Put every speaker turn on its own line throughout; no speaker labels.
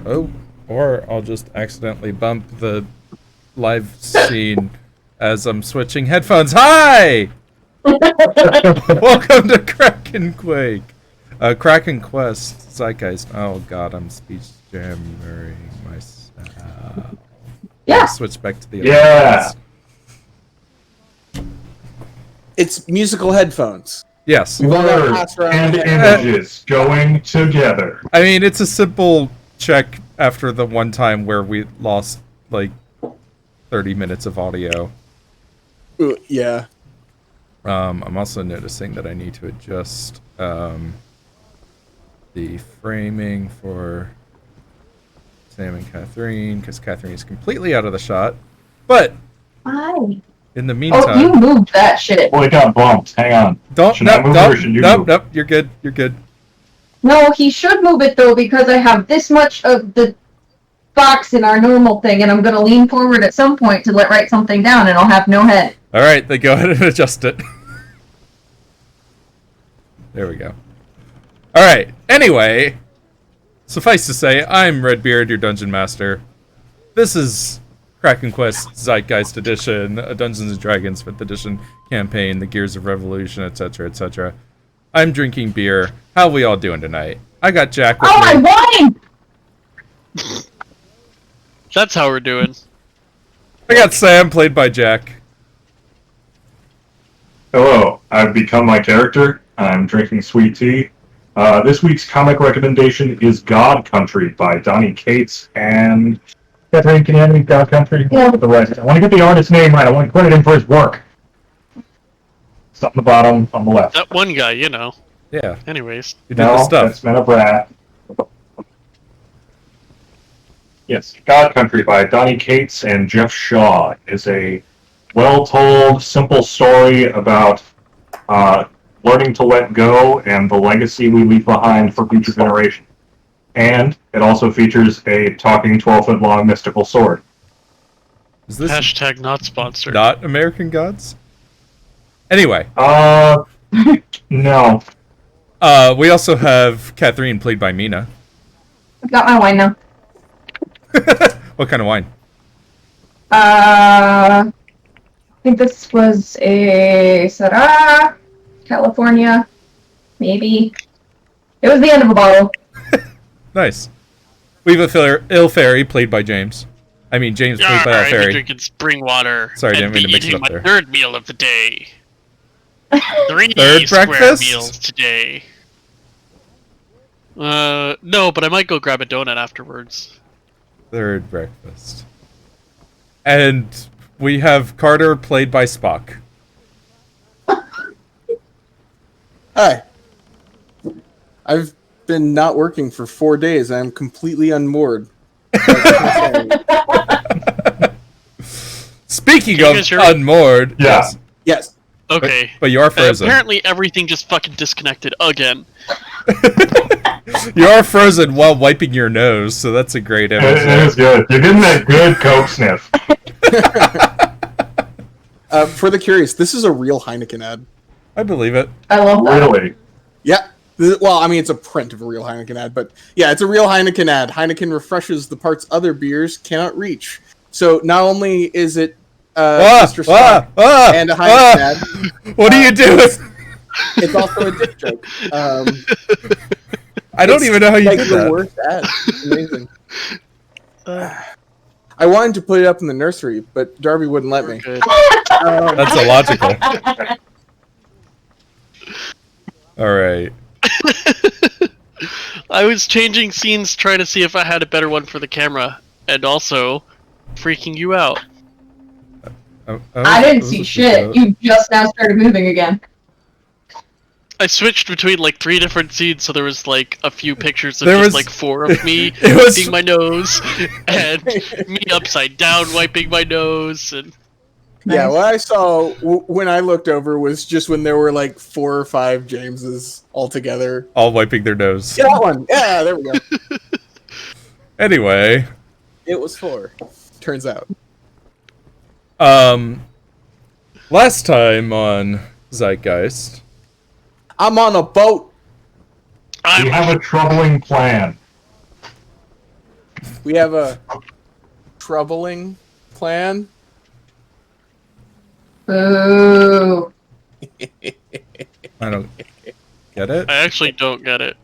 Oh, or I'll just accidentally bump the live scene as I'm switching headphones. Hi! Welcome to KrakenQuest, Zeitgeist. Oh god, I'm speech jammering myself.
Yeah.
Switch back to the
Yeah.
It's musical headphones.
Yes.
Words and images going together.
I mean, it's a simple check after the one time where we lost, like, 30 minutes of audio.
Yeah.
I'm also noticing that I need to adjust the framing for Sam and Catherine, because Catherine is completely out of the shot. But
Hi.
in the
Oh,
meantime,
you moved that shit.
Well, it got bumped. Hang on. Should I move it or should you move?
Nope. You're good. You're good.
No, he should move it though because I have this much of the box in our normal thing, and I'm gonna lean forward at some point to write something down, and I'll have no head.
All right, then go ahead and adjust it. There we go. All right. Anyway, suffice to say, I'm Redbeard, your dungeon master. This is KrakenQuest Zeitgeist Edition, a Dungeons and Dragons 5th Edition campaign, the Gears of Revolution, etc., etc. I'm drinking beer. How we all doing tonight? I got Jack with me.
Oh, my wine!
That's how we're doing.
I got Sam, played by Jack.
Hello, I've become my character. I'm drinking sweet tea. This week's comic recommendation is God Country by Donnie Cates and... Catherine, can you hand me God Country?
Yeah.
With the rest. I want to get the artist's name right. I want to credit him for his work. It's on the bottom, on the left.
That one guy, you know.
Yeah,
Anyways.
you did the stuff.
That's Men of Wrath. Yes, God Country by Donnie Cates and Jeff Shaw is a well-told, simple story about learning to let go and the legacy we leave behind for future generations. And it also features a talking 12-foot-long mystical sword.
Is this
Hashtag not sponsored.
not American Gods? Anyway.
No.
We also have Catherine, played by Mina.
I've got my wine now.
What kind of wine?
I think this was a Syrah, California, maybe. It was the end of a bottle.
Nice. We have a Il Fairy, played by James. I mean, James played by Il
I've been
Fairy.
drinking spring water.
Sorry, didn't
and
mean to mix it
eating
up
my
there.
third meal of the day. 3
Third
square
breakfast?
meals today. No, but I might go grab a donut afterwards.
Third breakfast. And we have Carter, played by Spock.
Hi. I've been not working for 4 days. I'm completely unmoored.
Speaking
Can you
of
guys hear me?
unmoored,
Yeah.
yes,
Yes.
Okay.
but you are frozen.
Apparently everything just fucking disconnected again.
You are frozen while wiping your nose, so that's a great
It
image.
is good. You're getting that good Coke sniff.
For the curious, this is a real Heineken ad.
I believe it.
I love that.
Really.
Yeah. Well, I mean, it's a print of a real Heineken ad, but yeah, it's a real Heineken ad. Heineken refreshes the parts other beers cannot reach. So not only is it Mr. Spock and a Heineken ad,
What are you doing?
it's also a dick joke.
I don't even know how you
like
did
the
that.
worst ad. It's amazing. I wanted to put it up in the nursery, but Darby wouldn't let me.
Good.
That's illogical. All right.
I was changing scenes trying to see if I had a better one for the camera, and also freaking you out.
I didn't see shit. You just now started moving again.
I switched between like 3 different scenes, so there was like a few pictures of
There
just
was-
like 4 of me
It was-
wiping my nose, and me upside down wiping my nose, and
Yeah,
Nice.
what I saw when I looked over was just when there were like 4 or 5 Jameses all together.
all wiping their nose.
Yeah, that one. Yeah, there we go.
Anyway,
It was 4. Turns out.
last time on Zeitgeist,
I'm on a boat.
We have a troubling plan.
We have a troubling plan.
Boo.
I don't get it.
I actually don't get it.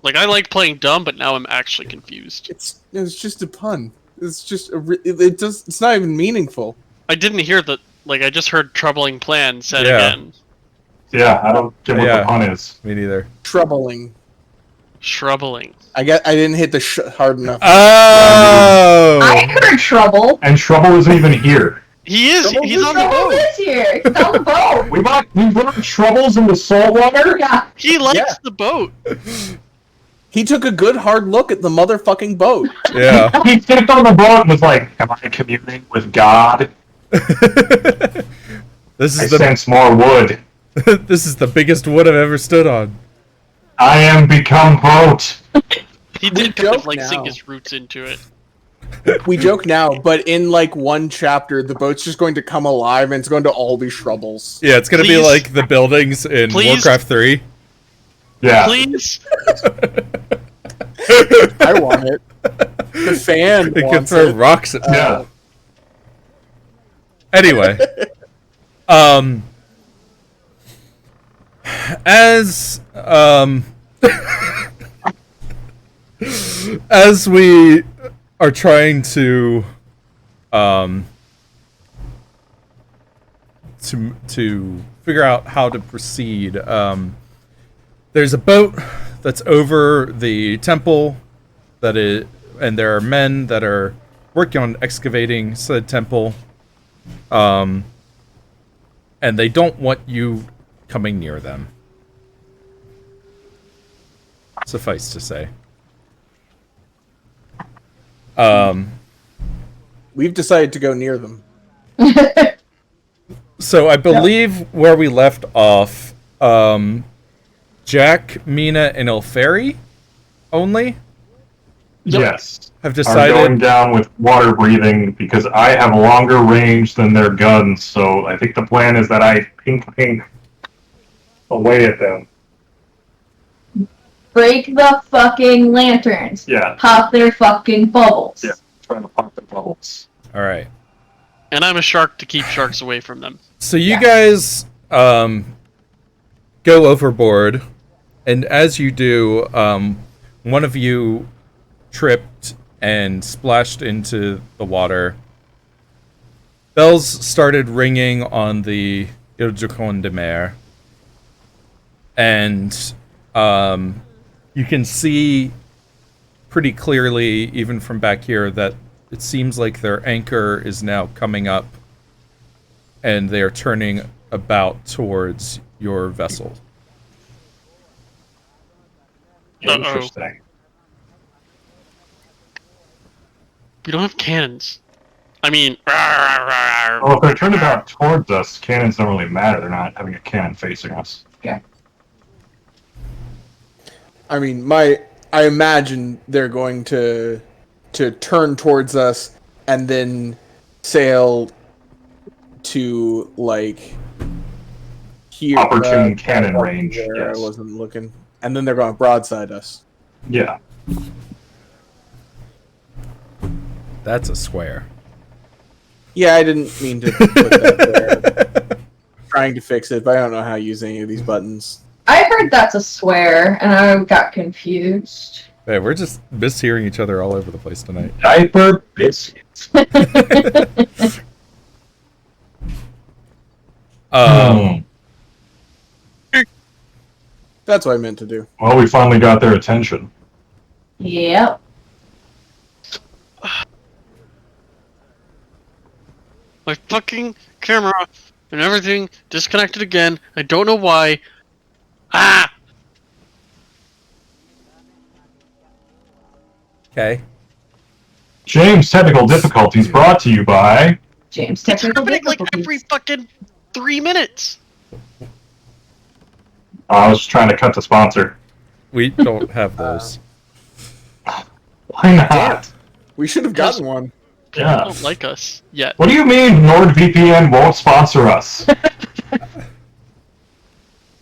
Like, I like playing dumb, but now I'm actually confused.
It's just a pun. It's just it's not even meaningful.
I didn't hear the like. I just heard troubling plan said
Yeah.
again.
Yeah, I don't get what the pun is.
Me neither.
Troubling.
Troubling.
I didn't hit the hard enough.
Oh!
I heard trouble.
And Trouble isn't even here.
He is.
Trouble
He's
is
on the
Trouble
boat.
is here. He's on the boat.
We brought Troubles into saltwater?
Yeah.
He likes
Yeah.
the boat.
He took a good hard look at the motherfucking boat.
Yeah.
He stepped on the boat and was like, am I communing with God?
This
I
is the
sense more wood.
this is the biggest wood I've ever stood on.
I am become boat.
He
We
did kind of
joke
like
now.
sink his roots into it.
We joke now, but in like one chapter, the boat's just going to come alive and it's going to all be shrubbles.
Yeah, it's gonna be
Please.
like the buildings in
Please.
Warcraft 3.
Yeah.
Please.
I want it. The fan
It can
wants
throw
it.
rocks at me.
Yeah.
Anyway, as as we are trying to figure out how to proceed, there's a boat that's over the temple and there are men that are working on excavating said temple. And they don't want you coming near them. Suffice to say.
We've decided to go near them.
So I believe where we left off, Jack, Mina, and Elferi only
Yes.
have
I'm
decided.
going down with water breathing because I have a longer range than their guns, so I think the plan is that I pink away at them.
Break the fucking lanterns.
Yeah.
Pop their fucking bubbles.
Yeah. Trying to pop the bubbles.
All right.
And I'm a shark to keep sharks away from them.
So you guys go overboard, and as you do, one of you tripped and splashed into the water. Bells started ringing on the Iljokon de Mer, and you can see pretty clearly, even from back here, that it seems like their anchor is now coming up, and they are turning about towards your vessel.
Interesting.
We don't have cannons. I mean, rawr, rawr, rawr.
Well, if they're turned about towards us, cannons don't really matter. They're not having a cannon facing us.
I mean, I imagine they're going to turn towards us and then sail to like here.
Opportune cannon range,
Where
yes.
I wasn't looking, and then they're going to broadside us.
Yeah.
That's a swear.
Yeah, I didn't mean to put that there. Trying to fix it, but I don't know how to use any of these buttons.
I heard that's a swear, and I got confused.
Hey, we're just mishearing each other all over the place tonight.
Diaper biscuits.
That's what I meant to do.
Well, we finally got their attention.
Yep.
My fucking camera and everything disconnected again. I don't know why. Ah!
Okay.
James Technical Difficulties brought to you by...
James
It's
technical
happening like
difficulties.
every fucking 3 minutes.
I was just trying to cut the sponsor.
We don't have those.
Why not?
We should have gotten one.
They
Yeah.
don't like us yet.
What do you mean NordVPN won't sponsor us?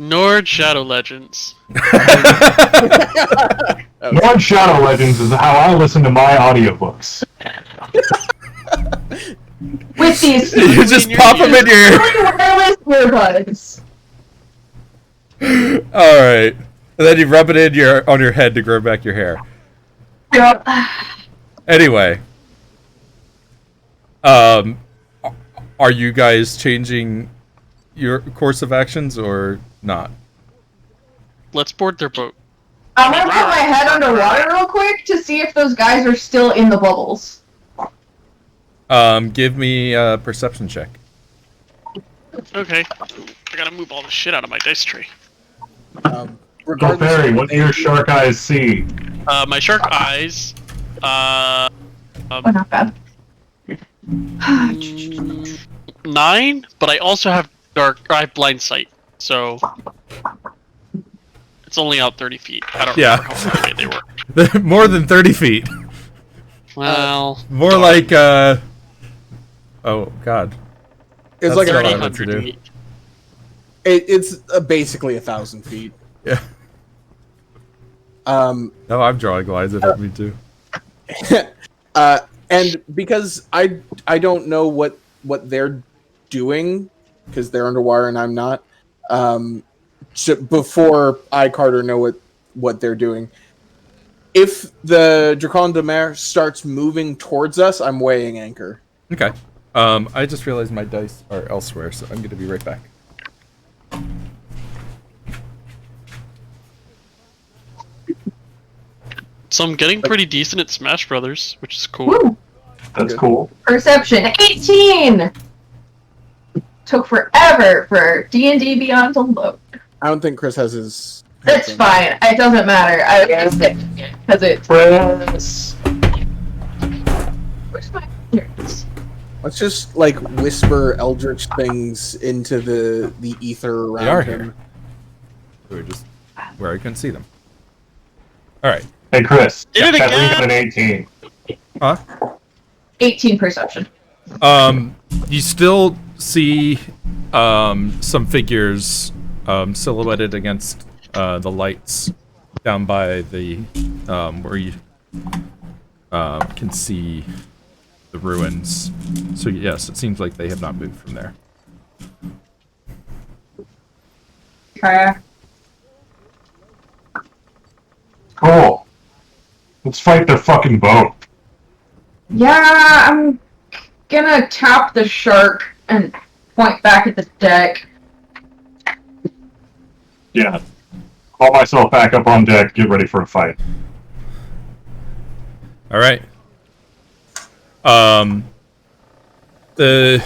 Nord Shadow Legends.
Nord Shadow Legends is how I listen to my audiobooks.
With these
You just pop them in your.
wireless earbuds.
All right, and then you rub it on your head to grow back your hair.
Yep.
Anyway, are you guys changing your course of actions or not?
Let's board their boat.
I'm gonna put my head underwater real quick to see if those guys are still in the bubbles.
Give me a perception check.
Okay. I gotta move all the shit out of my dice tray.
So, Barry, what do your shark eyes see?
My shark eyes.
Oh, not bad.
9, but I also have I have blind sight, so it's only out 30 feet. I don't remember how far away they were.
More than 30 feet.
Well,
More like, oh, God.
It's
That's
like
not
an
what I meant to do.
800 feet.
It's basically 1,000 feet.
Yeah. No, I'm drawing lines. I don't mean to.
And because I don't know what they're doing, because they're underwater and I'm not, so before I, Carter, know what they're doing, if the Dracon de Mer starts moving towards us, I'm weighing anchor.
Okay. I just realized my dice are elsewhere, so I'm going to be right back.
So I'm getting pretty decent at Smash Brothers, which is cool.
Woo!
That's cool.
Perception 18. Took forever for D&D Beyond to load.
I don't think Chris has his...
That's fine. It doesn't matter. I was gonna say because it's. Where's my characters?
Let's just like whisper eldritch things into the ether around
They are
him.
here. We're just where I can see them. All right.
Hey, Chris.
Did it
Kathleen
again?
got an 18.
Huh?
18 perception.
You still see some figures silhouetted against the lights down by the where you can see the ruins. So yes, it seems like they have not moved from there.
Okay.
Cool. Let's fight their fucking boat.
Yeah, I'm gonna tap the shark and point back at the deck.
Yeah. Call myself back up on deck, get ready for a fight.
All right. The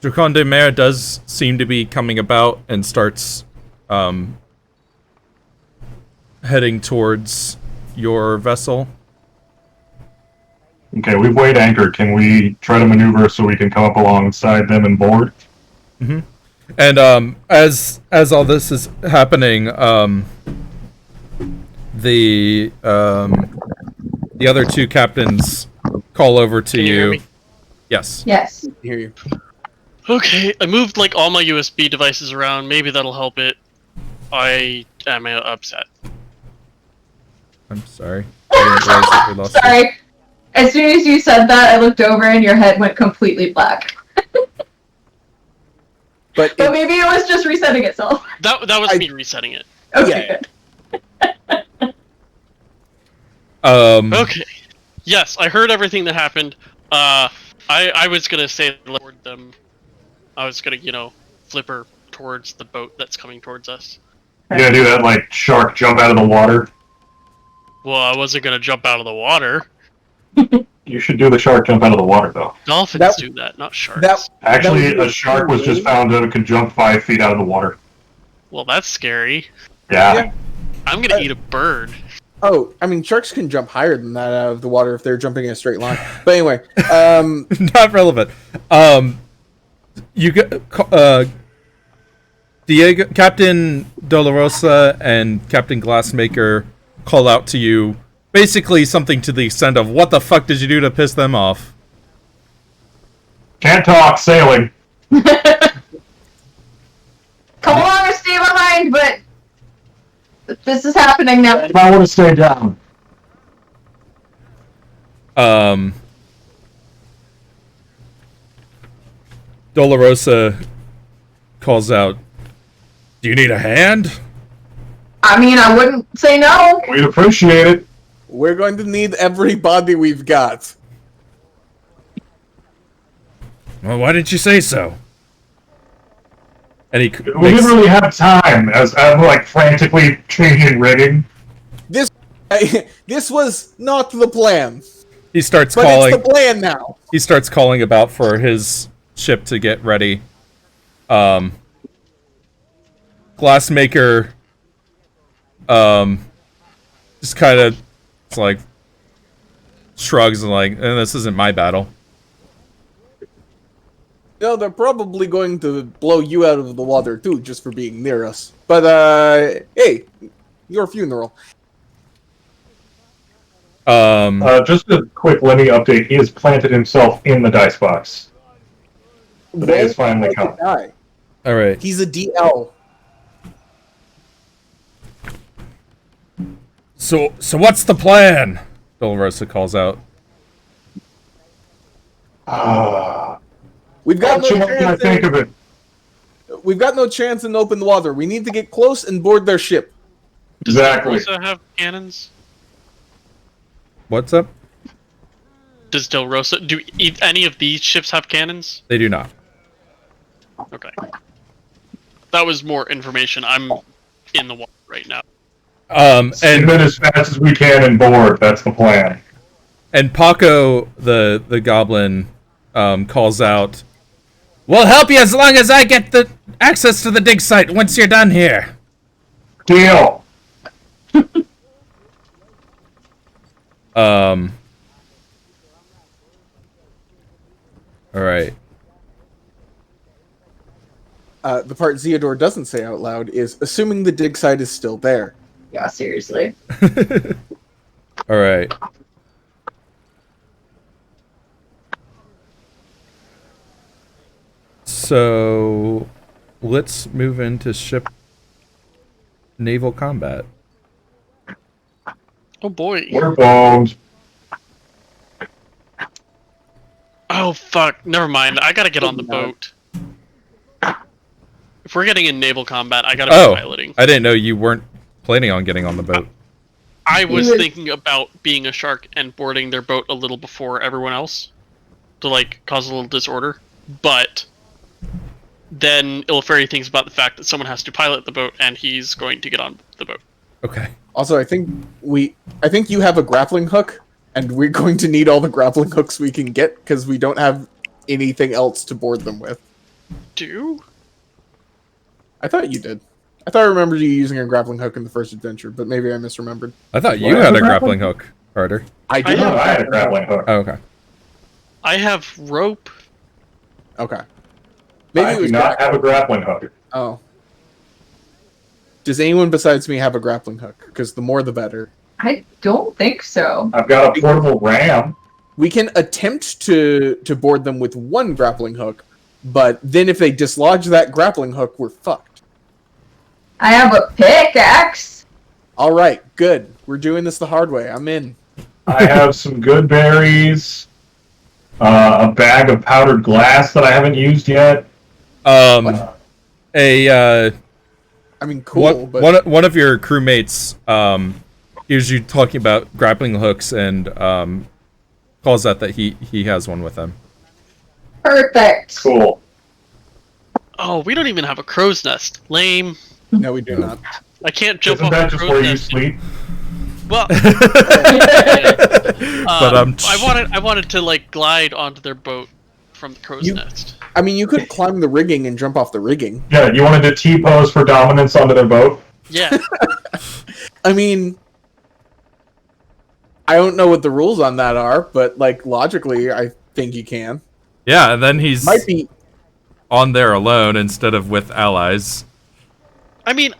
Dracon de Mer does seem to be coming about and starts heading towards your vessel.
Okay, we've weighed anchor. Can we try to maneuver so we can come up alongside them and board?
Mm-hmm. And as all this is happening, the other two captains call over to
Can you hear
you.
me?
Yes.
Yes.
I hear you.
Okay, I moved like all my USB devices around. Maybe that'll help it. I am upset.
I'm sorry. I didn't realize that we lost you.
Sorry. As soon as you said that, I looked over and your head went completely black.
But
But maybe it was just resetting itself.
That was me resetting it.
Okay,
Yeah.
good.
Okay. Yes, I heard everything that happened. I was gonna say toward them. I was gonna, flip her towards the boat that's coming towards us.
You gonna do that like shark jump out of the water?
Well, I wasn't gonna jump out of the water.
You should do the shark jump out of the water, though.
Dolphins do that, not sharks.
Actually,
That was
a shark was just found that could jump 5 feet out of the water.
Well, that's scary.
Yeah.
I'm gonna eat a bird.
Oh, I mean, sharks can jump higher than that out of the water if they're jumping in a straight line. But anyway,
Not relevant. You got Diego, Captain Dolorosa, and Captain Glassmaker call out to you. Basically, something to the extent of, "What the fuck did you do to piss them off?"
Can't talk, sailing.
Come along and stay behind mind, but this is happening now.
I want to stay down.
Dolorosa calls out, "Do you need a hand?"
I mean, I wouldn't say no.
We'd appreciate it.
We're going to need every body we've got.
Well, why didn't you say so? And he
We didn't really have time, as I'm like frantically changing rigging.
This was not the plan.
He starts
But
calling.
it's the plan now.
He starts calling about for his ship to get ready. Glassmaker, just kind of, it's like, shrugs and like, this isn't my battle.
No, they're probably going to blow you out of the water too, just for being near us. But hey, your funeral.
Just a quick Lenny update. He has planted himself in the dice box. The day has finally come.
All right.
He's a DL.
So what's the plan? Dolorosa calls out.
We've got no
What can I
chance.
think of it?
We've got no chance in open water. We need to get close and board their ship.
Does
Exactly.
Del Rosa have cannons?
What's up?
Does Del Rosa... Do any of these ships have cannons?
They do not.
Okay. That was more information. I'm in the water right now.
And
Spin as fast as we can and board. That's the plan.
And Paco, the goblin, calls out, "We'll help you as long as I get the access to the dig site once you're done here."
Deal.
All right.
The part Zeodor doesn't say out loud is, assuming the dig site is still there.
Yeah, seriously.
All right. So, let's move into ship naval combat.
Oh boy.
We're boned.
Oh fuck. Never mind. I gotta get on the boat. If we're getting in naval combat, I gotta be piloting.
I didn't know you weren't planning on getting on the boat.
I was thinking about being a shark and boarding their boat a little before everyone else to like cause a little disorder, but then Ilferi thinks about the fact that someone has to pilot the boat and he's going to get on the boat.
Okay.
Also, I think you have a grappling hook, and we're going to need all the grappling hooks we can get because we don't have anything else to board them with.
Do?
I thought you did. I thought I remembered you using a grappling hook in the first adventure, but maybe I misremembered.
I thought you had a grappling hook, Carter.
I do.
have-
I had a grappling hook.
Oh, okay.
I have rope.
Okay. Maybe
I
it
do
was
not
Jack.
have a grappling hook.
Oh. Does anyone besides me have a grappling hook? Because the more the better.
I don't think so.
I've got a portable ram.
We can attempt to board them with one grappling hook, but then if they dislodge that grappling hook, we're fucked.
I have a pickaxe.
All right, good. We're doing this the hard way. I'm in.
I have some good berries. A bag of powdered glass that I haven't used yet.
I mean, cool, but
One of your crewmates hears you talking about grappling hooks and calls out that he has one with him.
Perfect.
Cool.
Oh, we don't even have a crow's nest. Lame.
no, we do not.
I can't jump
Isn't
off
that
a
just
crow's
where you
nest.
sleep?
Well,
But
I wanted to like glide onto their boat from the crow's
You-
nest.
I mean, you could climb the rigging and jump off the rigging.
Yeah, you wanted to T-pose for dominance onto their boat?
Yeah.
I mean, I don't know what the rules on that are, but like logically, I think you can.
Yeah, and then he's
Might be.
on there alone instead of with allies.
I mean,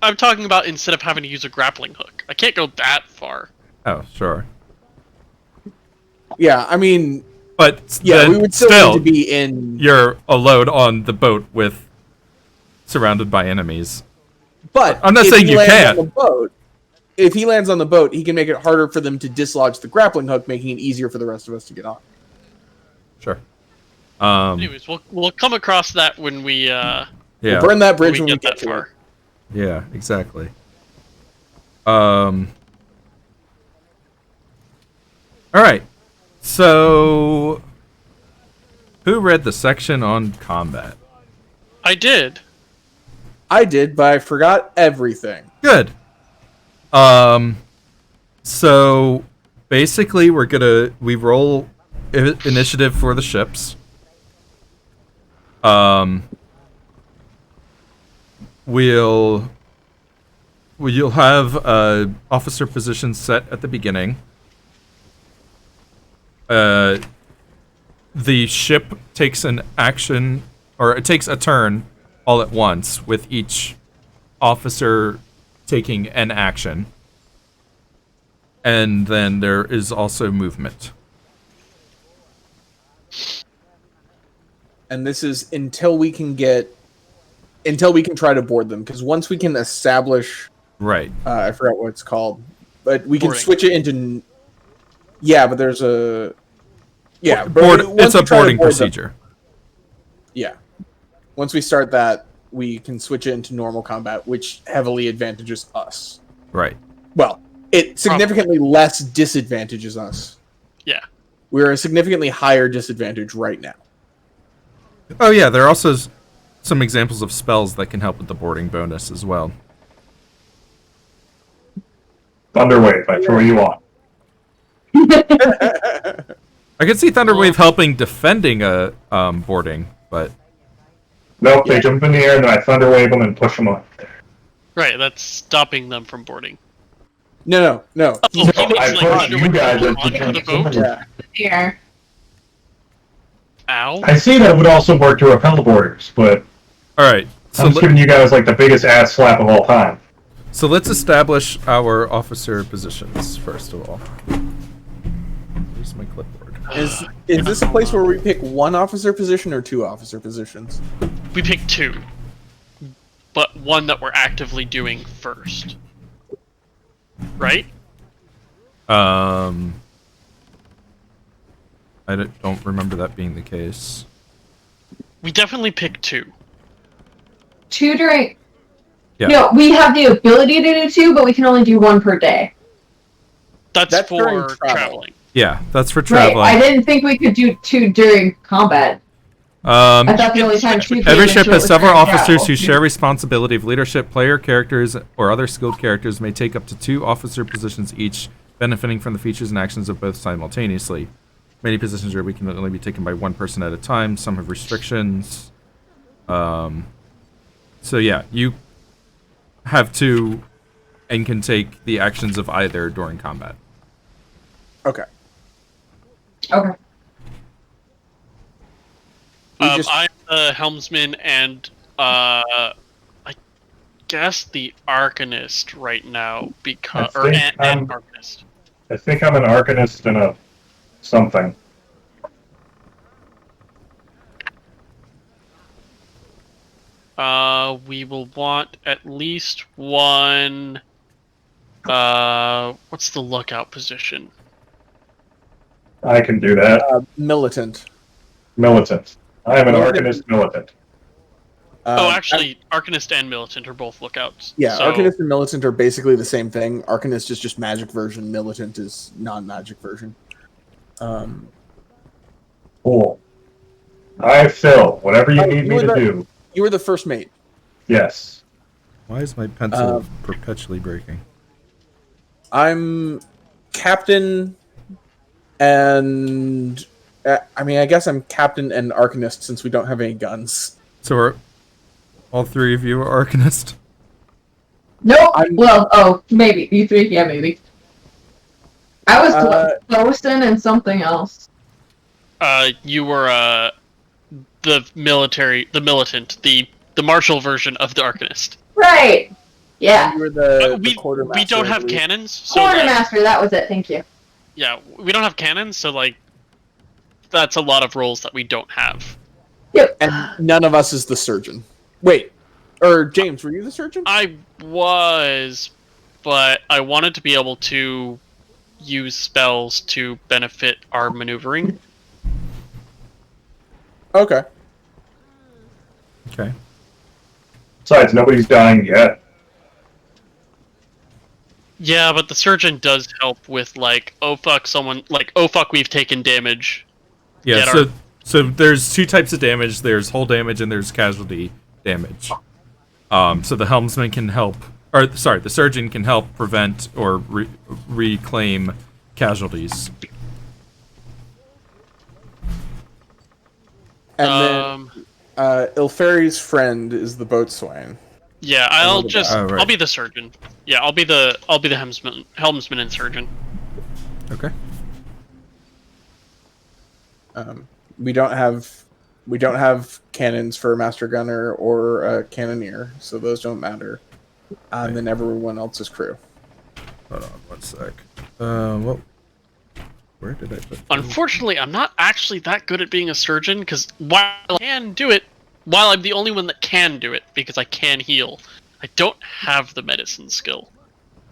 I'm talking about instead of having to use a grappling hook. I can't go that far.
Oh, sure.
Yeah, I mean,
But
yeah,
then
we would still need to be in.
you're alone on the boat with surrounded by enemies.
But
I'm not
if
saying
he
you
lands
can't.
on the boat, if he lands on the boat, he can make it harder for them to dislodge the grappling hook, making it easier for the rest of us to get on.
Sure.
Anyways, we'll come across that when we
Yeah.
We'll burn that bridge
when
when
we
we
get
get
that
to
far.
it.
Yeah, exactly. Alright. So who read the section on combat?
I did.
I did, but I forgot everything.
Good. So basically we roll initiative for the ships. You'll have officer position set at the beginning. The ship takes an action, or it takes a turn all at once, with each officer taking an action. And then there is also movement.
And this is until we can try to board them, because once we can establish,
Right.
I forgot what it's called, but we can
Boarding.
switch it into. Yeah, but there's a. Yeah,
It's a boarding procedure.
Yeah. Once we start that, we can switch it into normal combat, which heavily advantages us.
Right.
Well, it significantly less disadvantages us.
Yeah.
We're a significantly higher disadvantage right now.
Oh yeah, there are also some examples of spells that can help with the boarding bonus as well.
Thunderwave, I throw you on.
I can see Thunderwave helping defending a boarding, but
Nope, they jump in the air and then I thunderwave them and push them up.
Right, that's stopping them from boarding.
No.
Oh, he
I
means
push
like
you guys
onto the boat.
Yeah.
Here.
Ow.
I see that would also work to repel boarders, but
all right. So
I'm just giving you guys like the biggest ass slap of all time.
So let's establish our officer positions first of all. Where's my clipboard?
Is this a place where we pick one officer position or two officer positions?
We picked two, but one that we're actively doing first. Right?
I don't remember that being the case.
We definitely picked two.
Two during.
Yeah.
No, we have the ability to do two, but we can only do one per day.
That's
That's during
for
travel.
traveling.
Yeah, that's for traveling.
Right. I didn't think we could do two during combat. I thought the only time two
Every
came
ship
into
has
it was
several
during
officers
travel.
who share responsibility of leadership. Player characters or other skilled characters may take up to 2 officer positions each, benefiting from the features and actions of both simultaneously. Many positions we can only be taken by one person at a time. Some have restrictions. So yeah, you have to and can take the actions of either during combat.
Okay.
Okay.
We just-
I'm the helmsman and I guess the arcanist right now because
I
or
think
and arcanist.
I think I'm an arcanist and a something.
We will want at least one. What's the lookout position?
I can do that.
Militant.
Militant. I am an
Militant.
arcanist militant.
Actually, arcanist and militant are both lookouts.
Yeah,
so,
Arcanist and Militant are basically the same thing. Arcanist is just magic version. Militant is non-magic version.
Cool. I Phil. Whatever you need
you
me
were
to
the-
do.
You were the first mate.
Yes.
Why is my pencil perpetually breaking?
I'm captain, and I guess I'm captain and Arcanist since we don't have any guns.
So are all 3 of you are arcanist?
Nope. Maybe you three. Yeah, maybe. I was Bosun and something else.
You were the militant, the martial version of the arcanist.
Right. Yeah.
You were the
we
quartermaster.
don't
I
have
believe.
cannons, so like,
Quartermaster. That was it. Thank you.
yeah, we don't have cannons, so like that's a lot of roles that we don't have.
Yep.
And none of us is the surgeon. Wait, or James, were you the surgeon?
I was, but I wanted to be able to use spells to benefit our maneuvering.
Okay.
Okay.
Besides, nobody's dying yet.
Yeah, but the surgeon does help with like, oh fuck, we've taken damage.
Yeah.
Get
So there's two types of damage. There's hull damage and there's casualty damage. So the helmsman can help, the surgeon can help prevent or reclaim casualties.
And then Ilferi's friend is the boatswain.
Yeah,
Oh, right.
I'll be the surgeon. Yeah, I'll be the helmsman and surgeon.
Okay.
We don't have cannons for Master Gunner or Cannoneer, so those don't matter. And then everyone else's crew.
Hold on 1 sec. Well, where did I put?
Unfortunately, I'm not actually that good at being a surgeon, because while I can do it, while I'm the only one that can do it, because I can heal, I don't have the medicine skill.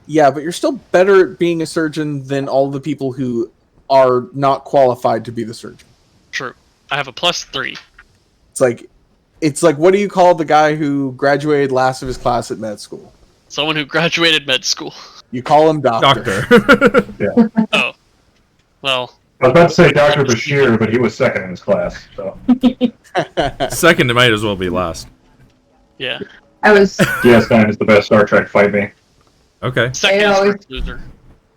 Yeah, but you're still better at being a surgeon than all the people who are not qualified to be the surgeon.
True. I have a +3.
It's like, what do you call the guy who graduated last of his class at med school?
Someone who graduated med school.
You call him doctor.
Yeah.
Oh. Well.
I was about to say Dr. Bashir, but he was second in his class, so.
Second, it might as well be last.
Yeah.
I was.
DS9 is the best Star Trek, fight me.
Okay.
Second
It
is
always-
first loser.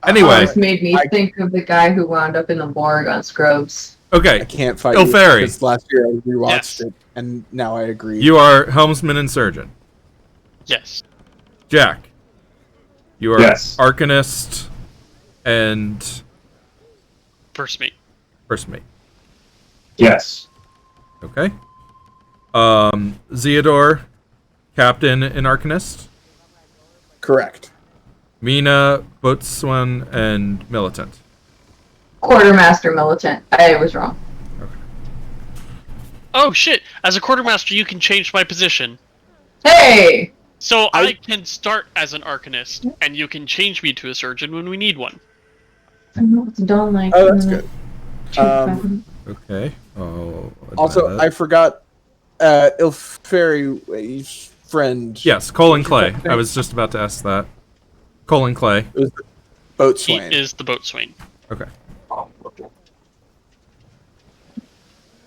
Anyway.
Almost made me think of the guy who wound up in the morgue on Scrubs.
Okay.
I can't fight
Ilferi.
because last year I rewatched
Yes.
it, and now I agree.
You are helmsman and surgeon.
Yes.
Jack. You are
Yes.
arcanist and
First mate.
first mate.
Yes.
Okay. Zeodor, captain and arcanist.
Correct.
Mina, boatswain, and militant.
Quartermaster militant. I was wrong.
Oh shit! As a quartermaster, you can change my position.
Hey!
So I can start as an arcanist, and you can change me to a surgeon when we need one.
I know what's done like.
Oh, that's good.
Okay. Oh.
Also, I forgot Ilferi's friend.
Yes, Colin Clay. I was just about to ask that. Colin Clay.
It was the
He
boatswain.
is the boatswain.
Okay.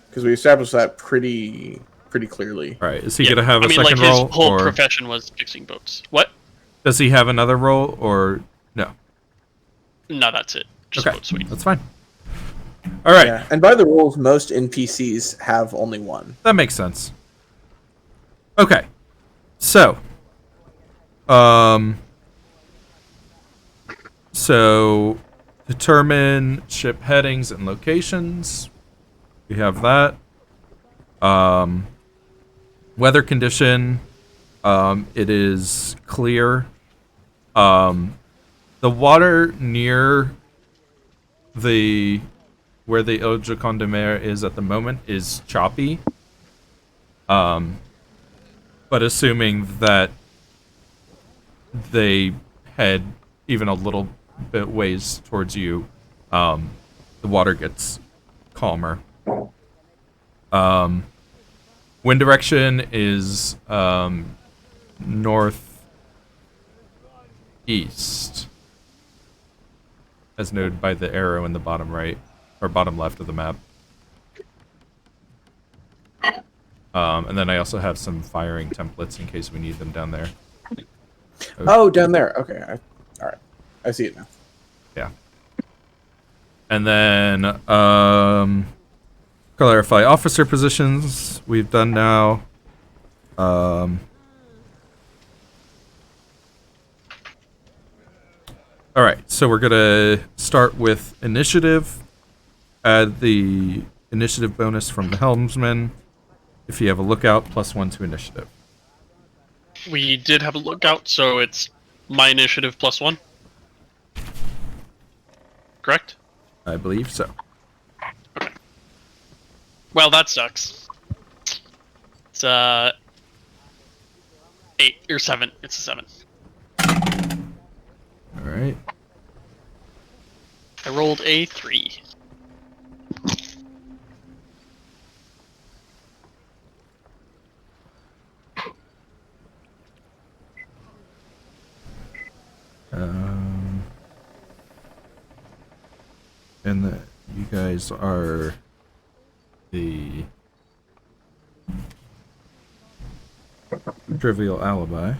Because we established that pretty clearly.
All right. Is he
Yeah,
gonna have a second
like
role,
his whole
or
profession was fixing boats. What?
does he have another role, or no?
No, that's it. Just
Okay,
boatswain.
that's fine. All right,
Yeah. And by the rules, most NPCs have only one.
that makes sense. Okay, so, determine ship headings and locations. We have that. Weather condition. It is clear. The water near where the Eau de Condamare is at the moment is choppy. But assuming that they head even a little bit ways towards you, the water gets calmer. Wind direction is northeast, as noted by the arrow in the bottom right or bottom left of the map. And then I also have some firing templates in case we need them down there.
Oh, down there. Okay. All right. I see it now.
Yeah. And then clarify officer positions. We've done now. All right, so we're gonna start with initiative. Add the initiative bonus from the helmsman. If you have a lookout, +1 to initiative.
We did have a lookout, so it's my initiative +1. Correct?
I believe so.
Well, that sucks. It's 8 or 7. It's a 7.
All right.
I rolled a 3.
And you guys are the trivial alibi.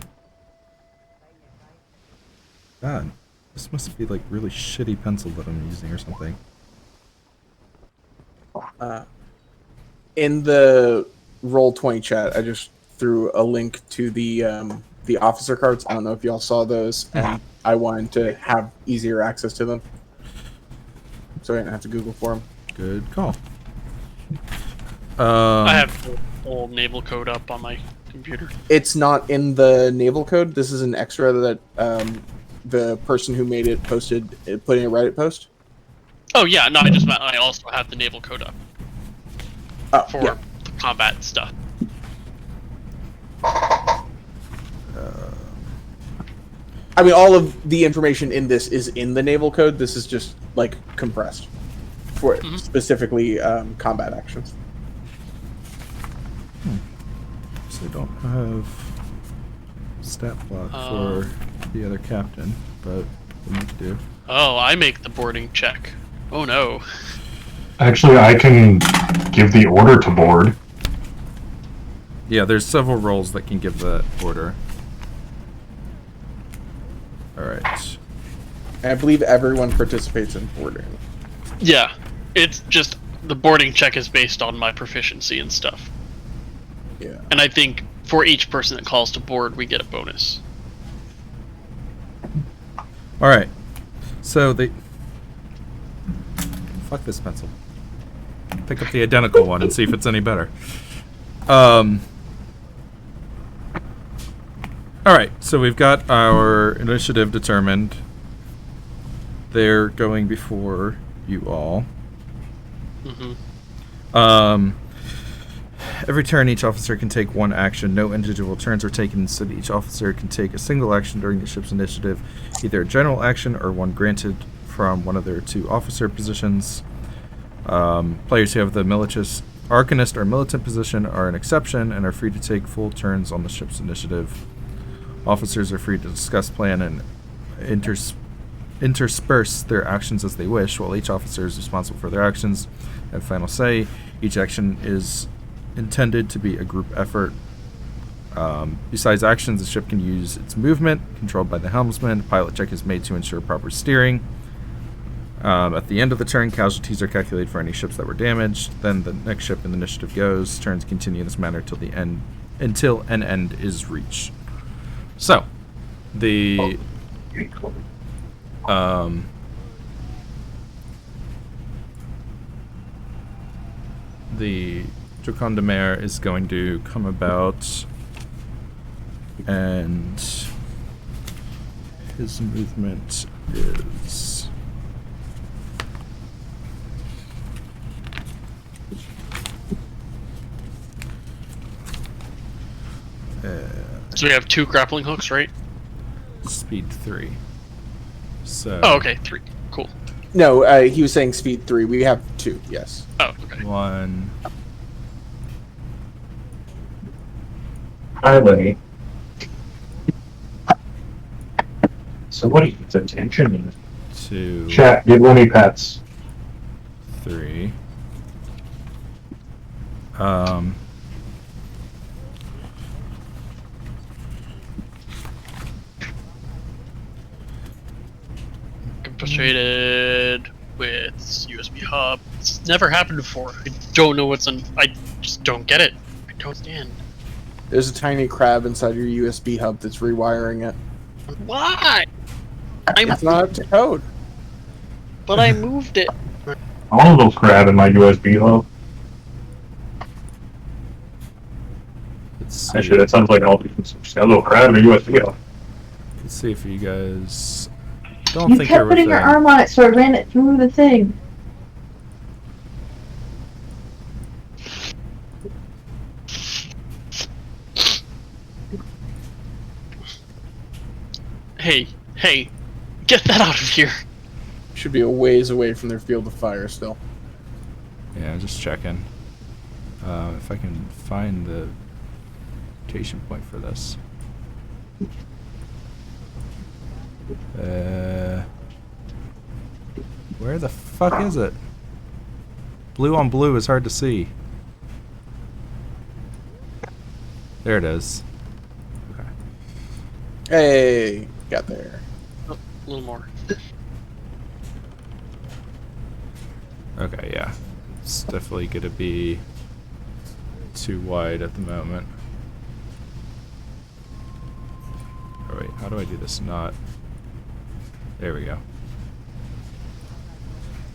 God, this must be like really shitty pencil that I'm using or something.
In the Roll20 chat, I just threw a link to the officer cards. I don't know if y'all saw those, and I wanted to have easier access to them, so I didn't have to Google for them.
Good call.
I have the whole naval code up on my computer.
It's not in the naval code. This is an extra that the person who made it put in a Reddit post.
Oh yeah, no, I just meant I also have the naval code up for
Yeah.
the combat stuff.
I mean, all of the information in this is in the naval code. This is just like compressed for specifically combat actions.
So I don't have stat block for the other captain, but we need to do.
Oh, I make the boarding check. Oh no.
Actually, I can give the order to board.
Yeah, there's several roles that can give that order. Alright.
And I believe everyone participates in boarding.
Yeah, it's just the boarding check is based on my proficiency and stuff.
Yeah.
And I think for each person that calls to board, we get a bonus.
Alright. So they... Fuck this pencil. Pick up the identical one and see if it's any better. Alright, so we've got our initiative determined. They're going before you all. Every turn, each officer can take one action. No individual turns are taken. Instead, each officer can take a single action during the ship's initiative, either a general action or one granted from one of their 2 officer positions. Players who have the Arcanist or Militant position are an exception and are free to take full turns on the ship's initiative. Officers are free to discuss, plan, and intersperse their actions as they wish, while each officer is responsible for their actions and final say. Each action is intended to be a group effort. Besides actions, the ship can use its movement, controlled by the helmsman. A pilot check is made to ensure proper steering. At the end of the turn, casualties are calculated for any ships that were damaged. Then the next ship in the initiative goes. Turns continue in this manner until an end is reached. So, the Jocon de Mer is going to come about, and his movement is
So we have 2 grappling hooks, right?
speed 3. So
Oh, okay, 3. Cool.
No, he was saying speed 3. We have 2, yes.
Oh, okay.
1,
Hi, Lenny. Somebody needs attention.
2,
Chat, give Lenny pets.
3.
I'm frustrated with USB hub. It's never happened before. I don't know what's on. I just don't get it. I don't stand.
There's a tiny crab inside your USB hub that's rewiring it.
Why?
It's not up to code.
But I moved it.
I want a little crab in my USB hub.
Let's see.
Actually, that sounds like I'll do a little crab in a USB hub.
Let's see if you guys don't
You
think there
kept
was
putting your
a...
arm on it, so I ran it through the thing.
Hey, get that out of here.
Should be a ways away from their field of fire still.
Yeah, just checking. If I can find the rotation point for this. Where the fuck is it? Blue on blue is hard to see. There it is. Okay.
Hey, got there.
Oh, a little more.
Okay, yeah. It's definitely gonna be too wide at the moment. Oh wait, how do I do this? Not. There we go.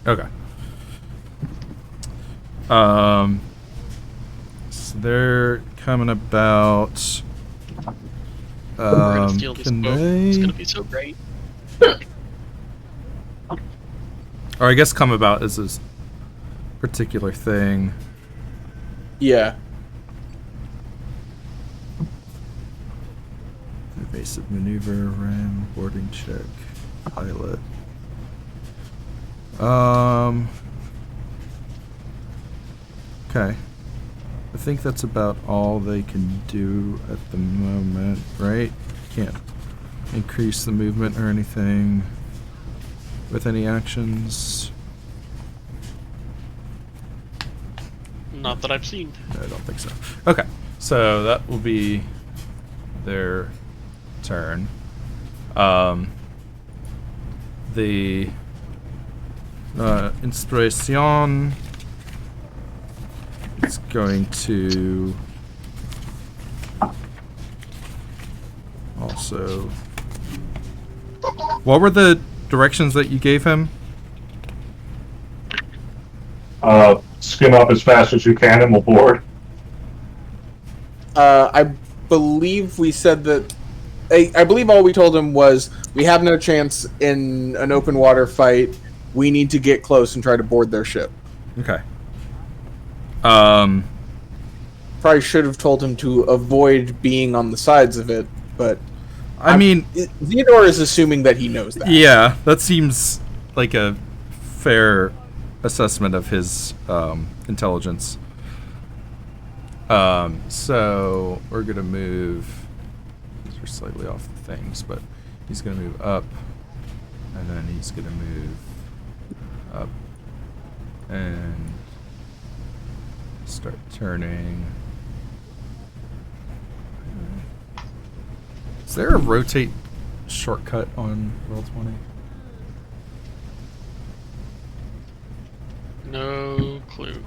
Okay. So they're coming about.
We're gonna steal this
Can
boat. It's
they?
gonna be so great.
Or I guess come about is this particular thing.
Yeah.
Evasive maneuver, ram, boarding check, pilot. Okay. I think that's about all they can do at the moment, right? Can't increase the movement or anything with any actions.
Not that I've seen.
No, I don't think so. Okay, so that will be their turn. The Inspiration is going to also. What were the directions that you gave him?
Skim up as fast as you can and we'll board.
I believe we said that. I believe all we told him was we have no chance in an open water fight. We need to get close and try to board their ship.
Okay.
Probably should have told him to avoid being on the sides of it, but
I mean,
Theodore is assuming that he knows that.
yeah, that seems like a fair assessment of his intelligence. So we're gonna move. These are slightly off the things, but he's gonna move up, and then he's gonna move up, and start turning. Is there a rotate shortcut on Roll20?
No clue.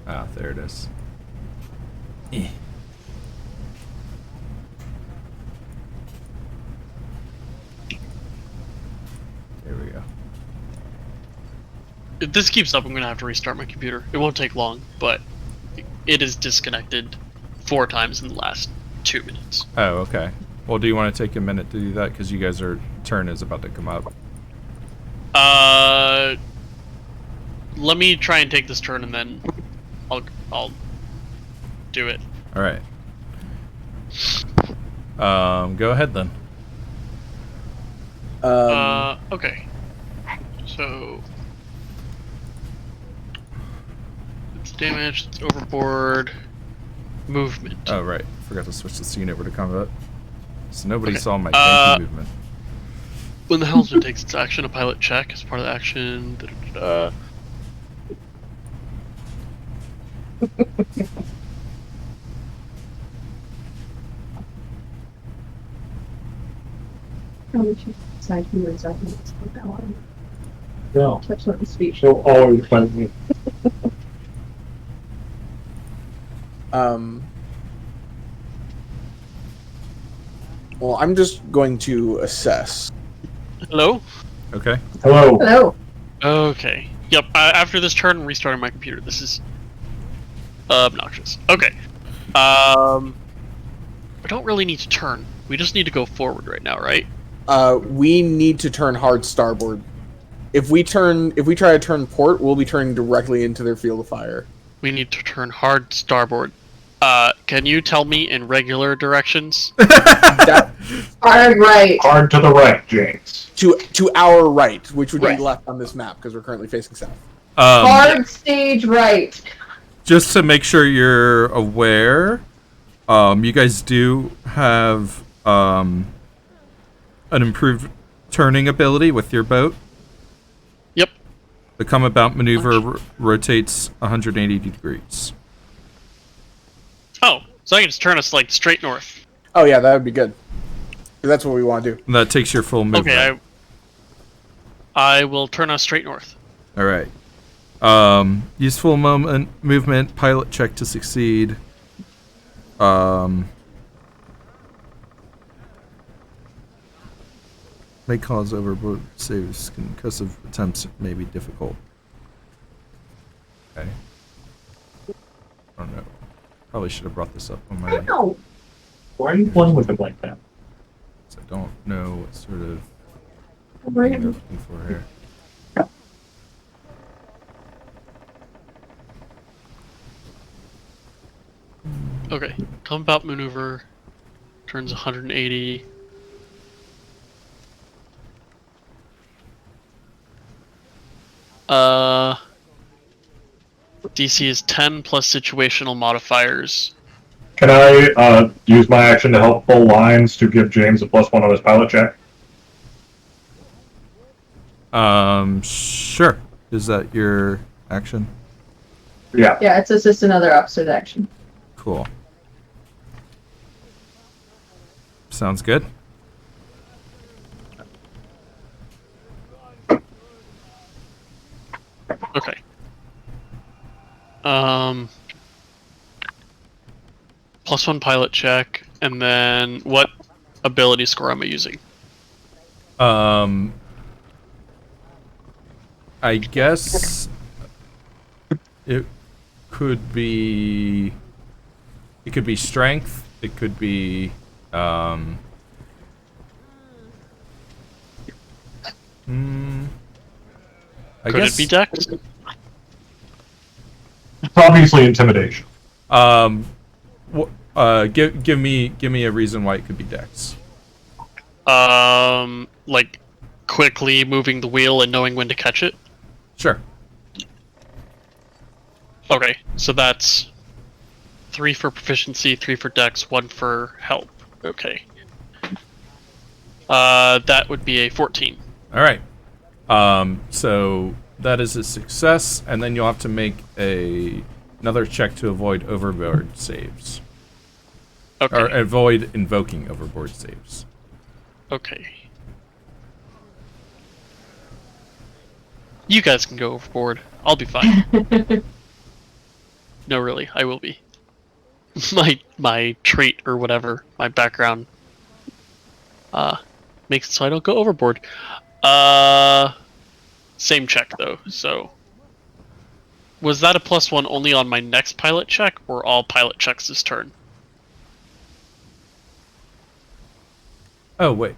Ah, there it is. Eh. There we go.
If this keeps up, I'm gonna have to restart my computer. It won't take long, but it is disconnected 4 times in the last 2 minutes.
Oh, okay. Well, do you want to take a minute to do that? Because you guys' turn is about to come up.
Let me try and take this turn, and then I'll do it.
All right. Go ahead then.
Okay. So it's damage. It's overboard. Movement.
Oh, right. Forgot to switch this unit over to combat. So nobody
Okay.
saw my tanky movement.
When the helmsman takes its action, a pilot check as part of the action.
Probably should decide who exactly is put that one.
No.
Touch on the speech.
She'll always find me.
Well, I'm just going to assess.
Hello?
Okay.
Hello.
Hello.
Okay. Yep. After this turn, I'm restarting my computer. This is obnoxious. Okay. We don't really need to turn. We just need to go forward right now, right?
We need to turn hard starboard. If we try to turn port, we'll be turning directly into their field of fire.
We need to turn hard starboard. Can you tell me in regular directions?
Hard right.
Hard to the right, James.
To our right, which would
Right.
be left on this map because we're currently facing south.
Hard stage right.
Just to make sure you're aware, you guys do have an improved turning ability with your boat.
Yep.
The come about maneuver rotates 180 degrees.
Oh, so I can just turn us like straight north.
Oh yeah, that would be good. That's what we want to do.
And that takes your full movement.
Okay, I will turn us straight north.
All right. Useful movement, pilot check to succeed. May cause overboard saves. Concussive attempts may be difficult. Okay. I don't know. Probably should have brought this up on my.
No.
Why are you playing with it like that?
I don't know what sort of thing
Right.
they're looking for here.
Okay, come about maneuver turns 180. DC is 10 plus situational modifiers.
Can I use my action to help pull lines to give James a +1 on his pilot check?
Sure. Is that your action?
Yeah.
Yeah, it's just another opposite action.
Cool. Sounds good.
Okay. +1 pilot check, and then what ability score am I using?
I guess it could be. It could be strength. It could be. I
Could
guess
it be Dex?
It's obviously intimidation.
give me a reason why it could be Dex.
Like quickly moving the wheel and knowing when to catch it?
Sure.
Okay, so that's 3 for proficiency, 3 for Dex, 1 for help. Okay. That would be a 14.
All right. So that is a success, and then you'll have to make another check to avoid overboard saves.
Okay.
Or avoid invoking overboard saves.
Okay. You guys can go overboard. I'll be fine. No, really, I will be. My trait or whatever, my background, makes it so I don't go overboard. Same check though. So, was that a +1 only on my next pilot check, or all pilot checks this turn?
Oh, wait.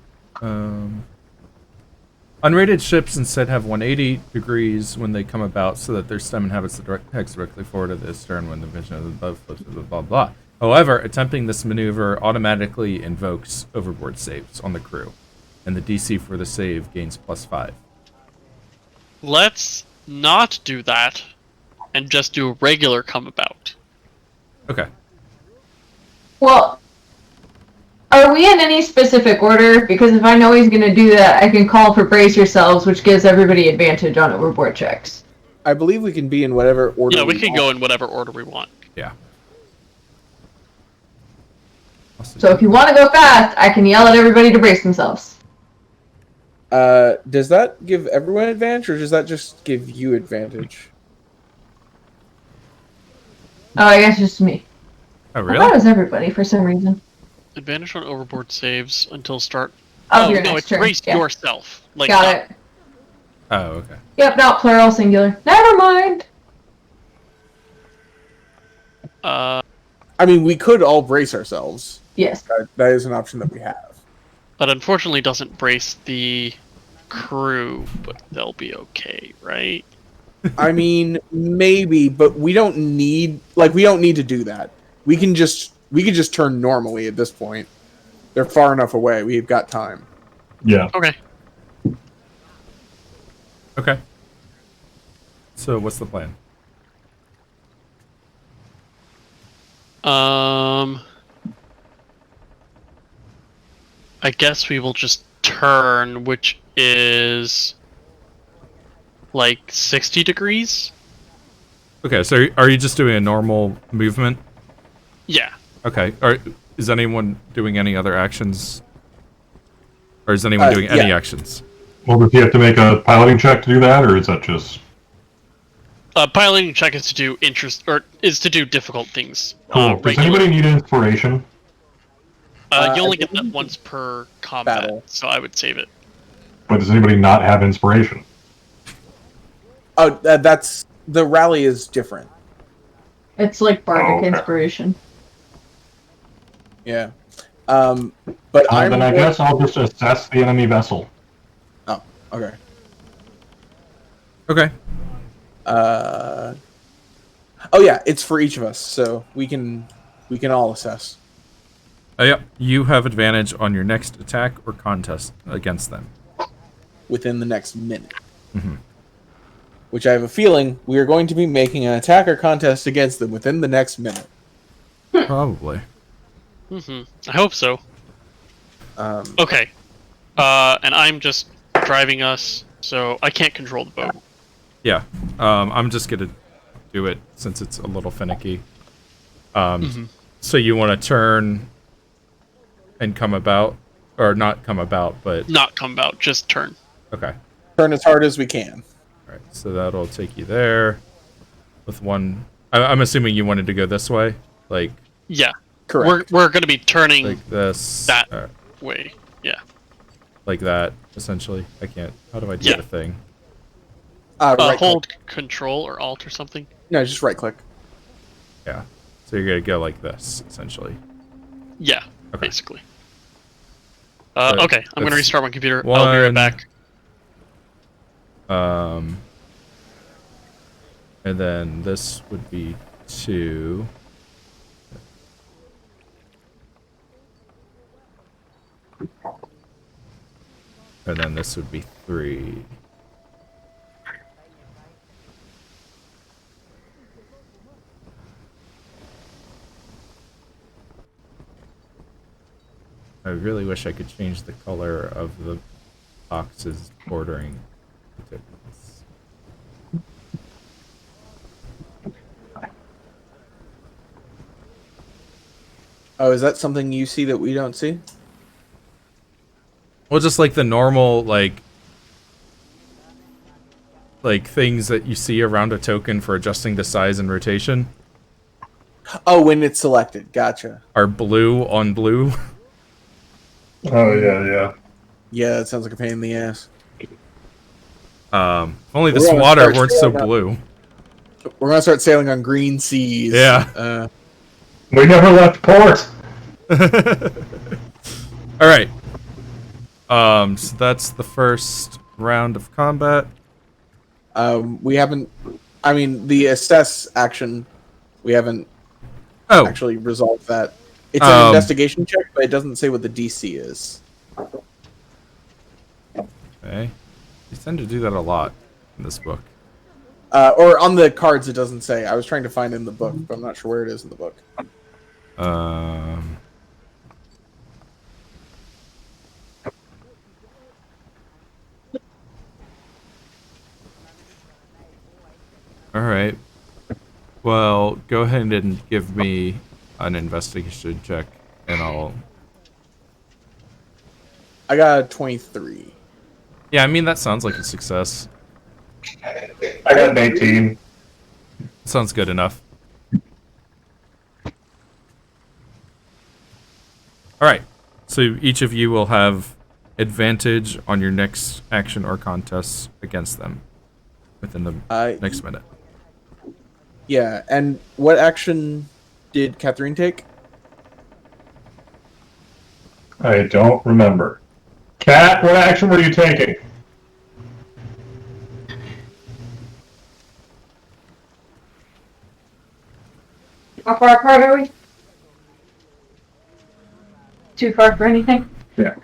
Unrated ships instead have 180 degrees when they come about so that their stem inhabits the hex directly forward of the stern when the vision of the boat flips, blah, blah, blah. However, attempting this maneuver automatically invokes overboard saves on the crew, and the DC for the save gains +5.
Let's not do that, and just do a regular come about.
Okay.
Well, are we in any specific order? Because if I know he's going to do that, I can call for brace yourselves, which gives everybody advantage on overboard checks.
I believe we can be in whatever order.
Yeah, we can go
want.
in whatever order we want.
Yeah.
So if you want to go fast, I can yell at everybody to brace themselves.
Does that give everyone advantage, or does that just give you advantage?
Oh, I guess just me.
Oh,
I thought it
really?
was everybody for some reason.
Advantage on overboard saves until start.
Of your
no,
next
it's
turn.
brace
Yeah.
yourself. Like,
Got
not-
it.
Oh, okay.
Yep, not plural, singular. Never mind.
Uh,
I mean, we could all brace ourselves.
Yes.
That is an option that we have.
but unfortunately doesn't brace the crew, but they'll be okay, right?
I mean, maybe, but we don't need to do that. We can just turn normally at this point. They're far enough away. We've got time.
Yeah.
Okay.
Okay. So what's the plan?
I guess we will just turn, which is like 60 degrees.
Okay, so are you just doing a normal movement?
Yeah.
Okay. Is anyone doing any other actions? Or is anyone doing any actions?
Well, does he have to make a piloting check to do that, or is that just...
Piloting check is to do difficult things.
Cool. Does anybody need inspiration?
You only get that once per combat,
battle.
so I would save it.
But does anybody not have inspiration?
Oh, that's the rally is different.
It's like bardic
okay.
inspiration.
Yeah. But
Then I guess I'll just assess the enemy vessel.
Oh, okay.
Okay.
Oh yeah, it's for each of us, so we can all assess.
Yep. You have advantage on your next attack or contest against them.
Within the next minute.
Mm-hmm.
Which I have a feeling we are going to be making an attack or contest against them within the next minute.
Probably.
I hope so.
Um,
Okay. And I'm just driving us, so I can't control the boat.
Yeah. I'm just gonna do it since it's a little finicky. So you want to turn and come about, or not come about, but
Not come about, just turn.
okay.
turn as hard as we can.
All right. So that'll take you there. With one, I'm assuming you wanted to go this way, like
Yeah.
Correct.
We're going to be turning
like this,
that way. Yeah.
like that, essentially. I can't. How do I do
Yeah.
the thing?
Right
Hold
click.
Control or Alt or something.
No, just right click.
Yeah. So you're gonna go like this, essentially.
Yeah,
Okay.
basically.
So
Okay, I'm going to
that's
restart my computer. I'll be right
one.
back.
And then this would be 2. And then this would be 3. I really wish I could change the color of the boxes bordering the tokens.
Oh, is that something you see that we don't see?
Well, just like the normal, like things that you see around a token for adjusting the size and rotation
Oh, when it's selected. Gotcha.
are blue on blue.
Oh, yeah.
Yeah, that sounds like a pain in the ass.
If only
We're
this
gonna
water
start
weren't so
sailing up.
blue.
We're gonna start sailing on green seas.
Yeah.
We never left port!
All right. So that's the first round of combat.
We haven't. I mean, the assess action. We haven't
Oh,
actually resolved that. It's an investigation check, but it doesn't say what the DC is.
okay. You tend to do that a lot in this book.
Or on the cards, it doesn't say. I was trying to find it in the book, but I'm not sure where it is in the book.
All right. Well, go ahead and give me an investigation check, and I'll.
I got a 23.
Yeah, I mean that sounds like a success.
I got an 18.
Sounds good enough. All right. So each of you will have advantage on your next action or contest against them within the next minute.
Yeah, and what action did Catherine take?
I don't remember. Kat, what action were you taking?
How far apart are we? too far for anything.
Yeah.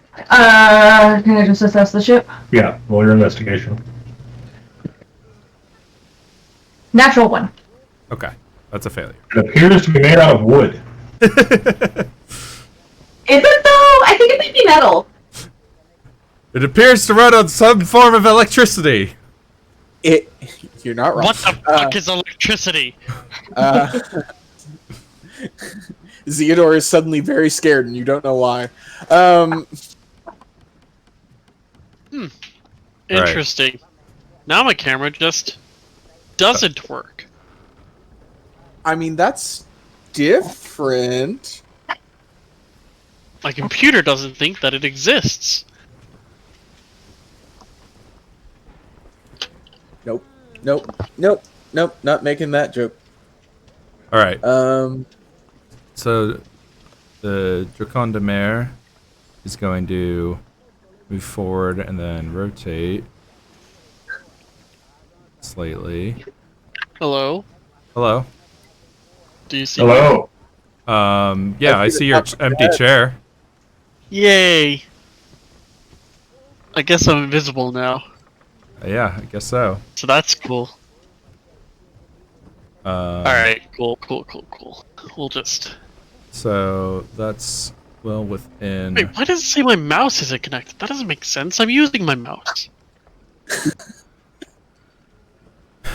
Can I just assess the ship?
Yeah, roll your investigation.
Natural one.
Okay, that's a failure.
It appears to be made out of wood.
Is it though? I think it might be metal.
It appears to run on some form of electricity.
You're not wrong.
What the fuck is electricity?
Theodore is suddenly very scared, and you don't know why.
Interesting. Now my camera just doesn't work.
I mean, that's different.
My computer doesn't think that it exists.
Nope, not making that joke.
All right.
Um,
So the Dracon de Mer is going to move forward and then rotate slightly.
Hello?
Hello.
Do you see me?
Hello.
Yeah, I see your empty chair.
Yay! I guess I'm invisible now.
Yeah, I guess so.
So that's cool.
Uh,
Alright, cool. We'll just...
So that's well within.
Wait, why does it say my mouse isn't connected? That doesn't make sense. I'm using my mouse.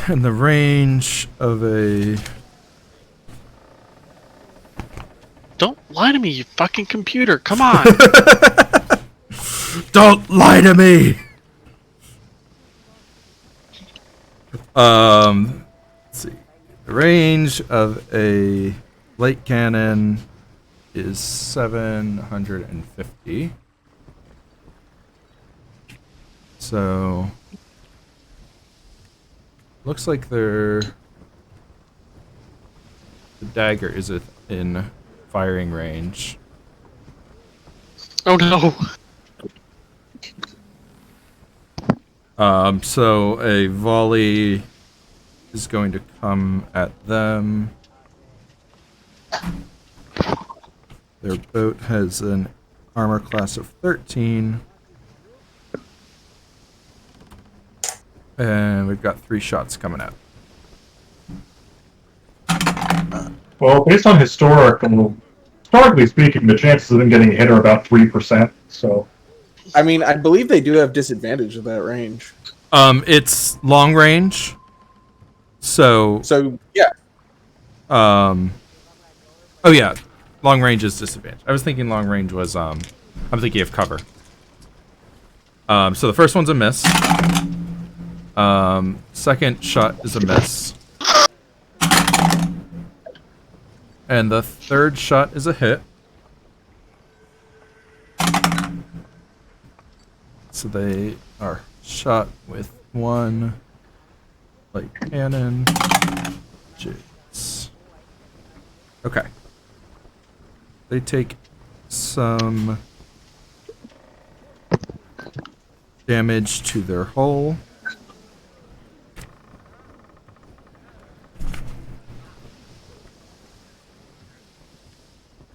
In the range of a.
Don't lie to me, you fucking computer. Come on.
Don't lie to me. Let's see. The range of a light cannon is 750. So looks like the dagger is in firing range.
Oh no.
So a volley is going to come at them. Their boat has an armor class of 13. And we've got 3 shots coming out.
Well, based on historically speaking, the chances of them getting hit are about 3%. So,
I mean, I believe they do have disadvantage of that range.
It's long range. So
Yeah.
oh yeah, long range is disadvantage. I was thinking long range was I'm thinking of cover. So the first one's a miss. Second shot is a miss. And the third shot is a hit. So they are shot with 1 light cannon. Jigs. Okay. They take some damage to their hull.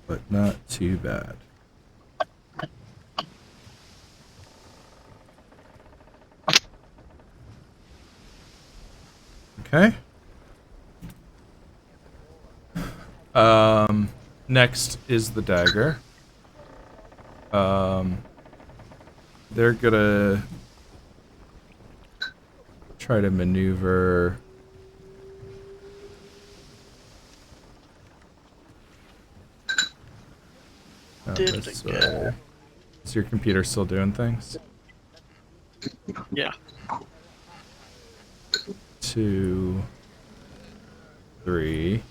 But not too bad. Okay. Next is the dagger. They're gonna try to maneuver.
Did it
This
again.
way. Is your computer still doing things?
Yeah.
2, 3.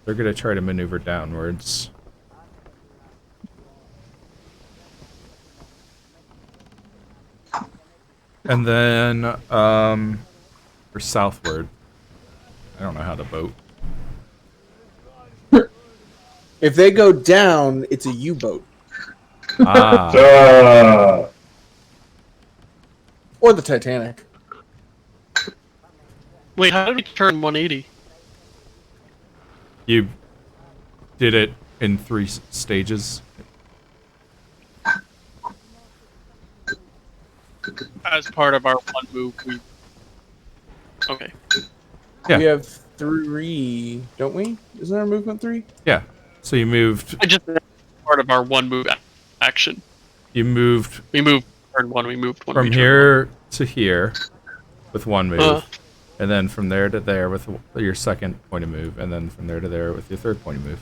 They're gonna try to maneuver downwards. And then, or southward. I don't know how to boat.
If they go down, it's a U-boat.
Ah.
Or the Titanic.
Wait, how did we turn 180?
You did it in 3 stages.
As part of our one move, we. Okay.
Yeah.
We have 3, don't we? Isn't our movement 3?
Yeah. So you moved.
I just part of our one move action.
You moved
We moved turn 1. We moved one.
from here to here with 1 move, and then from there to there with your second point of move, and then from there to there with your third point of move.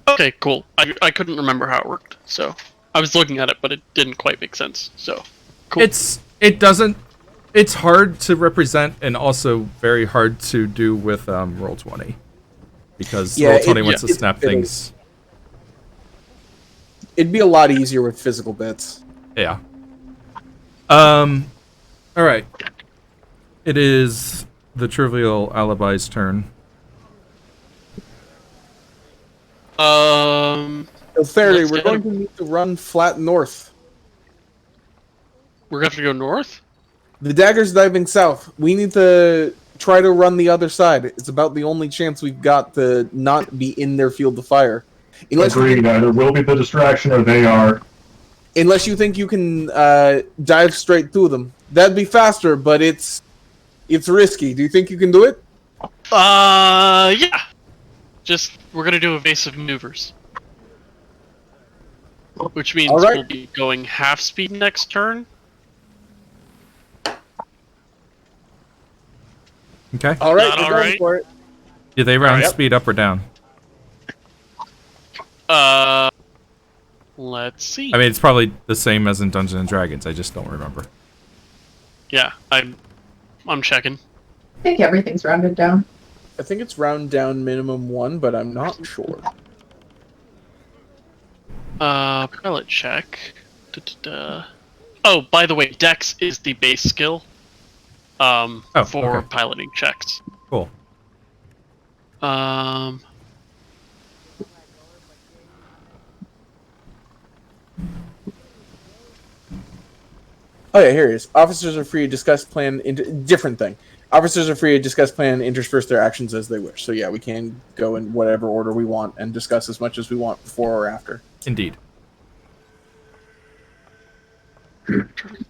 Okay, cool. I couldn't remember how it worked, so I was looking at it, but it didn't quite make sense. So, cool.
It's hard to represent and also very hard to do with Roll20 because Roll20 wants to snap things.
It'd be a lot easier with physical bits.
Yeah. All right. It is the Trivial Alibi's turn.
Faraday,
let's
we're
get
going to need to run flat north.
We're going to have to go north?
The dagger's diving south. We need to try to run the other side. It's about the only chance we've got to not be in their field of fire.
Agreed. Either we'll be the distraction or they are.
Unless you think you can dive straight through them. That'd be faster, but it's risky. Do you think you can do it?
Yeah. Just, we're going to do evasive maneuvers. Which means we'll be going half speed next turn.
Okay.
All right,
Not
we're
all
going
right.
for it.
Do they round speed up or down?
Let's see.
I mean, it's probably the same as in Dungeons and Dragons. I just don't remember.
Yeah, I'm checking.
I think everything's rounded down.
I think it's round down minimum 1, but I'm not sure.
Pilot check. Oh, by the way, Dex is the base skill. For piloting checks.
Cool.
Oh yeah, here it is. Officers are free to discuss plan. Different thing. Officers are free to discuss plan and intersperse their actions as they wish. So yeah, we can go in whatever order we want and discuss as much as we want before or after.
Indeed.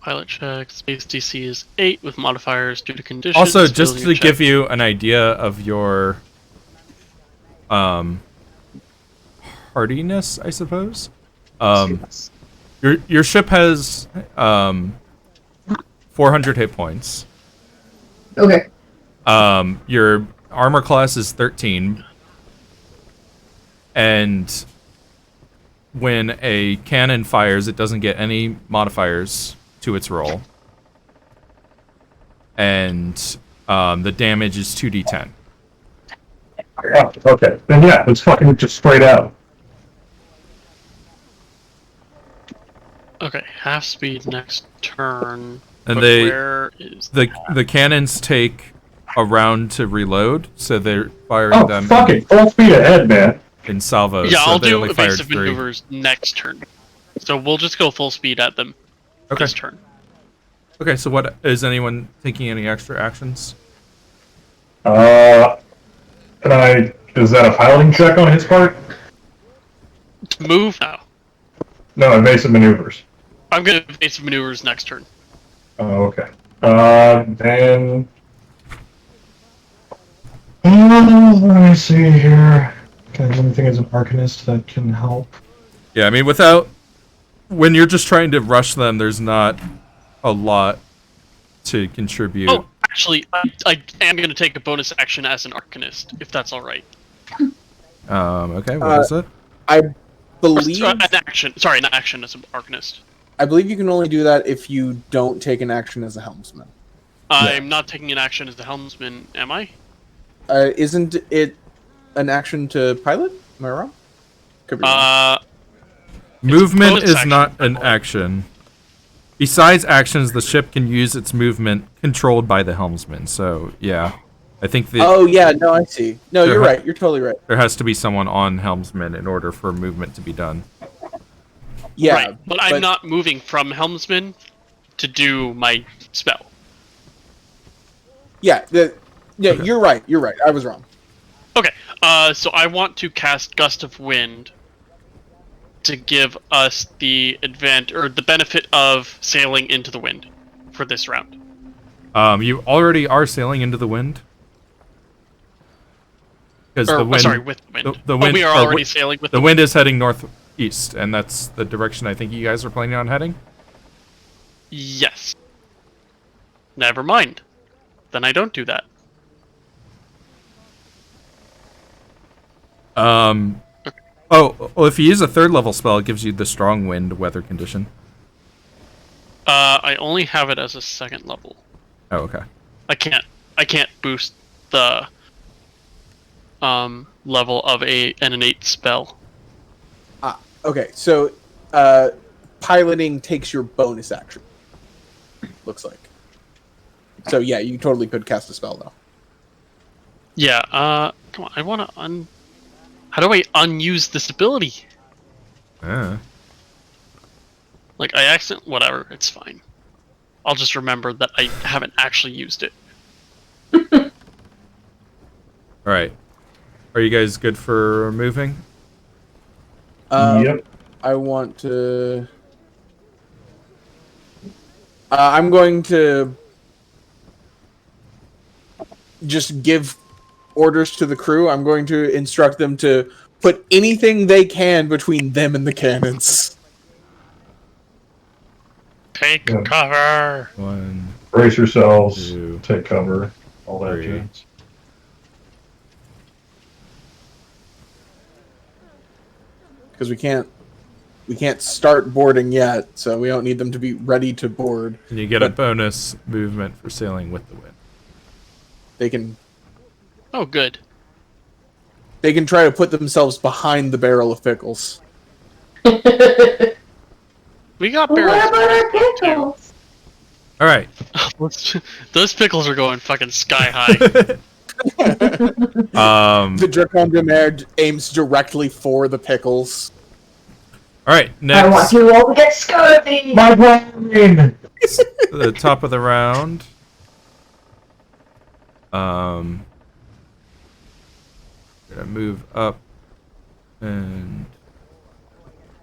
Pilot check. Space DC is 8 with modifiers due to conditions.
Also, just to
check.
give you an idea of your hardiness, I suppose. Your ship has 400 hit points.
Okay.
Your armor class is 13. And when a cannon fires, it doesn't get any modifiers to its roll. And the damage is 2d10.
Oh, okay. Then yeah, it's fucking just straight out.
Okay, half speed next turn.
And
but
they
where is
the cannons take a round to reload, so they're firing them
fuck it. Full speed ahead, man.
in salvos.
Yeah,
so
I'll
they
do
only fired
evasive
3.
maneuvers next turn. So we'll just go full speed at them this turn.
Okay, so what is anyone taking any extra actions?
Is that a piloting check on his part?
To move now.
No, evasive maneuvers.
I'm gonna evasive maneuvers next turn.
Oh, okay. Then... let me see here. Can I do anything as an Arcanist that can help?
Yeah, I mean, when you're just trying to rush them, there's not a lot to contribute.
Oh, actually, I am gonna take a bonus action as an Arcanist, if that's all right.
Okay, what is it?
I believe
An action. Sorry, not action as an Arcanist.
I believe you can only do that if you don't take an action as a helmsman.
I'm not taking an action as the helmsman, am I?
Isn't it an action to pilot? Am I wrong? Could be wrong.
Movement
bonus
is
action.
not an action. Besides actions, the ship can use its movement controlled by the helmsman. So, yeah. I think that
Oh yeah, no, I see. No,
There
you're
ha-
right. You're totally right.
there has to be someone on helmsman in order for movement to be done.
Yeah,
Right, but I'm not moving from helmsman to do my spell.
Yeah, you're right. You're right. I was wrong.
Okay, so I want to cast Gust of Wind to give us the the benefit of sailing into the wind for this round.
You already are sailing into the wind. Because the wind,
sorry, with the wind.
the wind,
we are already sailing with
the wind is heading northeast, and that's the direction I think you guys are planning on heading.
Yes. Never mind. Then I don't do that.
Oh, well, if you use a 3rd level spell, it gives you the strong wind weather condition.
I only have it as a 2nd level.
Oh, okay.
I can't boost the level of an innate spell.
Okay, so piloting takes your bonus action. Looks like. So yeah, you totally could cast a spell though.
Yeah, come on, I wanna how do I unuse this ability? Like, whatever, it's fine. I'll just remember that I haven't actually used it.
Alright. Are you guys good for moving?
Yep.
I want to... I'm going to just give orders to the crew. I'm going to instruct them to put anything they can between them and the cannons.
Take
Yeah.
cover!
1,
Brace yourselves.
2,
Take cover. All that
3.
jazz.
Because we can't start boarding yet, so we don't need them to be ready to board.
And you get a bonus movement for sailing with the wind.
They can
Oh, good.
try to put themselves behind the barrel of pickles.
We got
What
barrels.
about our pickles?
Alright.
Those pickles are going fucking sky high.
The Dracon de Mer aims directly for the pickles.
Alright,
I want
next.
you all to get scurvy!
My brain!
The top of the round. Gonna move up and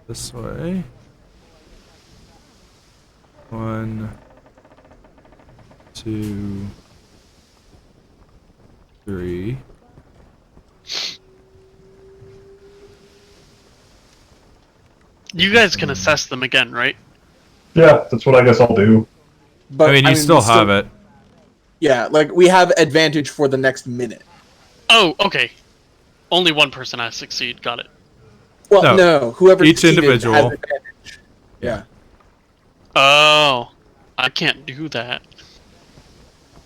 this way. 1, 2, 3.
You guys can assess them again, right?
Yeah, that's what I guess I'll do.
But
I mean, you still
we
have it.
Yeah, like we have advantage for the next minute.
Oh, okay. Only one person has succeed. Got it.
Well, no, whoever
each
succeeded
individual.
has advantage. Yeah.
Oh, I can't do that.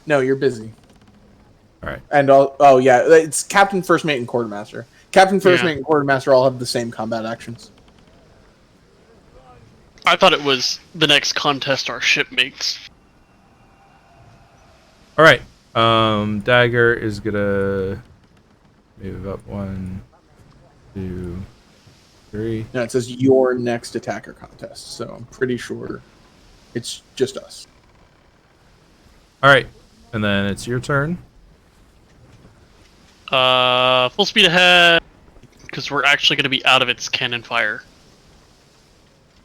No, you're busy.
Alright.
And oh yeah, it's Captain, First Mate, and Quartermaster. Captain, First
Yeah.
Mate, and Quartermaster all have the same combat actions.
I thought it was the next contest our ship makes.
Alright. Dagger is gonna move up 1, 2, 3.
No, it says your next attacker contest, so I'm pretty sure it's just us.
Alright. And then it's your turn.
Full speed ahead, because we're actually going to be out of its cannon fire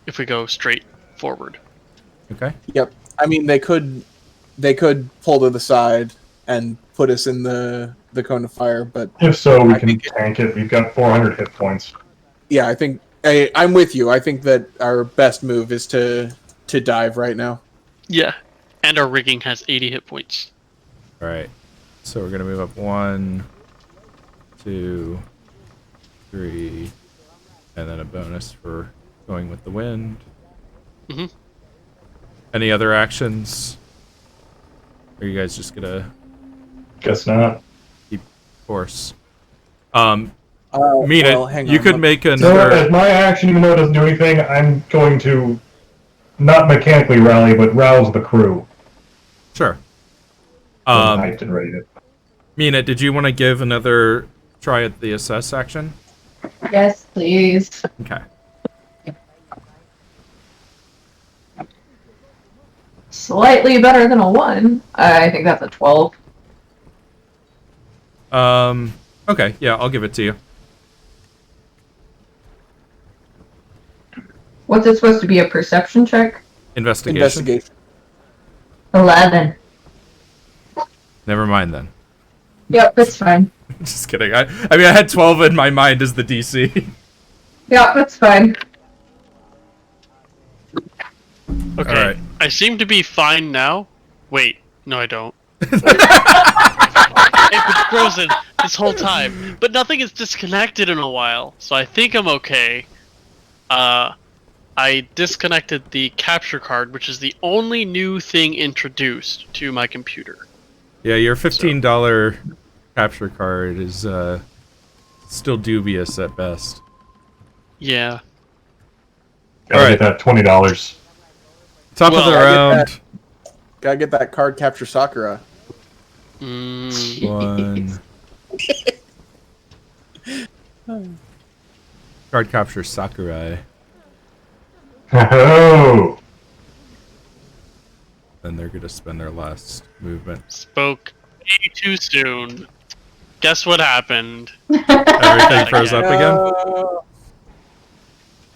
if we go straight forward.
Okay.
Yep. I mean, they could pull to the side and put us in the cone of fire, but
If so, we
I
can
think
tank it. We've got 400 hit points.
yeah, I think I'm with you. I think that our best move is to dive right now.
Yeah, and our rigging has 80 hit points.
Alright. So we're gonna move up 1, 2, 3, and then a bonus for going with the wind.
Mhm.
Any other actions? Or are you guys just gonna
Guess not.
keep course?
Hang
You
on,
could make
So,
another.
as my action, even though it doesn't do anything, I'm going to not mechanically rally, but rouse the crew.
Sure.
Hyped and ready to.
Mina, did you want to give another try at the assess action?
Yes, please.
Okay.
Slightly better than a 1. I think that's a 12.
Okay, yeah, I'll give it to you.
What's it supposed to be? A perception check?
Investigation.
11.
Never mind then.
Yep, that's fine.
Just kidding. I mean, I had 12 in my mind as the DC.
Yep, that's fine.
Okay.
Alright.
I seem to be fine now. Wait, no, I don't. I've been frozen this whole time, but nothing is disconnected in a while, so I think I'm okay. I disconnected the capture card, which is the only new thing introduced to my computer.
Yeah, your $15 capture card is still dubious at best.
Yeah.
Gotta
Alright.
get that $20.
Top of the
Well,
round.
Gotta get that card capture Sakura.
Mm,
One. Card capture Sakurai.
Oh,
Then they're gonna spend their last movement.
spoke way too soon. Guess what happened?
Everything froze up again?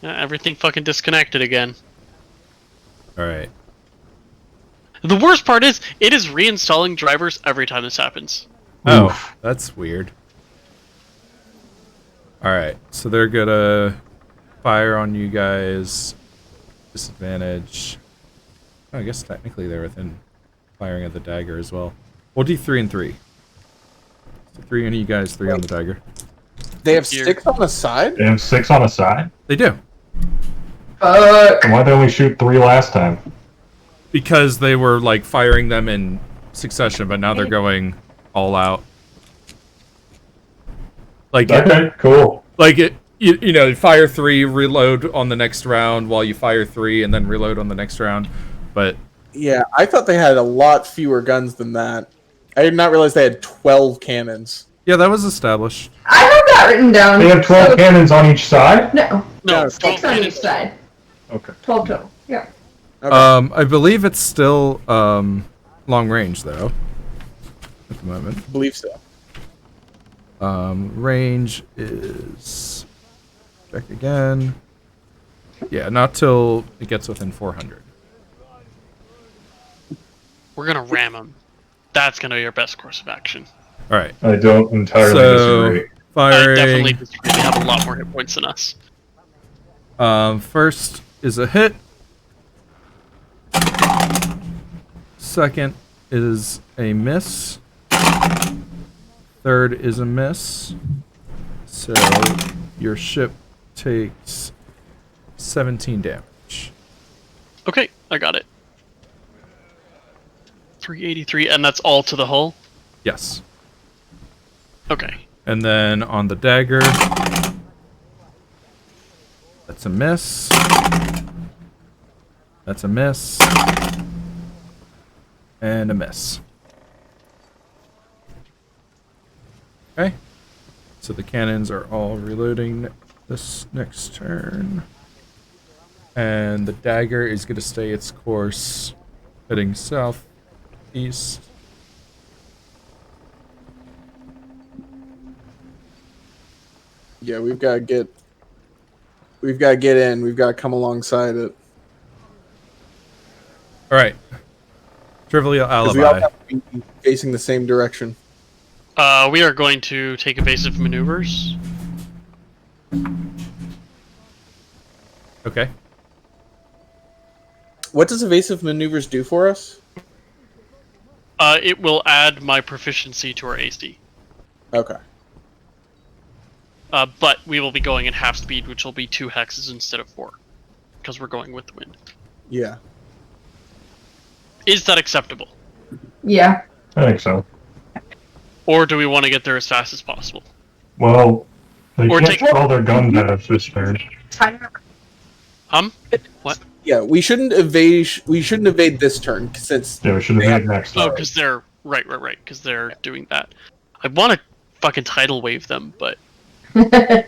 Yeah, everything fucking disconnected again.
Alright.
The worst part is, it is reinstalling drivers every time this happens.
Oh,
Oof.
that's weird. Alright, so they're gonna fire on you guys. Disadvantage. Oh, I guess technically they're within firing of the dagger as well. We'll do 3 and 3. So 3 on you guys, 3 on the dagger.
They have
Here.
6 on the side?
they have 6 on a side?
They do.
Fuck.
Why'd they only shoot 3 last time?
Because they were like firing them in succession, but now they're going all out. Like
Okay, cool.
like it, you know, fire 3, reload on the next round while you fire 3, and then reload on the next round. But
Yeah, I thought they had a lot fewer guns than that. I did not realize they had 12 cannons.
yeah, that was established.
I have that written down.
They have 12
so-
cannons on each side?
No,
No,
Yeah,
6 on each side.
Okay.
12 total. Yeah.
Okay.
I believe it's still long range though. At the moment,
I believe so.
range is check again. Yeah, not till it gets within 400.
We're gonna ram them. That's gonna be our best course of action.
All right,
I don't entirely
so
disagree.
firing.
I definitely disagree. They have a lot more hit points than us.
First is a hit. Second is a miss. Third is a miss. So your ship takes 17 damage.
Okay, I got it. 383, and that's all to the hull?
Yes.
Okay.
And then on the dagger, that's a miss. That's a miss. And a miss. Okay. So the cannons are all reloading this next turn. And the dagger is going to stay its course, heading southeast.
Yeah, we've got to get in. We've got to come alongside it.
All right. Trivial
'Cause we all
alibi.
have to be facing the same direction.
We are going to take evasive maneuvers.
Okay.
What does evasive maneuvers do for us?
It will add my proficiency to our AC.
Okay.
But we will be going at half speed, which will be 2 hexes instead of 4. Because we're going with the wind.
Yeah.
Is that acceptable?
Yeah.
I think so.
Or do we want to get there as fast as possible?
Well, they
Or
can't
take-
throw their gun at this turn.
What?
Yeah, we shouldn't evade this turn since
Yeah, we should have
They
made
have-
it next
Oh,
time.
because they're... Right, because they're doing that. I want to fucking tidal wave them, but I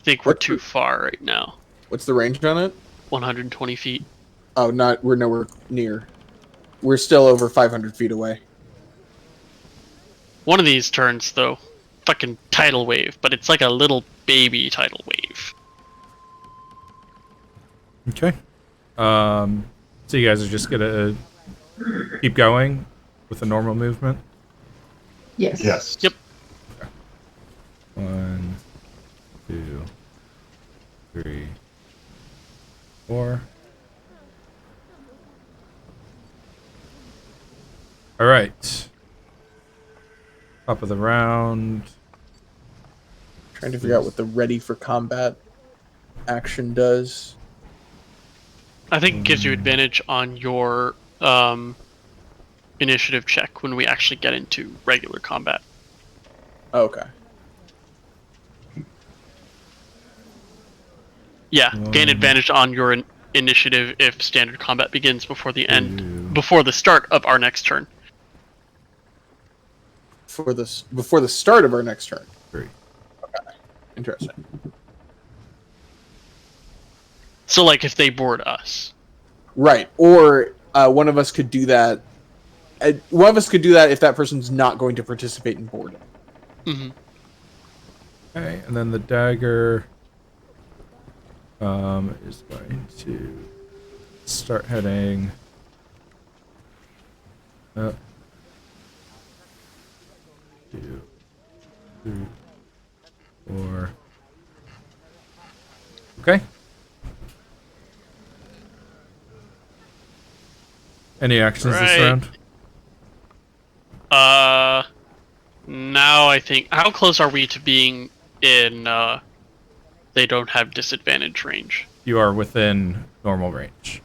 think we're
What-
too far right now.
what's the range on it?
120 feet.
Oh, we're nowhere near. We're still over 500 feet away.
One of these turns, though, fucking tidal wave, but it's like a little baby tidal wave.
Okay. So you guys are just gonna keep going with the normal movement?
Yes.
Yes.
Yep.
1, 2, 3, 4. All right. Top of the round.
Trying to figure out what the ready for combat action does.
I think it gives you advantage on your initiative check when we actually get into regular combat.
Okay.
Yeah, gain advantage on your initiative if standard combat begins before the start of our next turn.
Before the start of our next turn.
3.
Okay. Interesting.
So, like, if they board us.
Right. Or one of us could do that. One of us could do that if that person's not going to participate in boarding.
Mm-hmm.
Okay, and then the dagger is going to start heading up. 2, 3, 4. Okay. Any actions this
Right.
round?
Now I think... How close are we to being in, they don't have disadvantage range?
You are within normal range.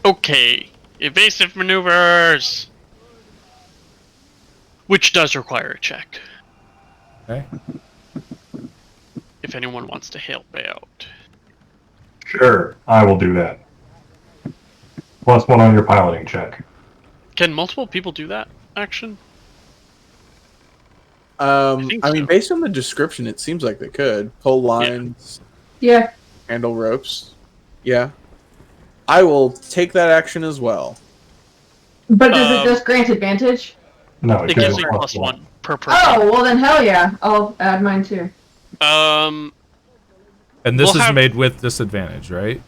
Okay. Evasive maneuvers! Which does require a check.
Okay.
If anyone wants to help out.
Sure, I will do that. +1 on your piloting check.
Can multiple people do that action?
I
think
mean,
so.
based on the description, it seems like they could pull lines,
Yeah.
handle ropes. Yeah, I will take that action as well.
But does it just grant advantage?
No,
It gives you +1 per person.
Oh, well then hell yeah. I'll add mine too.
And this
We'll
is
have-
made with disadvantage, right?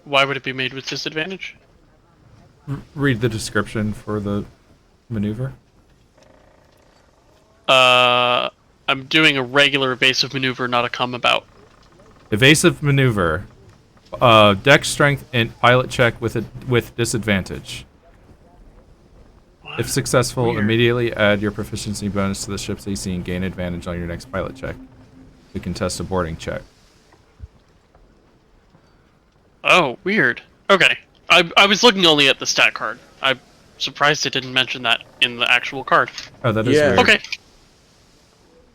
Why would it be made with disadvantage?
Read the description for the maneuver.
I'm doing a regular evasive maneuver, not a come about.
Evasive maneuver. Deck strength and pilot check with disadvantage. If successful,
Weird.
immediately add your proficiency bonus to the ship's AC and gain advantage on your next pilot check. You can test a boarding check.
Oh, weird. Okay. I was looking only at the stat card. I'm surprised it didn't mention that in the actual card.
Oh, that is
Yeah.
weird.
Okay.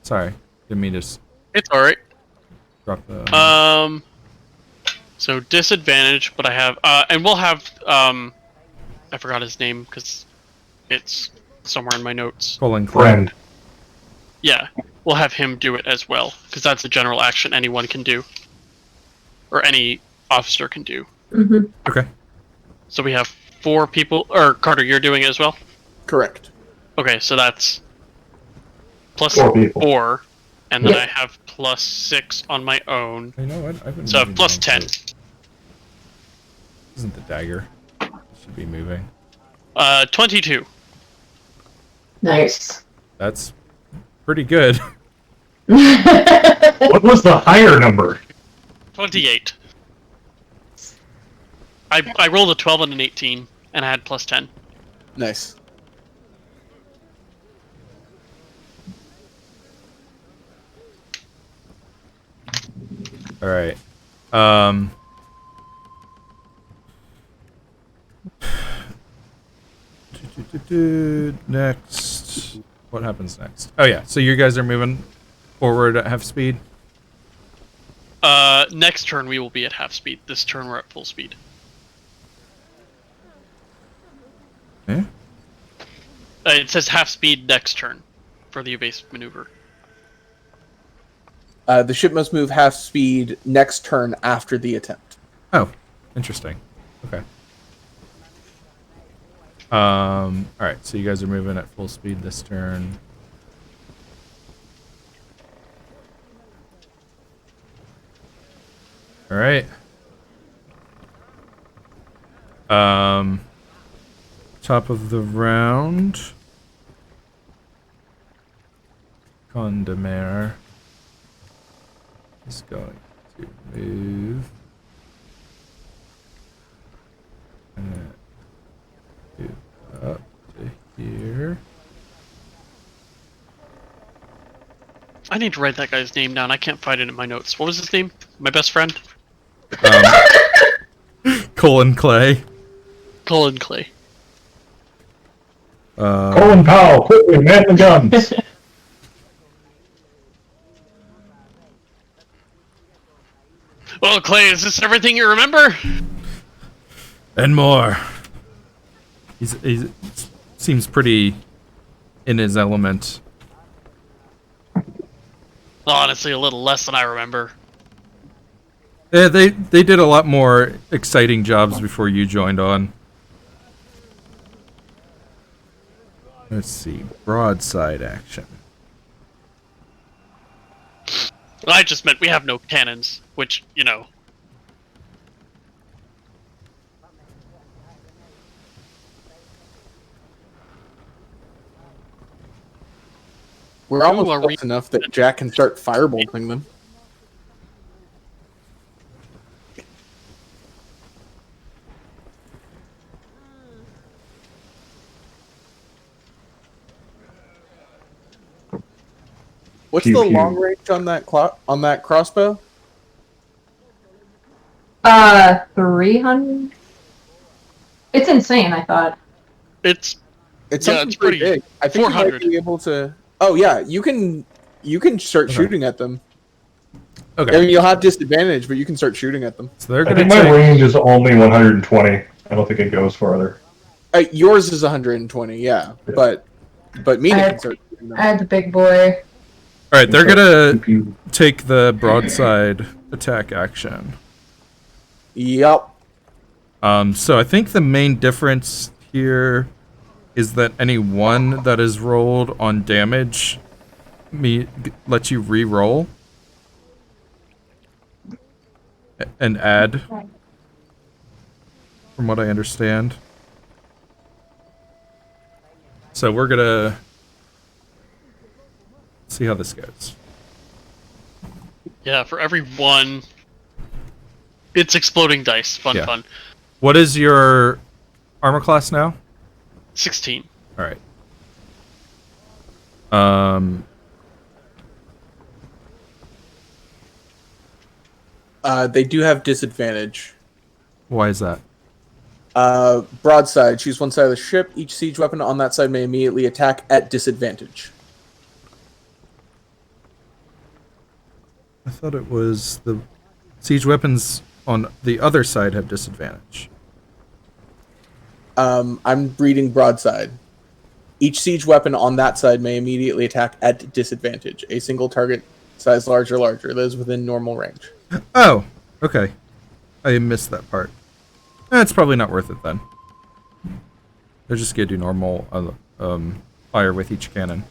Sorry. Didn't mean to just
It's alright.
drop the...
So disadvantage, but I have, and we'll have, I forgot his name because it's somewhere in my notes.
Colin
Friend.
Yeah, we'll have him do it as well because that's a general action anyone can do, or any officer can do.
Mm-hmm.
Okay.
So we have 4 people, or Carter, you're doing it as well?
Correct.
Okay, so that's plus
4 people.
4, and then
Yeah.
I have plus 6 on my own,
You know what? I've been
so
moving
plus
down
10.
to- Isn't the dagger? It should be moving.
22.
Nice.
That's pretty good.
What was the higher number?
28. I rolled a 12 and an 18, and I had plus 10.
Nice.
All right. Next. What happens next? Oh yeah. So you guys are moving forward at half speed.
Next turn we will be at half speed. This turn we're at full speed.
Eh?
It says half speed next turn for the evasive maneuver.
The ship must move half speed next turn after the attempt.
Oh, interesting. Okay. All right. So you guys are moving at full speed this turn. All right. Top of the round. Condemare is going to move. And move up to here.
I need to write that guy's name down. I can't find it in my notes. What was his name? My best friend?
Colin Clay.
Colin Clay.
Colin Powell, quickly, man the guns.
Well, Clay, is this everything you remember?
And more. He's seems pretty in his element.
Honestly, a little less than I remember.
Yeah, they did a lot more exciting jobs before you joined on. Let's see, broadside action.
I just meant we have no cannons, which, you know.
We're almost
are we-
close enough that Jack can start firebolting them. What's
Pew,
the
pew.
long range on that crossbow?
300. It's insane. I thought.
It's
It's
Yeah,
something
it's
pretty
pretty-
big. I think you might
400.
be able to. Oh yeah, you can start
Okay.
shooting at them. I
Okay,
mean, you'll have disadvantage, but you can start shooting at them.
so they're
I
gonna
think my
take.
range is only 120. I don't think it goes farther.
Yours is 120, yeah,
Yeah.
but Mina
I-
can start shooting them.
I had the big boy.
All right, they're gonna
Pew,
take the broadside attack action.
Yep.
So I think the main difference here is that any one that is rolled on damage lets you re-roll and add, from what I understand. So we're gonna see how this goes.
yeah, for every one, it's exploding dice. Fun,
Yeah.
fun.
What is your armor class now?
16.
All right.
They do have disadvantage.
Why is that?
Broadside. Choose one side of the ship. Each siege weapon on that side may immediately attack at disadvantage.
I thought it was the siege weapons on the other side have disadvantage.
I'm reading broadside. Each siege weapon on that side may immediately attack at disadvantage. A single target size large or larger that is within normal range.
Oh, okay. I missed that part. It's probably not worth it then. They're just gonna do normal fire with each cannon.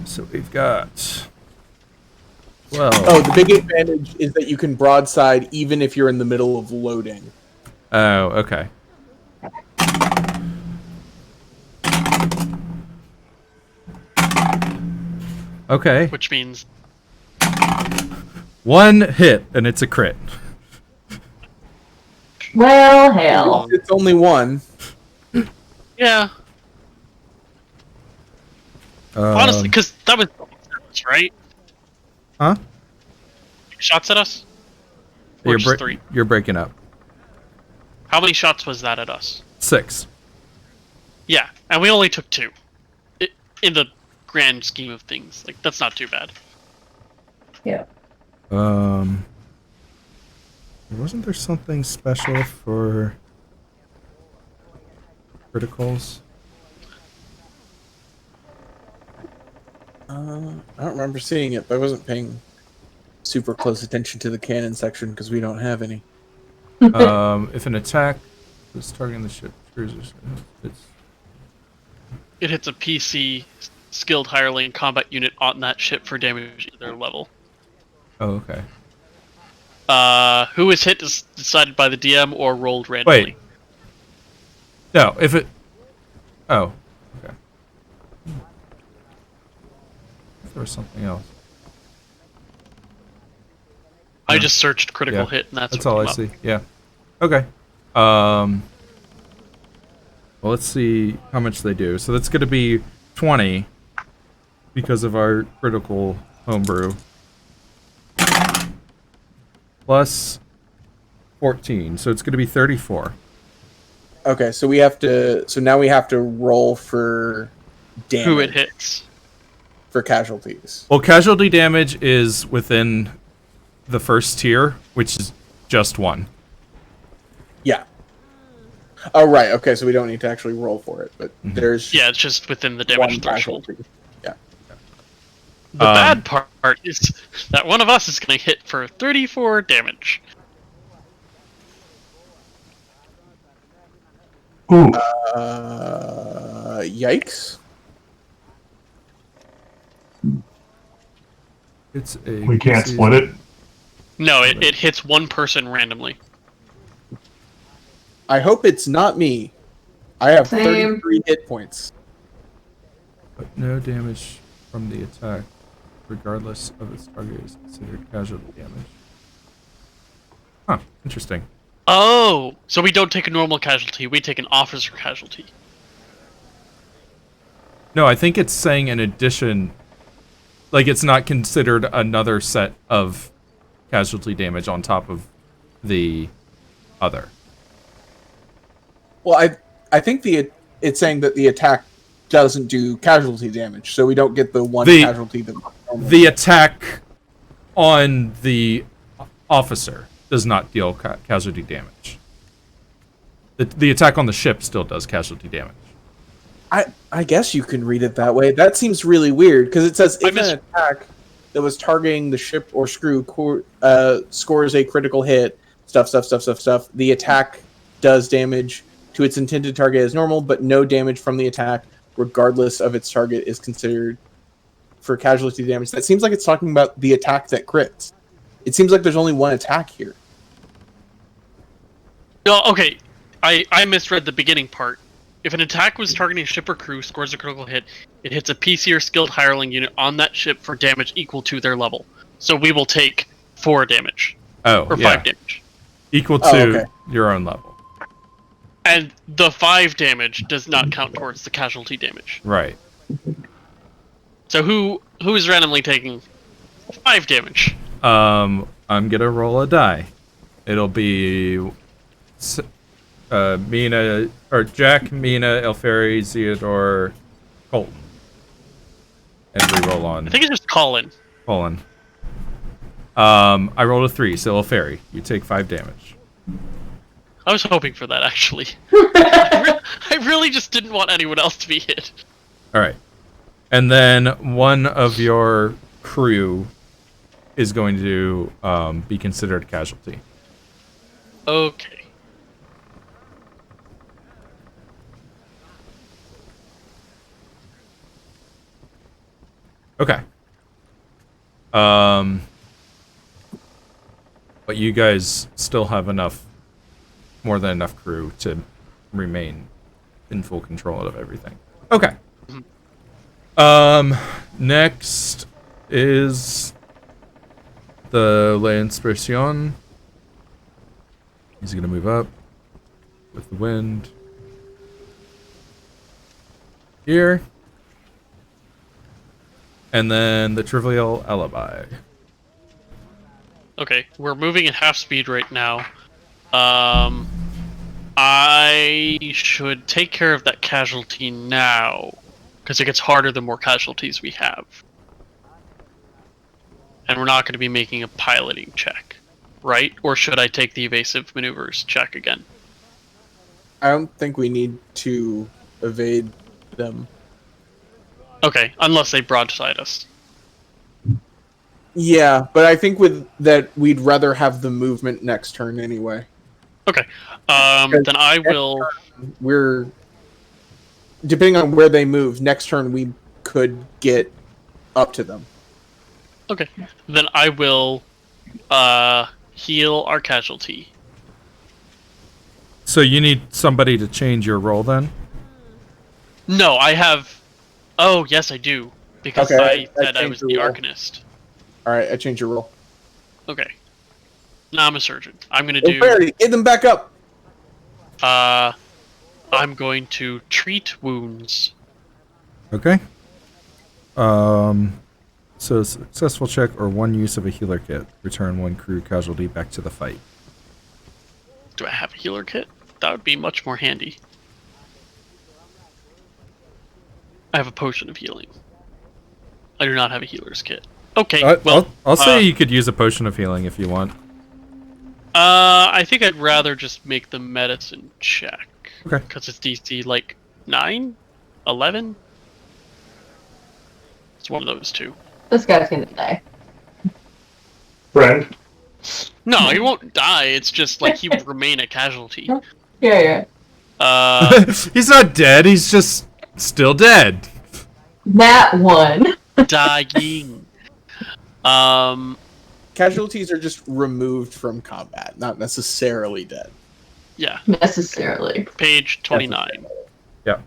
So we've got 12.
Oh, the big advantage is that you can broadside even if you're in the middle of loading.
Oh, okay. Okay.
Which means
One hit and it's a crit.
Well, hell.
It's only one.
yeah, honestly, because that was right.
Huh?
Shots at us. Or just 3.
You're breaking up.
How many shots was that at us?
6.
Yeah, and we only took 2. In the grand scheme of things, like that's not too bad.
Yeah.
Wasn't there something special for criticals?
I don't remember seeing it, but I wasn't paying super close attention to the cannon section because we don't have any.
If an attack is targeting the ship, cruisers, it's
It hits a PC skilled hireling combat unit on that ship for damage at their level.
Oh, okay.
Who is hit is decided by the DM or rolled randomly.
Wait. No, if it... Oh, okay. There was something else.
I just searched critical
Yeah,
hit, and that's
That's
what
all I
came up.
see. Yeah. Okay. Well, let's see how much they do. So that's going to be 20 because of our critical homebrew. Plus 14, so it's going to be 34.
Okay, so we have to. So now we have to roll for damage.
Who it hits.
For casualties.
Well, casualty damage is within the first tier, which is just 1.
Yeah. Oh right. Okay, so we don't need to actually roll for it, but there's
Yeah, it's just within the
one
damage threshold.
casualty. Yeah.
The bad part is that one of us is going to hit for 34 damage.
Ooh,
Yikes.
It's a.
we can't split it.
No, it hits one person randomly.
I hope it's not me. I have
Same.
33 hit points.
But no damage from the attack, regardless of its target, is considered casualty damage. Huh, interesting.
Oh, so we don't take a normal casualty, we take an officer casualty.
No, I think it's saying in addition, like it's not considered another set of casualty damage on top of the other.
Well, I think it's saying that the attack doesn't do casualty damage, so we don't get the one casualty that
the attack on the officer does not deal casualty damage. The attack on the ship still does casualty damage.
I guess you can read it that way. That seems really weird because it says if an attack that was targeting the ship or screw scores a critical hit, stuff. The attack does damage to its intended target as normal, but no damage from the attack, regardless of its target, is considered for casualty damage. That seems like it's talking about the attack that crits. It seems like there's only one attack here.
No, okay, I misread the beginning part. If an attack was targeting a ship or crew, scores a critical hit, it hits a PC or skilled hireling unit on that ship for damage equal to their level. So we will take 4 damage.
Oh,
or 5 damage.
Equal to your own level.
And the 5 damage does not count towards the casualty damage.
Right.
So who is randomly taking 5 damage?
I'm gonna roll a die. It'll be Mina or Jack, Mina, Elferi, Theodore, Colton, and we roll on.
I think it's just Colin.
I rolled a 3, so Elferi, you take 5 damage.
I was hoping for that, actually. I really just didn't want anyone else to be hit.
All right, and then one of your crew is going to be considered a casualty.
Okay.
Okay. But you guys still have more than enough crew to remain in full control of everything. Okay. Next is the L'Inspiration. He's gonna move up with the wind. Here. And then the Trivial Alibi.
Okay, we're moving at half speed right now. I should take care of that casualty now, because it gets harder the more casualties we have. And we're not going to be making a piloting check, right? Or should I take the evasive maneuvers check again?
I don't think we need to evade them.
Okay, unless they broadside us.
Yeah, but I think with that we'd rather have the movement next turn anyway.
Okay, then I will...
We're... Depending on where they move, next turn we could get up to them.
Okay. Then I will heal our casualty.
So you need somebody to change your role then?
No, I have... Oh, yes, I do. Because
Okay,
I said I
changed
was
your
the
role.
Arcanist.
Alright, I changed your role.
Okay. Now I'm a surgeon. I'm gonna do...
Barry, get them back up!
I'm going to treat wounds.
Okay. So successful check or one use of a healer kit. Return one crew casualty back to the fight.
Do I have a healer kit? That would be much more handy. I have a potion of healing. I do not have a healer's kit. Okay, well...
I'll say you could use a potion of healing if you want.
I think I'd rather just make the medicine check.
Okay.
Because it's DC, like, 9? 11? It's one of those two.
This guy's gonna die.
Friend.
No, he won't die, it's just, like, he would remain a casualty.
Yeah.
He's not dead, he's just still dead.
That one.
Dying.
Casualties are just removed from combat, not necessarily dead.
Yeah.
Necessarily.
Page 29.
Yeah.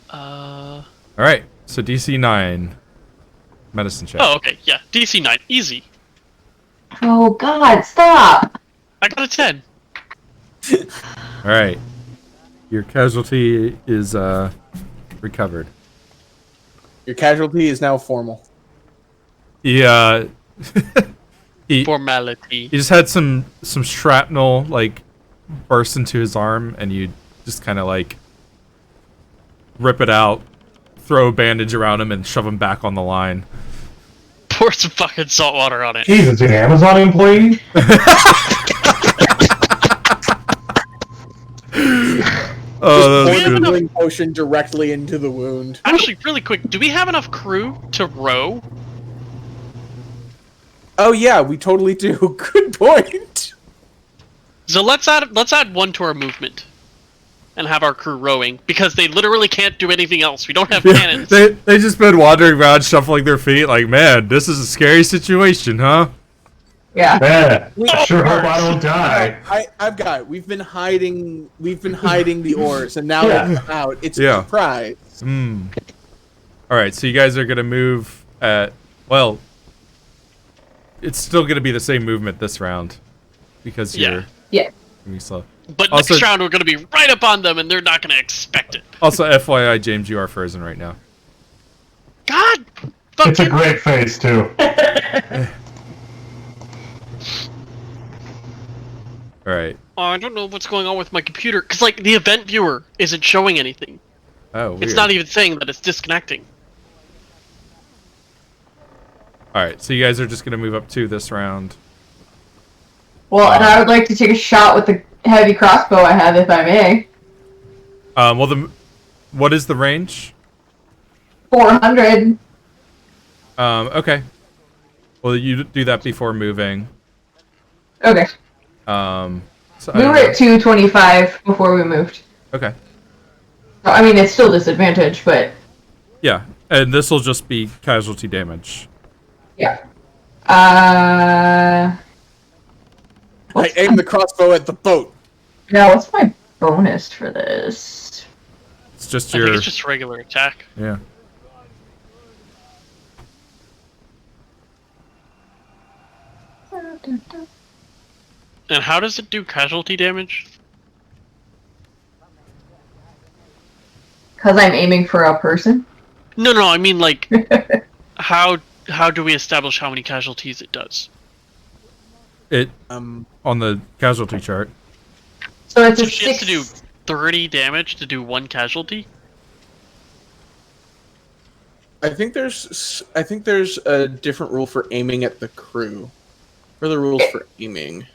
Uh...
Alright, so DC 9. Medicine check.
Oh, okay, yeah. DC 9. Easy.
Oh God! Stop.
I got a 10.
Alright. Your casualty is recovered.
Your casualty is now formal.
Yeah. he
Formality.
just had some shrapnel like burst into his arm, and you just kind of like rip it out, throw a bandage around him, and shove him back on the line.
Pour some fucking salt water on it.
Jesus, an Amazon employee?
Oh, that
Pour
was
the
good.
healing potion directly into the wound.
Actually, really quick, do we have enough crew to row?
Oh yeah, we totally do. Good point.
So let's add one to our movement. And have our crew rowing, because they literally can't do anything else. We don't have cannons.
They just been wandering around, shuffling their feet, like, man, this is a scary situation, huh?
Yeah.
Man, I sure hope I don't die.
I've got it. We've been hiding the oars, and now
Yeah.
they're out. It's a
Yeah.
surprise.
All right, so you guys are gonna move at it's still gonna be the same movement this round because you're
Yeah.
gonna be slow.
But
Also-
next round we're going to be right up on them, and they're not going to expect it.
Also, FYI, James, you are frozen right now.
God!
It's a
Fucking...
great face, too.
All right.
I don't know what's going on with my computer, because, like, the event viewer isn't showing anything.
Oh, weird.
It's not even saying that it's disconnecting.
All right, so you guys are just gonna move up to this round.
Well, and I would like to take a shot with the heavy crossbow I have, if I may.
What is the range?
400.
Okay. Well, you do that before moving.
Okay.
So I
We
don't
were
know.
at 225 before we moved.
Okay.
So, I mean, it's still disadvantage, but
Yeah, and this will just be casualty damage.
yeah.
I aim the crossbow at the boat.
Now, what's my bonus for this?
It's just
I
your
think it's just regular attack.
yeah.
And how does it do casualty damage?
Because I'm aiming for a person?
No, I mean, like, how do we establish how many casualties it does?
It on the casualty chart.
So it's
So
a
she has to do
6.
30 damage to do 1 casualty?
I think there's a different rule for aiming at the crew. What are the rules for aiming?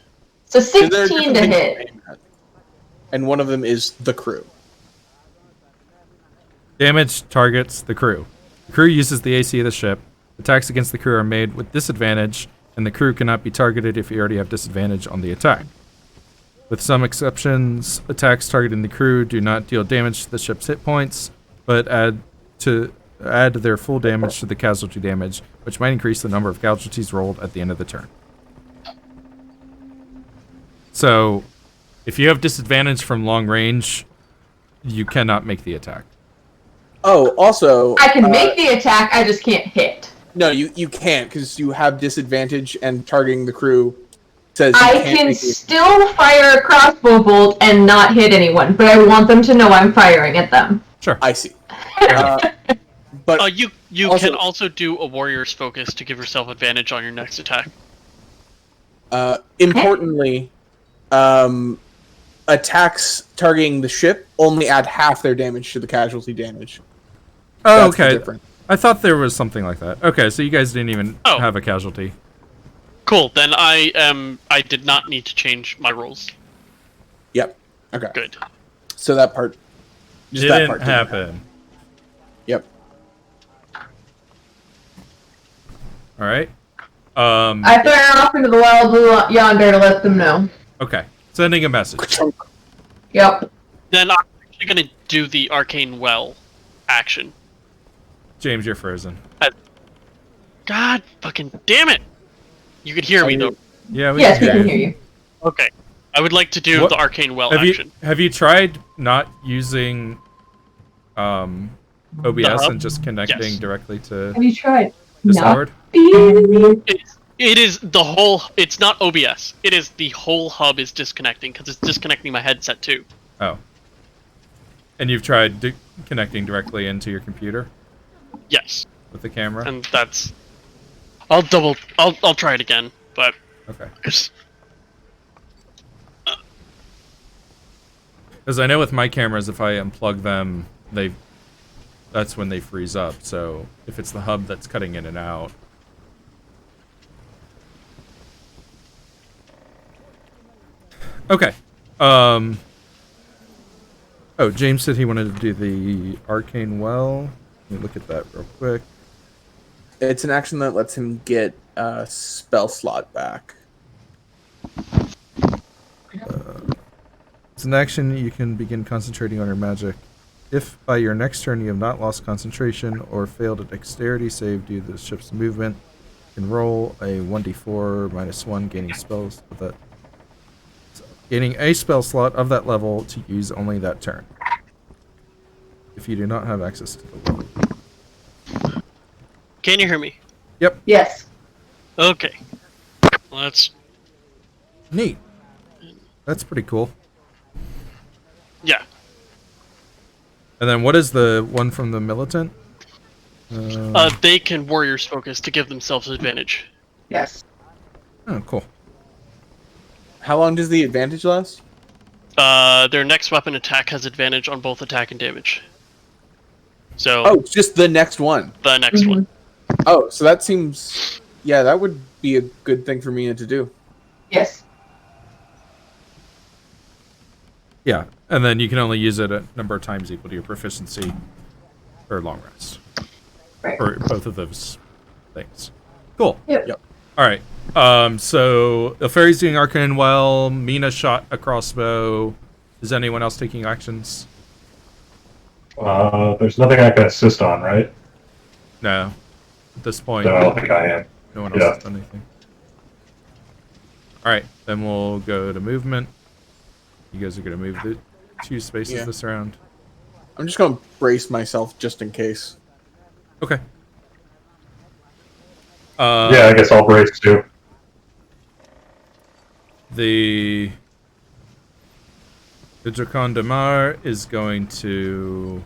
So
There are
16
different
to
things
hit.
aim at, and one of them is the crew.
Damage targets the crew. The crew uses the AC of the ship. Attacks against the crew are made with disadvantage, and the crew cannot be targeted if you already have disadvantage on the attack. With some exceptions, attacks targeting the crew do not deal damage to the ship's hit points. but add their full damage to the casualty damage, which might increase the number of casualties rolled at the end of the turn. So, if you have disadvantage from long range, you cannot make the attack.
Oh, also...
I can make the attack, I just can't hit.
No, you can't, because you have disadvantage, and targeting the crew says you
I
can't
can
make the...
still fire a crossbow bolt and not hit anyone, but I want them to know I'm firing at them.
Sure.
I see. But
You can also do a warrior's focus to give yourself advantage on your next attack.
Importantly, attacks targeting the ship only add half their damage to the casualty damage.
Oh,
That's the
okay.
difference.
I thought there was something like that. Okay, so you guys didn't even
Oh.
have a casualty.
Cool. Then I did not need to change my rules.
Yep. Okay.
Good.
So that part... Just that part
Didn't happen.
Yep.
All right.
I fire off into the wild blue yonder to let them know.
Okay. Sending a message.
Yep.
Then I'm actually going to do the arcane well action.
James, you're frozen.
God fucking damn it! You could hear me though.
Yeah,
Yes, we can hear you.
Okay. I would like to do
What-
the arcane well
Have
action.
you tried not using OBS
hub?
and just connecting
Yes.
directly to
Have you tried?
Discord?
It is the whole. It's not OBS. It is the whole hub is disconnecting because it's disconnecting my headset too.
Oh. And you've tried connecting directly into your computer
Yes,
with the camera?
and that's. I'll try it again, but
Okay.
it's-
Because I know with my cameras, if I unplug them, that's when they freeze up. So if it's the hub that's cutting in and out. Okay. Oh, James said he wanted to do the arcane well. Let me look at that real quick.
It's an action that lets him get a spell slot back.
It's an action you can begin concentrating on your magic. If by your next turn you have not lost concentration or failed a dexterity save due to the ship's movement, you can roll a 1d4 -1 gaining spells with that. Gaining a spell slot of that level to use only that turn. If you do not have access to the level.
Can you hear me?
Yep.
Yes.
Okay. Well, that's
Neat. That's pretty cool.
yeah.
And then what is the one from the militant?
They can warrior's focus to give themselves advantage.
Yes.
Oh, cool.
How long does the advantage last?
Their next weapon attack has advantage on both attack and damage. So
Oh, it's just the next one.
the next one.
Oh, so that seems... Yeah, that would be a good thing for Mina to do.
Yes.
Yeah, and then you can only use it a number of times equal to your proficiency or long rest.
Right.
Or both of those things. Cool.
Yep.
All right. So Ilfari's doing arcane well. Mina shot a crossbow. Is anyone else taking actions?
There's nothing I can assist on, right?
No. At this point,
No, I don't think I am.
no one else
Yeah.
has done anything. All right. Then we'll go to movement. You guys are going to move the 2 spaces
Yeah.
this round.
I'm just going to brace myself just in case.
Okay.
Yeah, I guess I'll brace too.
The Drakon Damar is going to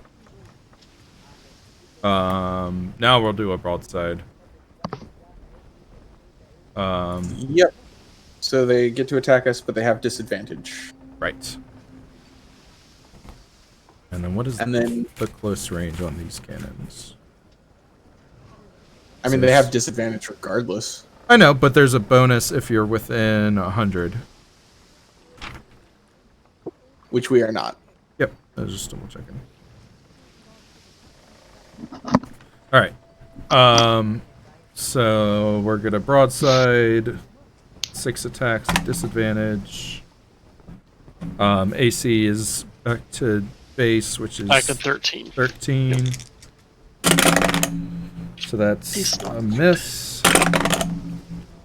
now we'll do a broadside.
Yep. So they get to attack us, but they have disadvantage.
Right. And then what is
And then-
the close range on these cannons?
I mean, they have disadvantage regardless.
I know, but there's a bonus if you're within 100.
Which we are not.
Yep, I was just double checking. All right. So we're gonna broadside, 6 attacks, disadvantage. AC is back to base, which is
Back at 13.
13.
Yep.
So that's
Base
a miss.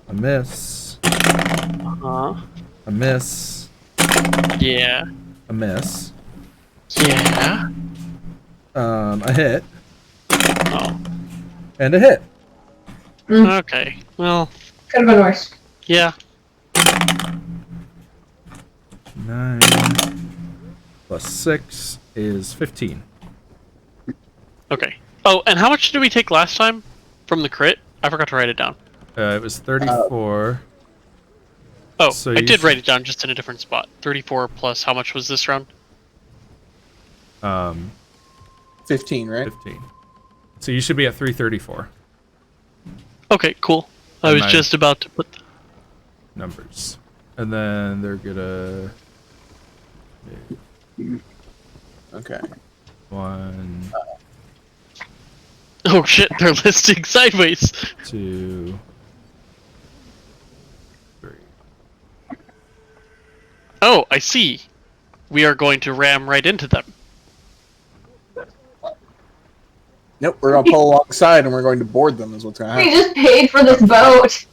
A miss.
Uh-huh.
A miss.
Yeah.
A miss.
Yeah.
A hit.
Oh.
And a hit.
Okay. Well,
Could have been worse.
yeah.
9 plus 6 is 15.
Okay. Oh, and how much did we take last time from the crit? I forgot to write it down.
It was 34.
Oh,
So
I
you
did
should-
write it down just in a different spot. 34 plus how much was this round?
15, right?
15. So you should be at 334
Okay, cool. I
And
was
my-
just about to put...
numbers. And then they're gonna...
Okay.
1,
Oh shit, they're listing sideways.
2, 3.
Oh, I see. We are going to ram right into them.
Nope, we're gonna pull alongside and we're going to board them. Is what's gonna
We
happen.
just paid for this boat.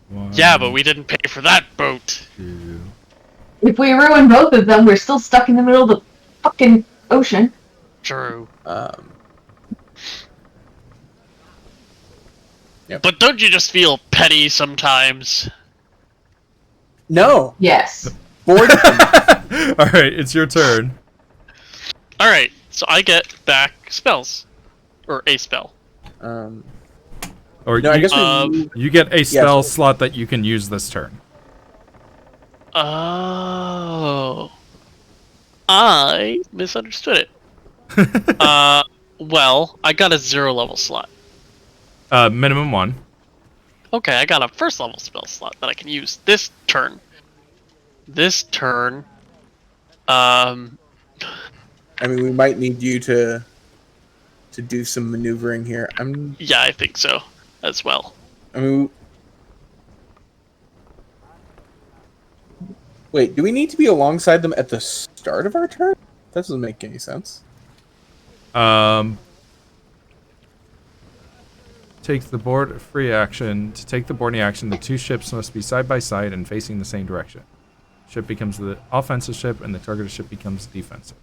1,
Yeah, but we didn't pay for that boat.
2.
If we ruin both of them, we're still stuck in the middle of the fucking ocean.
True. But don't you just feel petty sometimes?
No,
Yes.
board them.
Alright, it's your turn.
Alright, so I get back spells. Or a spell.
Or
No, I
you,
guess we.
you get a spell
so-
slot that you can use this turn.
Oh. I misunderstood it. Well, I got a 0 level slot.
Minimum 1.
Okay, I got a first level spell slot that I can use this turn. This turn,
I mean, we might need you to do some maneuvering here.
yeah, I think so as well.
I mean, wait, do we need to be alongside them at the start of our turn? That doesn't make any sense.
Take the board free action. To take the boarding action, the two ships must be side by side and facing the same direction. Ship becomes the offensive ship, and the targeted ship becomes defensive.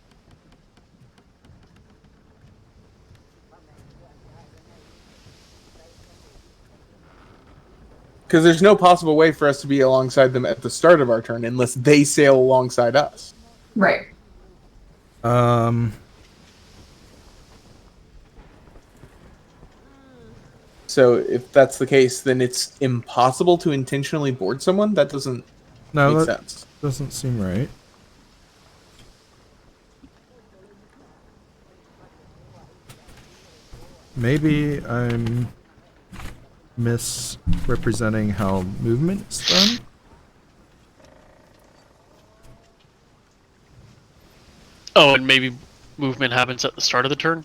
Because there's no possible way for us to be alongside them at the start of our turn unless they sail alongside us.
Right.
So if that's the case, then it's impossible to intentionally board someone? That doesn't
No,
make
that
sense.
doesn't seem right. Maybe I'm misrepresenting how movement is done.
Oh, and maybe movement happens at the start of the turn?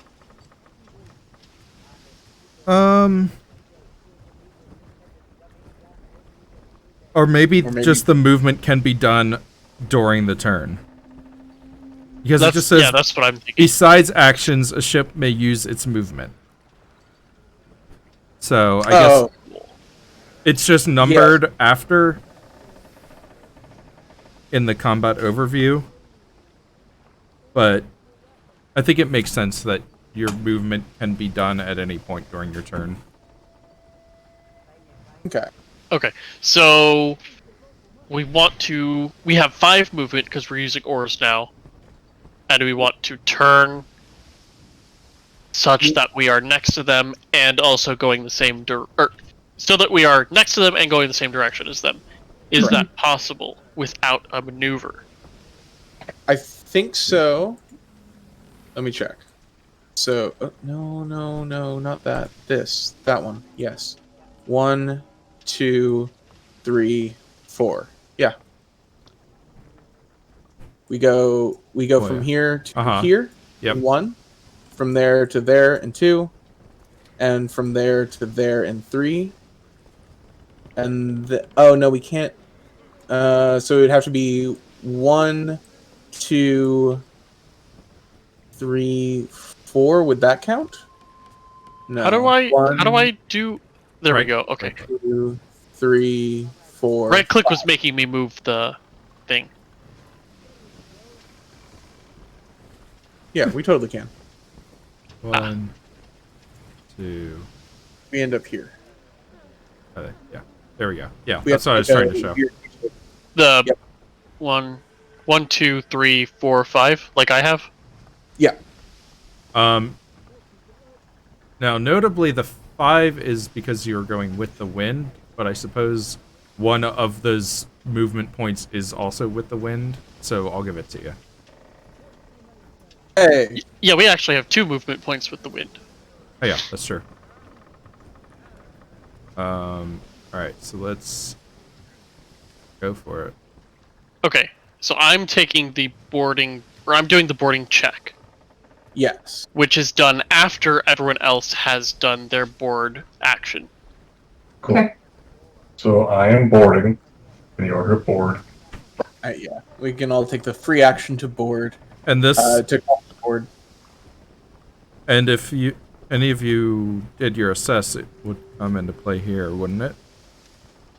Or maybe
maybe-
just the movement can be done during the turn. Because it just says,
yeah, that's what I'm thinking.
besides actions, a ship may use its movement. So, I
Oh,
guess it's just numbered after in the combat overview. But I think it makes sense that your movement can be done at any point during your turn.
okay.
Okay, so we have 5 movement because we're using oars now. And we want to turn such that we are next to them and also going the same so that we are next to them and going the same direction as them. Is that possible without a maneuver?
I think so. Let me check. So, no, not that. That one. Yes. 1, 2, 3, 4. Yeah. We go from
yeah.
here to here.
Yep.
1. From there to there and 2. And from there to there and 3. And oh no, we can't. So it'd have to be 1, 2, 3, 4. Would that count? No.
How do I
1,
do? There we
Right.
go. Okay.
2, 3, 4.
Right click was making me move the thing.
Yeah, we totally can.
1, 2.
We end up here.
Yeah. There we go. Yeah,
We
that's
have
what I was
make
trying
a
to show.
weird-
The
Yep.
1, 2, 3, 4, 5, like I have.
Yeah.
Now, notably, the 5 is because you're going with the wind, but I suppose one of those movement points is also with the wind, so I'll give it to you.
Hey.
Yeah, we actually have 2 movement points with the wind.
Oh yeah, that's true. Alright, so let's go for it.
Okay, so I'm taking the boarding, or I'm doing the boarding check,
Yes.
which is done after everyone else has done their board action.
Cool.
Okay.
So I am boarding in the order of board.
Yeah. We can all take the free action to board.
And this,
To call the board.
and if any of you did your assess, it would come into play here, wouldn't it?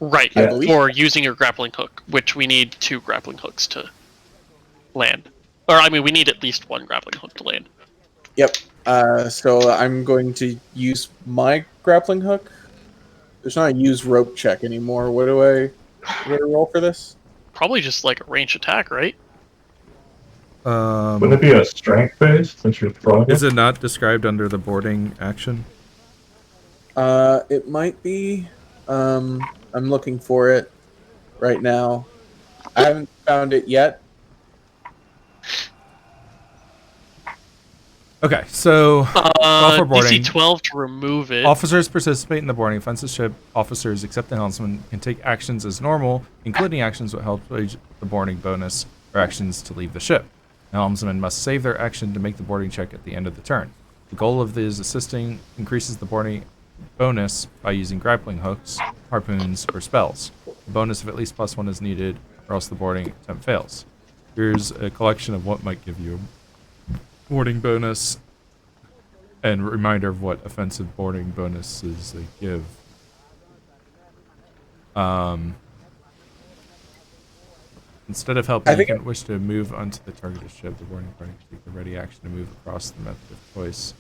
Right,
I
believe-
for using your grappling hook, which we need 2 grappling hooks to land. Or, I mean, we need at least 1 grappling hook to land.
Yep. So I'm going to use my grappling hook. There's not a use rope check anymore. What do I roll for this?
Probably just like a ranged attack, right?
Wouldn't it be a strength base since you're throwing
Is
it?
it not described under the boarding action?
It might be. I'm looking for it right now. I haven't found it yet.
Okay, so for boarding,
DC 12 to remove it.
officers participate in the boarding of offensive ship. Officers, except the helmsman, can take actions as normal, including actions that help wage the boarding bonus or actions to leave the ship. The helmsman must save their action to make the boarding check at the end of the turn. The goal of this assisting increases the boarding bonus by using grappling hooks, harpoons, or spells. The bonus of at least +1 is needed, or else the boarding attempt fails. Here's a collection of what might give you a boarding bonus and reminder of what offensive boarding bonuses they give. Instead of helping, you can wish to move onto the targeted ship. The boarding party can take the ready action to move across the method of choice.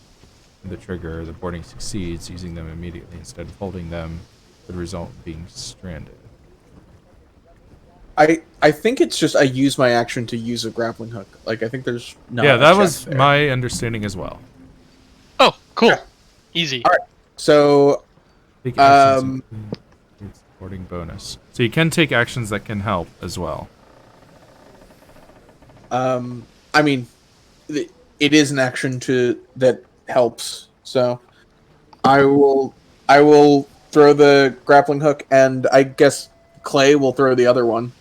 With the trigger, the boarding succeeds. Using them immediately instead of holding them would result in being stranded.
I think it's just I use my action to use a grappling hook. Like I think there's not.
Yeah,
a
that
check
was
there.
my understanding as well.
Oh, cool.
Yeah.
Easy.
All right. So
Take actions includes the boarding bonus. So you can take actions that can help as well.
I mean, it is an action that helps. So I will throw the grappling hook, and I guess Clay will throw the other one.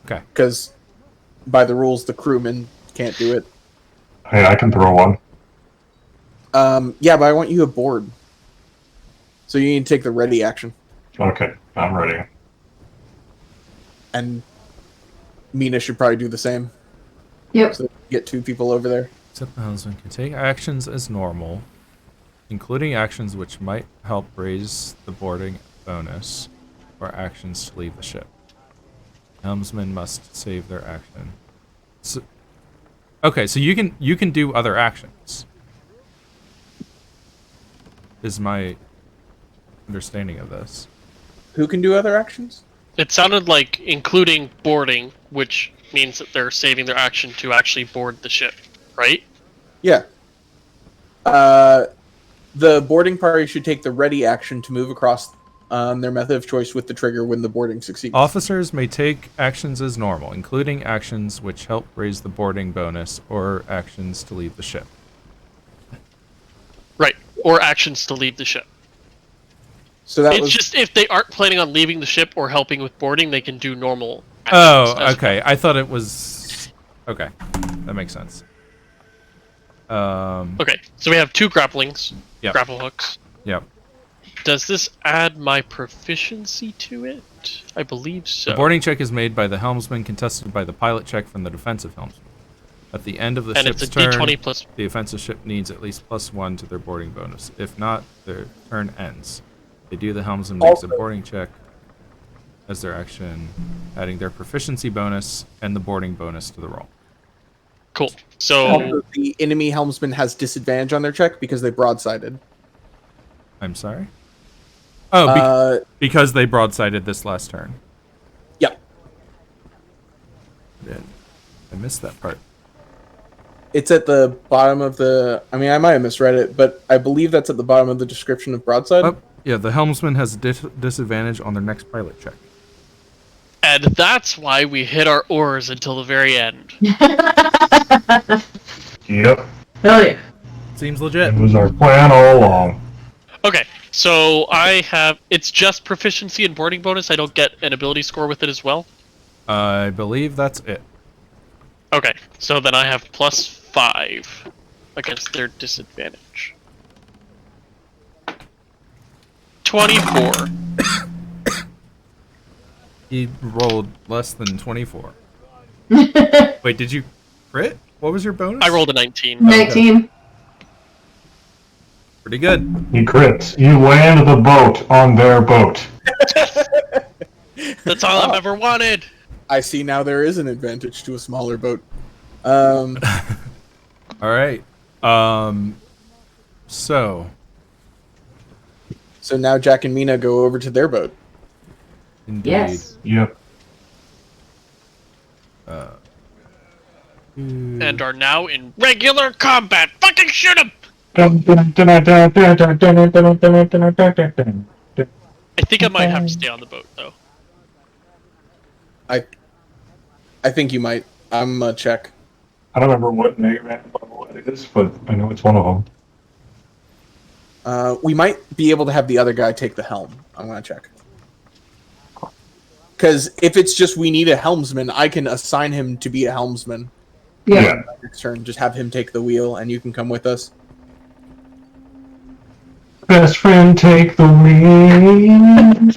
Okay.
Because by the rules, the crewman can't do it.
Hey, I can throw one.
Yeah, but I want you aboard. So you need to take the ready action.
Okay, I'm ready.
And Mina should probably do the same.
Yep.
So get 2 people over there.
Except the helmsman can take actions as normal, including actions which might help raise the boarding bonus, or actions to leave the ship. Helmsman must save their action. So, okay, so you can do other actions. Is my understanding of this.
Who can do other actions?
It sounded like including boarding, which means that they're saving their action to actually board the ship, right?
Yeah. The boarding party should take the ready action to move across their method of choice with the trigger when the boarding succeeds.
Officers may take actions as normal, including actions which help raise the boarding bonus or actions to leave the ship.
Right. Or actions to leave the ship.
So that
It's
was
just if they aren't planning on leaving the ship or helping with boarding, they can do normal actions.
Oh,
as
okay. I thought it was... Okay, that makes sense.
Okay, so we have 2 grapplings,
Yep.
grapple hooks.
Yep.
Does this add my proficiency to it? I believe so.
The boarding check is made by the helmsman, contested by the pilot check from the defensive helmsman. At the end of the
And
ship's
it's a
turn,
D20 plus.
the offensive ship needs at least +1 to their boarding bonus. If not, their turn ends. They do the helmsman makes a boarding check as their action, adding their proficiency bonus and the boarding bonus to the roll.
Cool. So
Also, the enemy helmsman has disadvantage on their check because they broadsided.
I'm sorry? Oh, because they broadsided this last turn.
Yep.
I missed that part.
It's at the bottom of the... I mean, I might have misread it, but I believe that's at the bottom of the description of broadside.
Oh, yeah, the helmsman has a disadvantage on their next pilot check.
and that's why we hit our oars until the very end.
Yep.
Hell yeah.
Seems legit.
It was our plan all along.
Okay, so I have it's just proficiency and boarding bonus. I don't get an ability score with it as well.
I believe that's it.
Okay, so then I have +5 against their disadvantage. 24.
He rolled less than 24. Wait, did you crit? What was your bonus?
I rolled a 19.
19.
Pretty good.
You crit. You land the boat on their boat.
That's all I've ever wanted.
I see now there is an advantage to a smaller boat. Um,
All right. So
so now Jack and Mina go over to their boat.
indeed.
Yes.
Yep.
And are now in regular combat. Fucking shoot him! I think I might have to stay on the boat, though.
I think you might. I'm gonna check.
I don't remember what name level it is, but I know it's one of them.
We might be able to have the other guy take the helm. I'm gonna check. Because if it's just we need a helmsman, I can assign him to be a helmsman.
Yeah.
Next turn, just have him take the wheel, and you can come with us.
Best friend, take the wheel.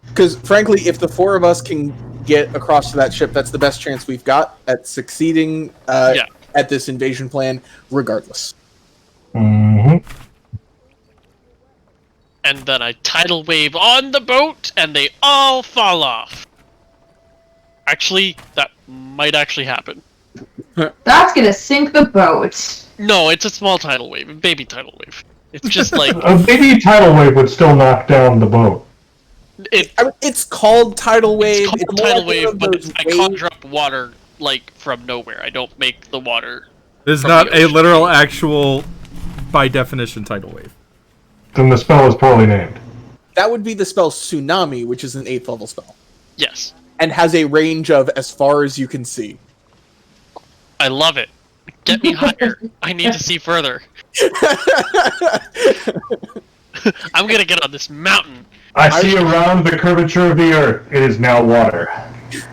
Because frankly, if the four of us can get across to that ship, that's the best chance we've got at succeeding at this invasion plan, regardless.
Mm-hmm.
And then I tidal wave on the boat, and they all fall off. Actually, that might actually happen.
That's gonna sink the boat.
No, it's a small tidal wave, a baby tidal wave. It's just like
A baby tidal wave would still knock down the boat.
it.
I mean, it's called tidal wave.
It's called
more
tidal
like one
wave,
of
but
those
I
waves-
conjure up water like from nowhere. I don't make the water.
This is
From
not
the
a
ocean.
literal, actual, by definition, tidal wave.
Then the spell is poorly named.
That would be the spell Tsunami, which is an 8th level spell,
Yes,
and has a range of as far as you can see.
I love it. Get me higher. I need to see further. I'm gonna get on this mountain.
I see around the curvature of the earth. It is now water.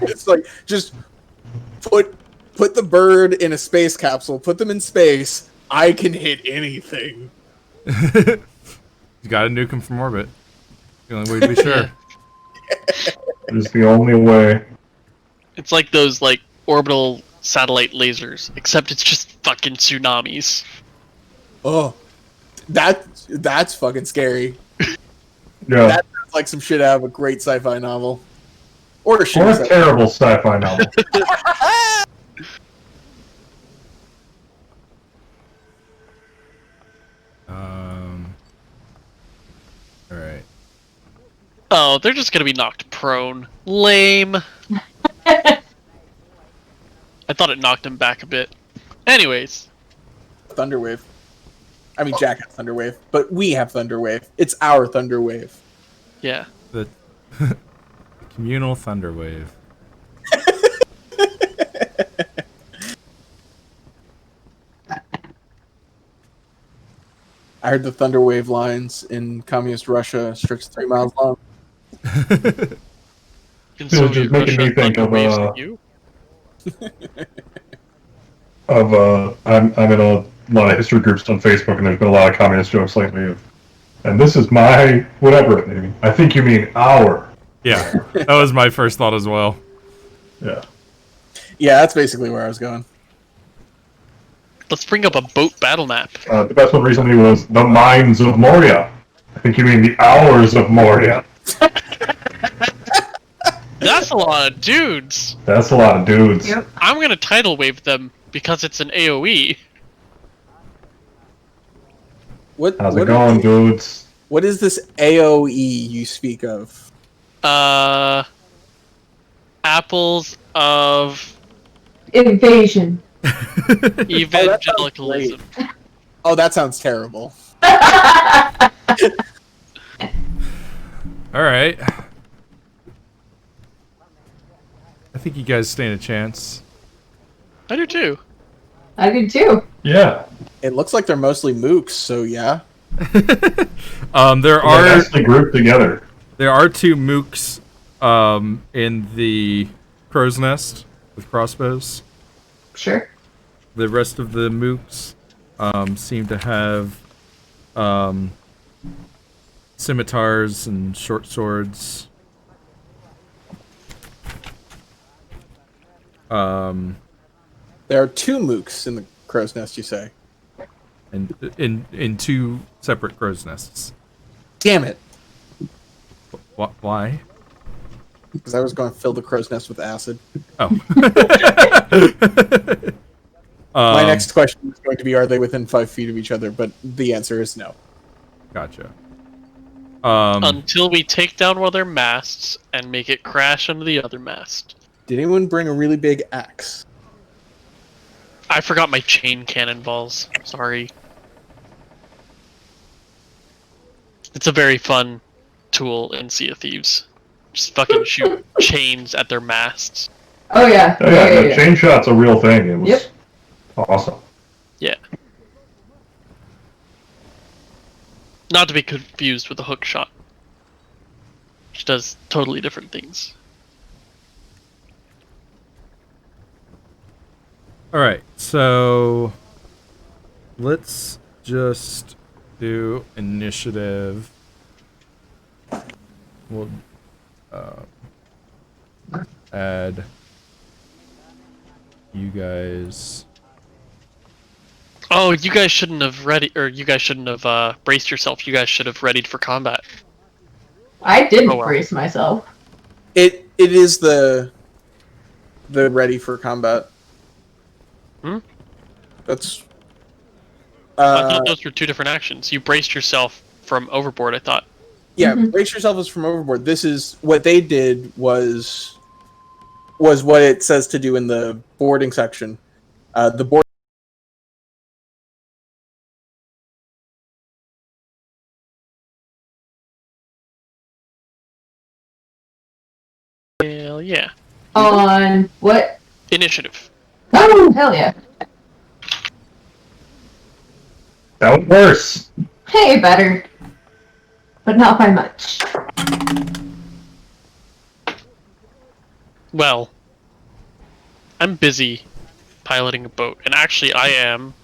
It's like just put the bird in a space capsule, put them in space. I can hit anything.
You gotta nuke him from orbit. The only way to be sure.
It is the only way.
It's like those like orbital satellite lasers, except it's just fucking tsunamis.
Oh, that's fucking scary.
Yeah.
That sounds like some shit out of a great sci-fi novel, or a
Or
shitty
a
sci-fi.
terrible sci-fi novel.
Alright.
Oh, they're just gonna be knocked prone. Lame. I thought it knocked him back a bit. Anyways,
Thunderwave. I mean, Jack has Thunderwave, but we have Thunderwave. It's our Thunderwave.
yeah.
The communal thunder wave.
I heard the Thunderwave lines in communist Russia stretch 3 miles long.
In
Just
Soviet
making me
Russia,
think
thunder
of,
waves at you.
I'm in a lot of history groups on Facebook, and there's been a lot of communist jokes lately. And this is my whatever. Maybe I think you mean our.
Yeah, that was my first thought as well.
Yeah.
Yeah, that's basically where I was going.
Let's bring up a boat battle map.
The best one recently was The Mines of Moria. I think you mean the Hours of Moria.
That's a lot of dudes.
That's a lot of dudes.
Yep.
I'm gonna tidal wave them because it's an AoE.
How's it going, dudes?
What is this AoE you speak of?
Apples of
Invasion.
evangelicalism.
Oh, that sounds terrible.
All right. I think you guys stand a chance.
I do too.
I did too.
Yeah.
It looks like they're mostly mooks, so yeah.
There
They're
are
nicely grouped together.
there are two mooks in the crow's nest with crossbows.
Sure.
The rest of the mooks seem to have scimitars and short swords.
There are two mooks in the crow's nest, you say?
And in two separate crow's nests.
Damn it!
Why?
Because I was going to fill the crow's nest with acid.
Oh.
My next question is going to be, are they within 5 feet of each other? But the answer is no.
Gotcha.
Until we take down one of their masts and make it crash into the other mast.
Did anyone bring a really big axe?
I forgot my chain cannonballs. Sorry. It's a very fun tool in Sea of Thieves. Just fucking shoot chains at their masts.
Oh yeah.
Oh yeah, the chain shot's a real thing. It was
Yep.
awesome.
Yeah. Not to be confused with the hook shot, which does totally different things.
Alright, so let's just do initiative. We'll add you guys.
Oh, you guys shouldn't have you guys shouldn't have braced yourself. You guys should have readied for combat.
I didn't
Oh, well.
brace myself.
It is the ready for combat.
Hmm?
That's
I thought those were two different actions. You braced yourself from overboard, I thought.
yeah.
Mhm.
Brace yourself is from overboard. This is what they did was what it says to do in the boarding section. The board.
Hell yeah.
On what?
Initiative.
Oh, hell yeah.
That was worse.
Hey, better. But not by much.
Well, I'm busy piloting a boat, and actually I am...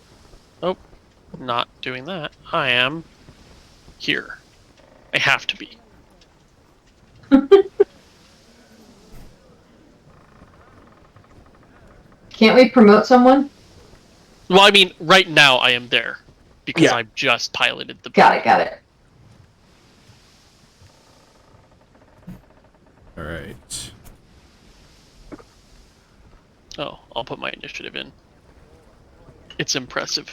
Oh, not doing that. I am here. I have to be.
Can't we promote someone?
Well, I mean, right now I am there, because
Yeah.
I've just piloted the boat.
Got it.
Alright.
Oh, I'll put my initiative in. It's impressive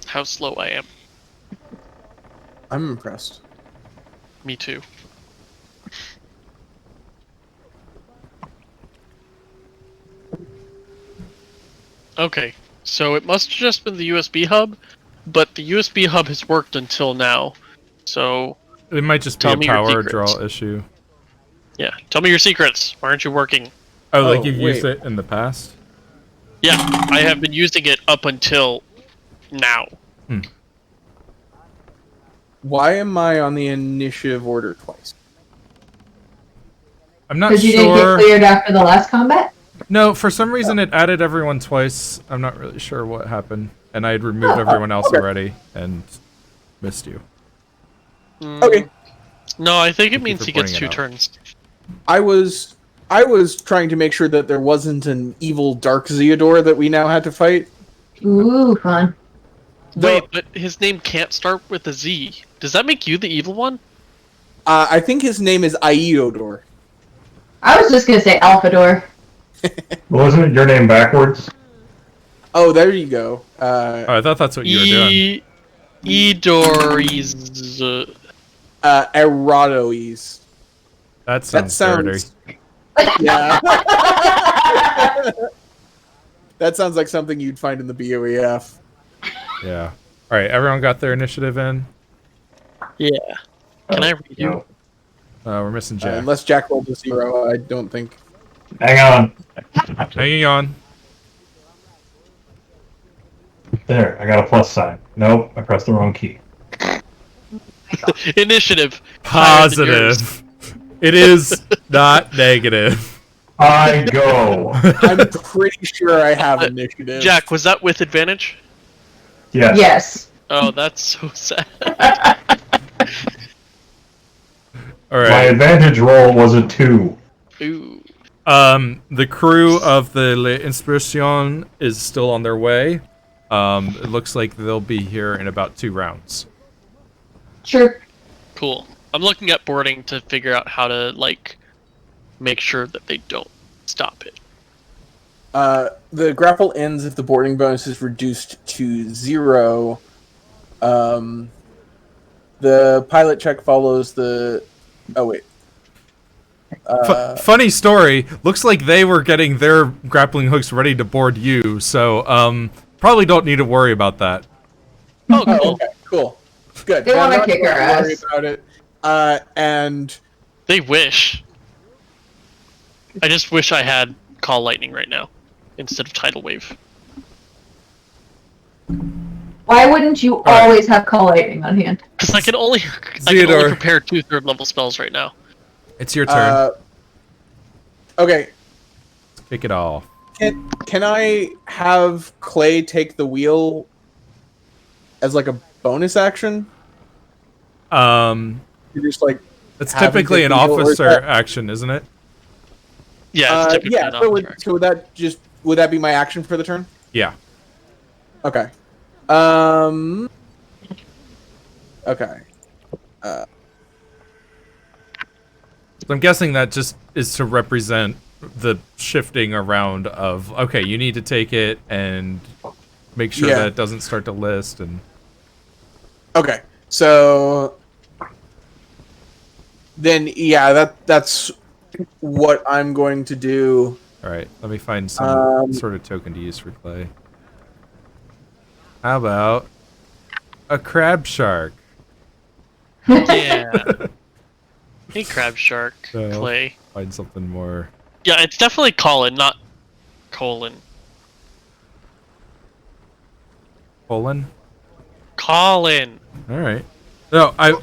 how slow I am.
I'm impressed.
Me too. Okay, so it must have just been the USB hub, but the USB hub has worked until now. So,
It might just be
Tell
a
me your
power
secrets.
draw issue.
yeah, tell me your secrets. Why aren't you working?
Oh, like
Oh,
you've used
wait.
it in the past?
Yeah, I have been using it up until now.
Why am I on the initiative order twice?
I'm not
Because you didn't get
sure.
cleared after the last combat?
No, for some reason it added everyone twice. I'm not really sure what happened. And I had removed everyone else
okay.
already and missed you.
Okay.
No, I think it
Thank you
means
for
he gets
pointing
2
it out.
turns.
I was trying to make sure that there wasn't an evil Dark Zeodor that we now had to fight.
Ooh, fun.
Wait, but his name can't start with a Z. Does that make you the evil one?
I think his name is Aiodor.
I was just gonna say Alphador.
Well, isn't it your name backwards?
Oh, there you go.
Oh, I thought that's what you were doing.
Edoris.
Eradois.
That sounds dirty.
Yeah. That sounds like something you'd find in the BOEF.
Yeah. All right, everyone got their initiative in?
Yeah. Can I read you?
No.
We're missing Jack.
Unless Jack rolled a 0, I don't think.
Hang on.
Hanging on.
There, I got a plus sign. Nope, I pressed the wrong key.
Initiative. Higher than yours.
Positive. It is not negative.
I go.
I'm pretty sure I have initiative.
Jack, was that with advantage?
Yes.
Yes.
Oh, that's so sad.
All
My
right.
advantage roll was a 2.
Ooh.
The crew of the L'Inspiration is still on their way. It looks like they'll be here in about 2 rounds.
Sure.
Cool. I'm looking at boarding to figure out how to, like, make sure that they don't stop it.
The grapple ends if the boarding bonus is reduced to 0. The pilot check follows the... Oh, wait.
Funny story. Looks like they were getting their grappling hooks ready to board you, so probably don't need to worry about that.
Oh, cool.
Okay, cool. Good.
They
I'm
wanna
not
kick
gonna
our
worry
ass.
about it. And
They wish. I just wish I had Call Lightning right now instead of Tidal Wave.
Why wouldn't you
right.
always have Call Lightning on hand?
Because I can only
Theodore.
prepare 2 3rd level spells right now.
It's your turn.
Okay.
Let's kick it off.
Can I have Clay take the wheel as like a bonus action?
Um,
You're just like
it's
have him
typically
take
an
the wheel, or is
officer
that-
action, isn't it?
Yeah, it's typically
yeah.
an
So
option.
would that be my action for the turn?
Yeah.
Okay. Okay.
So I'm guessing that just is to represent the shifting around of, okay, you need to take it and make sure
Yeah.
that it doesn't start to list. And
Okay. So then, yeah, that's what I'm going to do.
all right, let me find some sort of token to use for Clay. How about a crab shark?
Yeah. Hey, Crab Shark,
No.
Clay.
Find something more.
Yeah, it's definitely Colin, not Colin.
Colon?
Colin.
All right. No, I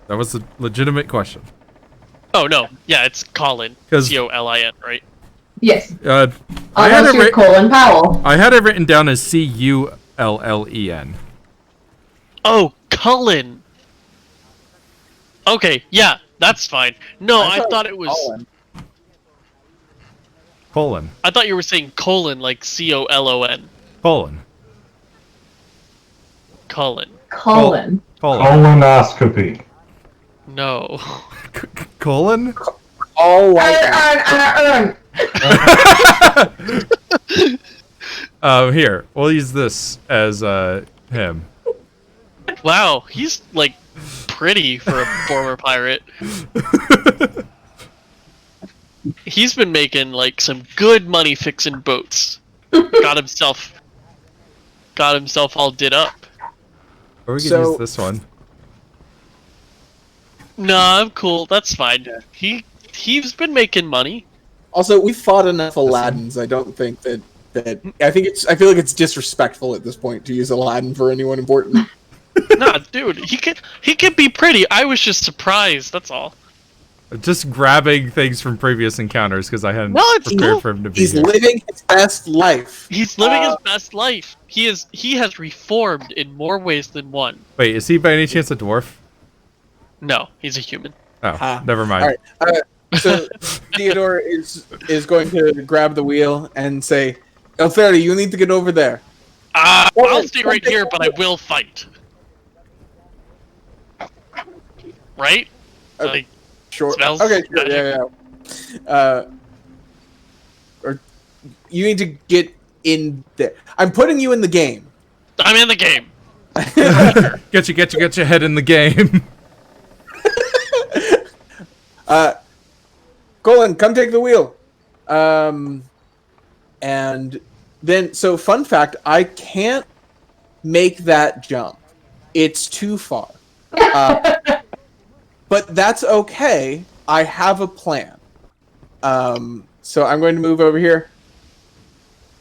that was a legitimate question.
Oh no, yeah, it's Colin.
'Cause-
Colin, right?
Yes.
I had
Unless
it
you're Colin Powell.
I had it written down as Cullen.
Oh, Cullen. Okay, yeah, that's fine. No, I thought it was.
Colin.
Colon.
I thought you were saying colon, like Colon.
Colon.
Cullen.
Colin.
Colon.
Colonoscopy.
No.
Colon?
All white.
Here, we'll use this as him.
Wow, he's like pretty for a former pirate. He's been making like some good money fixing boats. Got himself all did up.
Or we could
So-
use this one.
Nah, I'm cool. That's fine. He's been making money.
Also, we fought enough Aladdins. I don't think that I feel like it's disrespectful at this point to use Aladdin for anyone important.
Nah, dude, he could be pretty. I was just surprised. That's all.
Just grabbing things from previous encounters because I hadn't
No, it's
prepared
cool.
for him to be
He's
here.
living his best life.
He's living his best life. He has reformed in more ways than one.
Wait, is he by any chance a dwarf?
No, he's a human.
Oh,
Ha.
never mind.
All right. So Theodore is going to grab the wheel and say, "Elferi, you need to get over there."
I'll stay right here, but I will fight. Right? Like,
Sure.
smells
Okay. Sure,
magic.
yeah. Or you need to get in there. I'm putting you in the game.
I'm in the game.
Get your head in the game.
Colin, come take the wheel. And then, so fun fact, I can't make that jump. It's too far. But that's okay. I have a plan. So I'm going to move over here.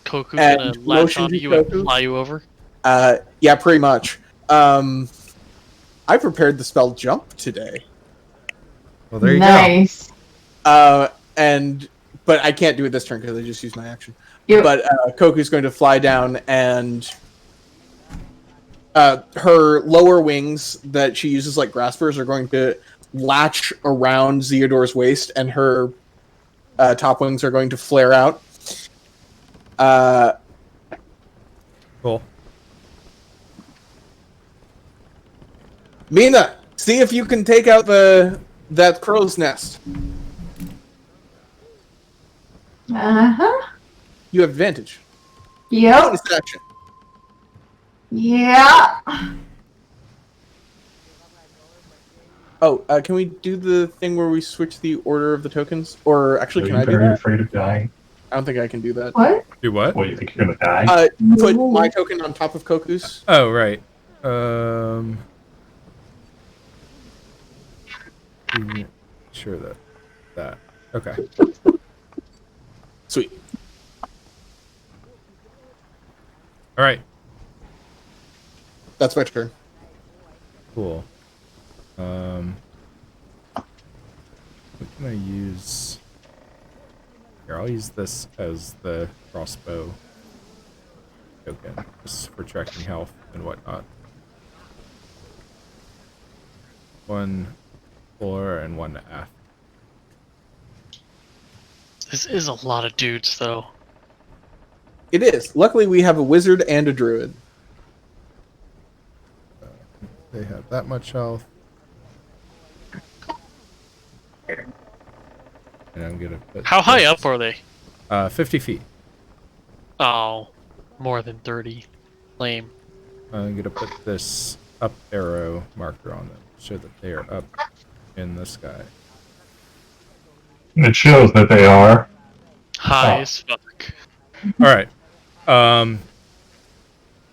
Koku's
And
gonna latch
motion
onto
to
you and
Koku?
fly you over.
Yeah, pretty much. I prepared the spell jump today.
Well, there you
Nice.
But I can't do it this turn because I just used my action.
Yep.
But Koku's going to fly down, and her lower wings that she uses like graspers are going to latch around Zeodor's waist, and her top wings are going to flare out.
Cool.
Mina, see if you can take out that crow's nest.
Uh-huh.
You have advantage.
Yep.
Bonus action.
Yeah.
Oh, can we do the thing where we switch the order of the tokens? Or actually, can I do
very
that?
afraid of dying?
I don't think I can do that.
What?
Do what?
What, you think you're gonna die?
Put my token on top of Koku's.
Oh, right. Sure that. Okay.
Sweet.
All right.
That's my turn.
Cool. What can I use? Here, I'll use this as the crossbow token, just for tracking health and whatnot. 1 floor and 1 aft.
This is a lot of dudes, though.
It is. Luckily, we have a wizard and a druid.
They have that much health. And I'm gonna put
How high
this-
up are they?
50 feet.
Oh, more than 30. Lame.
I'm gonna put this up arrow marker on them, so that they are up in the sky.
It shows that they are.
High
Oh.
as fuck.
Alright.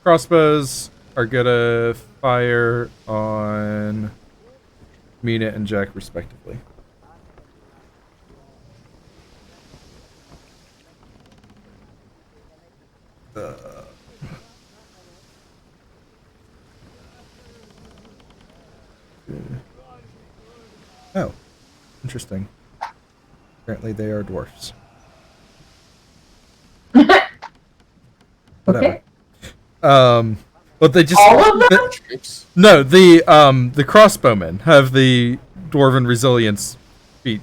Crossbows are gonna fire on Mina and Jack respectively. Oh, interesting. Apparently they are dwarfs. Whatever.
Okay.
But they just
All of them?
no, the crossbowmen have the dwarven resilience feature.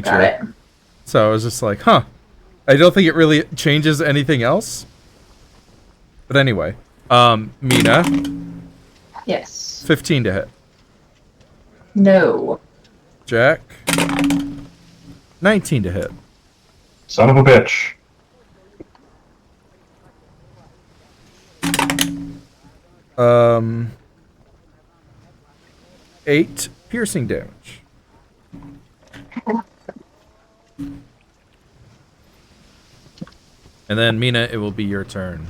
Got it.
So I was just like, huh. I don't think it really changes anything else. But anyway, Mina,
Yes.
15 to hit.
No.
Jack, 19 to hit.
Son of a bitch.
Um, 8 piercing damage. And then Mina, it will be your turn.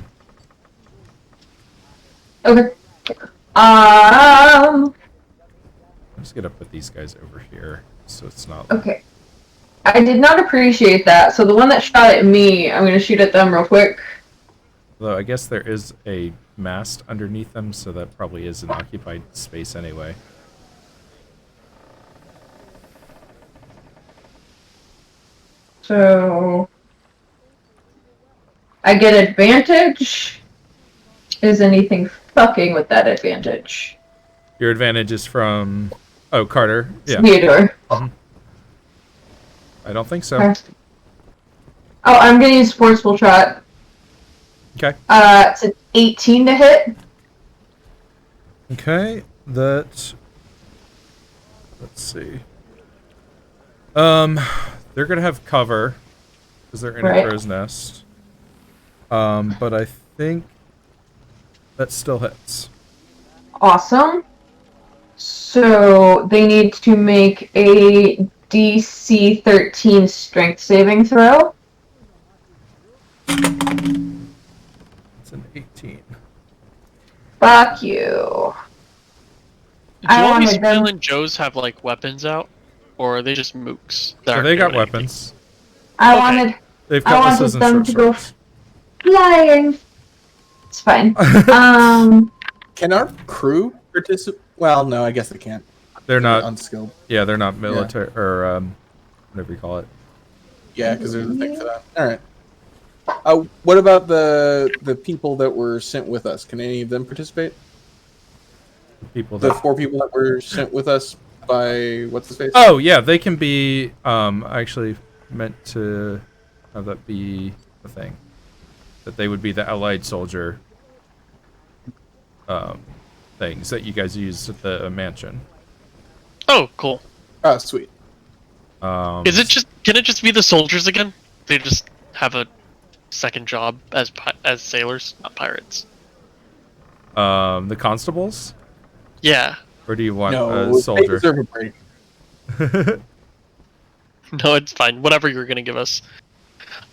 Okay.
I'm just gonna put these guys over here, so it's not.
Okay. I did not appreciate that, so the one that shot at me, I'm gonna shoot at them real quick.
Though I guess there is a mast underneath them, so that probably is an occupied space anyway.
So I get advantage. Is anything fucking with that advantage?
Your advantage is from... Oh, Carter. Yeah.
Theodore.
I don't think so.
Okay. Oh, I'm gonna use forceful shot.
Okay.
It's an 18 to hit.
Okay, that... Let's see. They're gonna have cover, because they're in a
Right.
crow's nest. But I think that still hits.
Awesome. So they need to make a DC 13 strength saving throw.
It's an 18.
Fuck you.
Do
I
all these
wanted them-
Violent Joes have, like, weapons out? Or are they just mooks? that
So
aren't
they got
doing anything?
weapons.
I
Okay.
wanted
They've
I
cutlasses
wanted
and
them
short
to go
swords.
flying. It's fine.
Can our crew participate? Well, no, I guess they can't.
They're not...
unskilled.
Yeah, they're not military... Or, whatever you call it.
Yeah, because there's a thing for that. All right. What about the people that were sent with us? Can any of them participate?
People
The
that...
4 people that were sent with us by what's his face?
Oh, yeah, they can be... I actually meant to have that be the thing. That they would be the allied soldier... things that you guys use at the mansion.
Oh, cool.
Oh, sweet.
Can
Can it just be the soldiers again? They just have a second job as sailors, not pirates.
The constables?
Yeah.
Or do you want
No,
a
they
soldier?
deserve a break.
No, it's fine. Whatever you're gonna give us.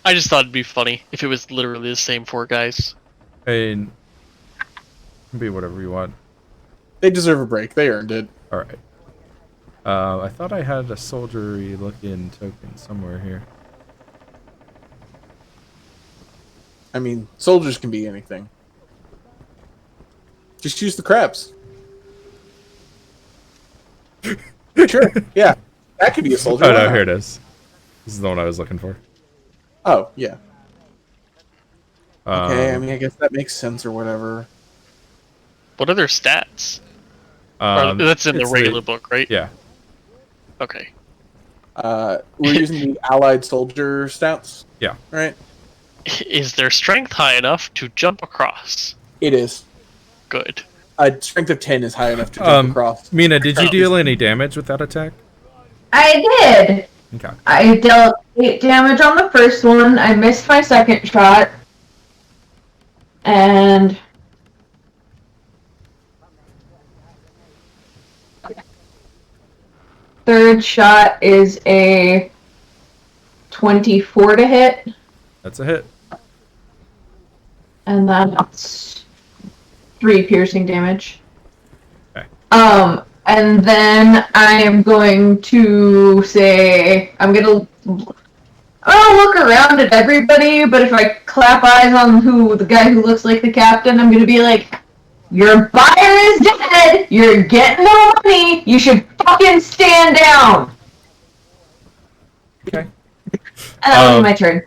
I just thought it'd be funny if it was literally the same 4 guys.
And can be whatever you want.
They deserve a break. They earned it.
All right. I thought I had a soldiery looking token somewhere here.
I mean, soldiers can be anything. Just use the crabs. Sure. Yeah. That could be a soldier.
Oh
Why
no,
not?
here it is. This is the one I was looking for.
Oh, yeah. Okay, I
Um,
mean, I guess that makes sense or whatever.
What are their stats?
um,
That's in the
it's
regular book, right?
Yeah.
Okay.
We're using the allied soldier stats.
Yeah.
Right?
Is their strength high enough to jump across?
It is.
Good.
Strength of 10 is high enough to jump across.
Mina, did you deal any damage with that attack?
I did.
Okay.
I dealt 8 damage on the first one. I missed my second shot. And... third shot is a 24 to hit.
That's a hit.
And that's 3 piercing damage.
Okay.
And then I am going to say, I'm gonna look around at everybody, but if I clap eyes on the guy who looks like the captain, I'm gonna be like, your buyer is dead! You're getting no money! You should fucking stand down!
Okay.
And that was my turn.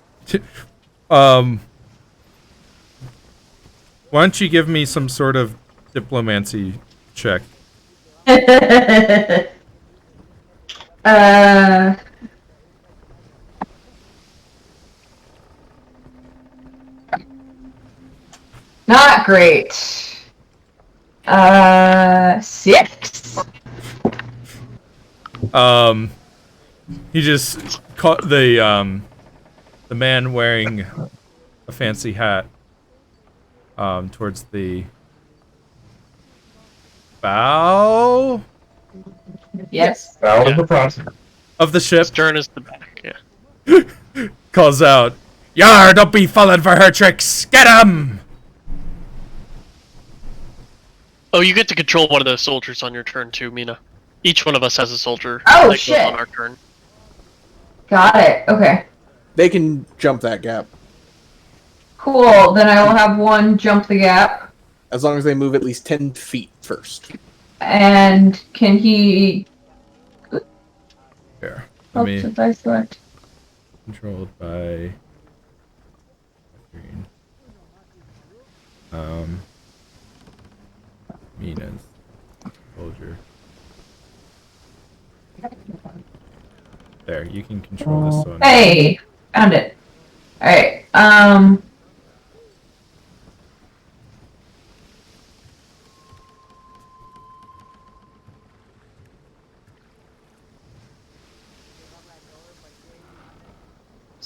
Why don't you give me some sort of diplomacy check?
Not great. 6?
He just caught the man wearing a fancy hat towards the bow
Yes.
Out of the front.
of the ship.
Stern is the back, yeah.
Calls out, "Yar, don't be falling for her tricks! Get him!"
Oh, you get to control one of those soldiers on your turn too, Mina. Each one of us has a soldier.
Oh,
that goes
shit.
on our turn.
Got it. Okay.
They can jump that gap.
Cool. Then I will have one jump the gap.
As long as they move at least 10 feet first.
And can he...
Here,
Oh,
let me
since I select.
controlled by green. Mina's soldier. There, you can control this one.
Hey! Found it. Alright.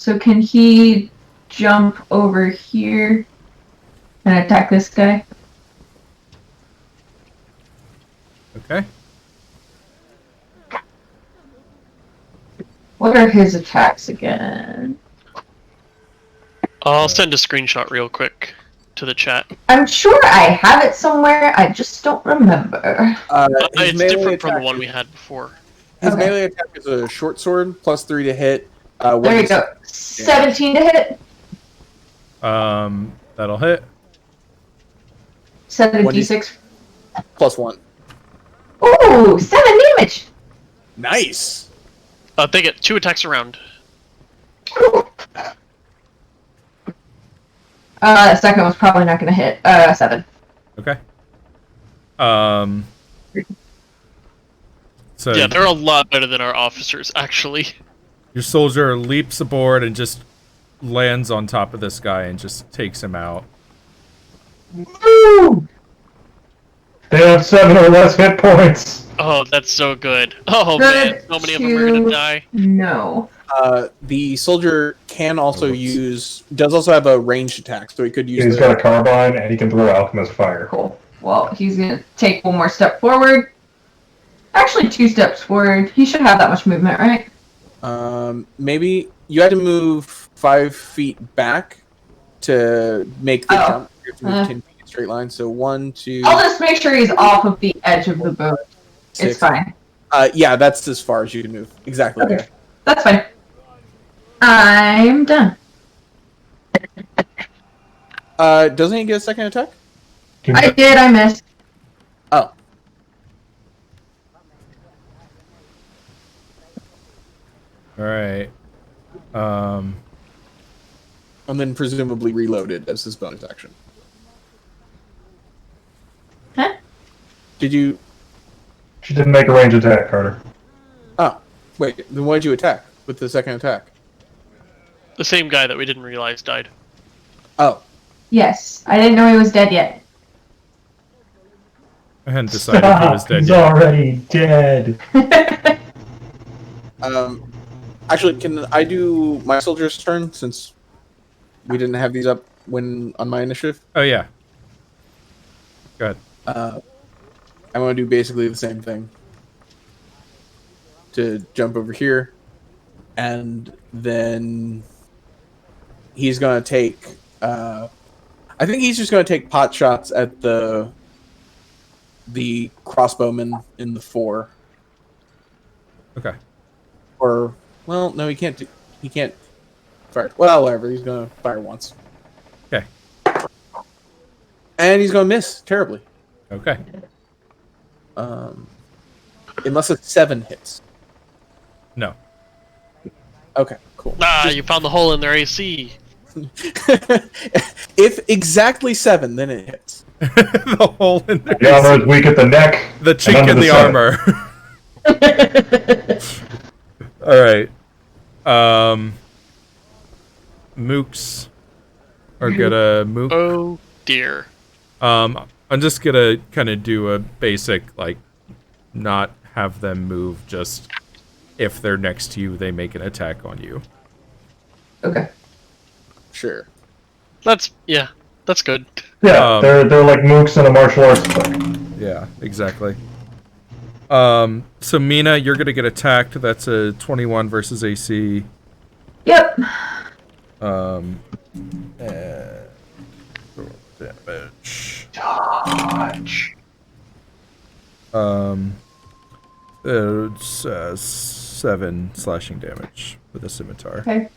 So can he jump over here and attack this guy?
Okay.
What are his attacks again?
I'll send a screenshot real quick to the chat.
I'm sure I have it somewhere, I just don't remember.
His
It's
melee
different from the
attack
one
is-
we had before.
His
Okay.
melee attack is a short sword, +3 to hit.
There you go. 17 to hit.
That'll hit.
76.
+1.
Ooh, 7 damage.
Nice.
They get 2 attacks around.
The second one's probably not going to hit. 7.
Okay. So
Yeah, they're a lot better than our officers, actually.
your soldier leaps aboard and just lands on top of this guy and just takes him out.
Woo!
They have 7 or less hit points.
Oh, that's so good. Oh
Good
man, so many of them are gonna
to-
die.
No.
The soldier can also does also have a ranged attack, so he could use
He's got a carbine and he can throw alchemist fire.
Cool. Well, he's going to take one more step forward. Actually, 2 steps forward. He should have that much movement, right?
Maybe you had to move 5 feet back to make the
Oh.
jump. You have to move 10 feet in a straight line. So 1, 2,
I'll just make sure he's off of the edge of the boat.
6.
It's fine.
Yeah, that's as far as you can move. Exactly.
Okay. That's fine. I'm done.
Doesn't he get a second attack?
I did, I missed.
Oh.
All right.
And then presumably reloaded as his bonus action.
Huh?
Did you?
She didn't make a range attack, Carter.
Oh, wait. Then why did you attack with the second attack?
The same guy that we didn't realize died.
Oh,
Yes. I didn't know he was dead yet.
I hadn't decided he was dead
He's
yet.
already dead.
actually, can I do my soldier's turn since we didn't have these up when on my initiative?
Oh yeah. Go ahead.
I'm going to do basically the same thing. To jump over here, and then he's going to take. I think he's just going to take pot shots at the crossbowman in the 4.
Okay.
Or well, no, he can't. He can't fire. Well, whatever. He's going to fire once,
Okay.
and he's going to miss terribly.
Okay.
Unless it's 7 hits.
No.
Okay, cool.
Ah, you found the hole in their AC.
If exactly 7, then it hits.
The hole in there.
The armor is weak at the neck.
The
and
chink
under
in the
side.
armor. All right. Mooks are gonna mook.
Oh dear.
I'm just gonna kind of do a basic, like, not have them move, just if they're next to you, they make an attack on you.
Okay.
Sure.
That's good.
Yeah, they're like mooks in a martial arts book.
Yeah, exactly. So Mina, you're gonna get attacked. That's a 21 versus AC.
Yep.
And roll damage.
Dodge.
It's 7 slashing damage with a scimitar.
Okay.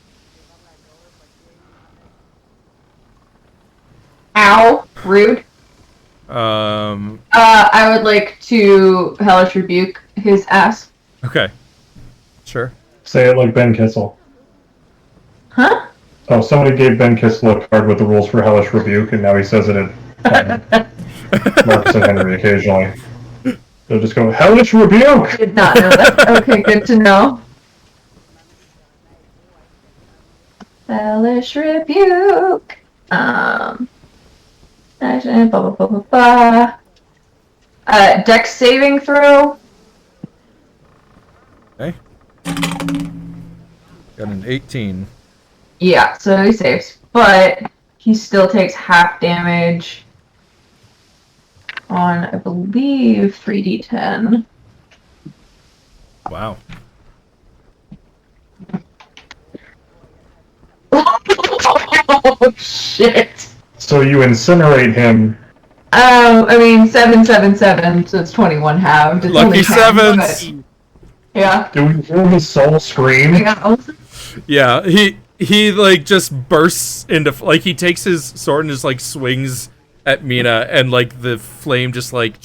Ow. Rude. I would like to hellish rebuke his ass.
Okay. Sure.
Say it like Ben Kissel.
Huh?
Oh, somebody gave Ben Kissel a card with the rules for Hellish Rebuke, and now he says it at Marcus and Henry occasionally. They'll just go, Hellish Rebuke!
Did not know that. Okay, good to know. Hellish rebuke. Action, blah, blah, blah, blah, blah. Dex saving throw.
Okay. Got an 18.
Yeah, so he saves. But he still takes half damage on, I believe, 3d10.
Wow.
Oh, shit.
So you incinerate him.
I mean, 777, so it's 21 halved. It's
Lucky
only 10,
sevens!
but- Yeah.
Do we hear his soul scream?
Yeah, he like just bursts into like he takes his sword and just like swings at Mina, and like the flame just like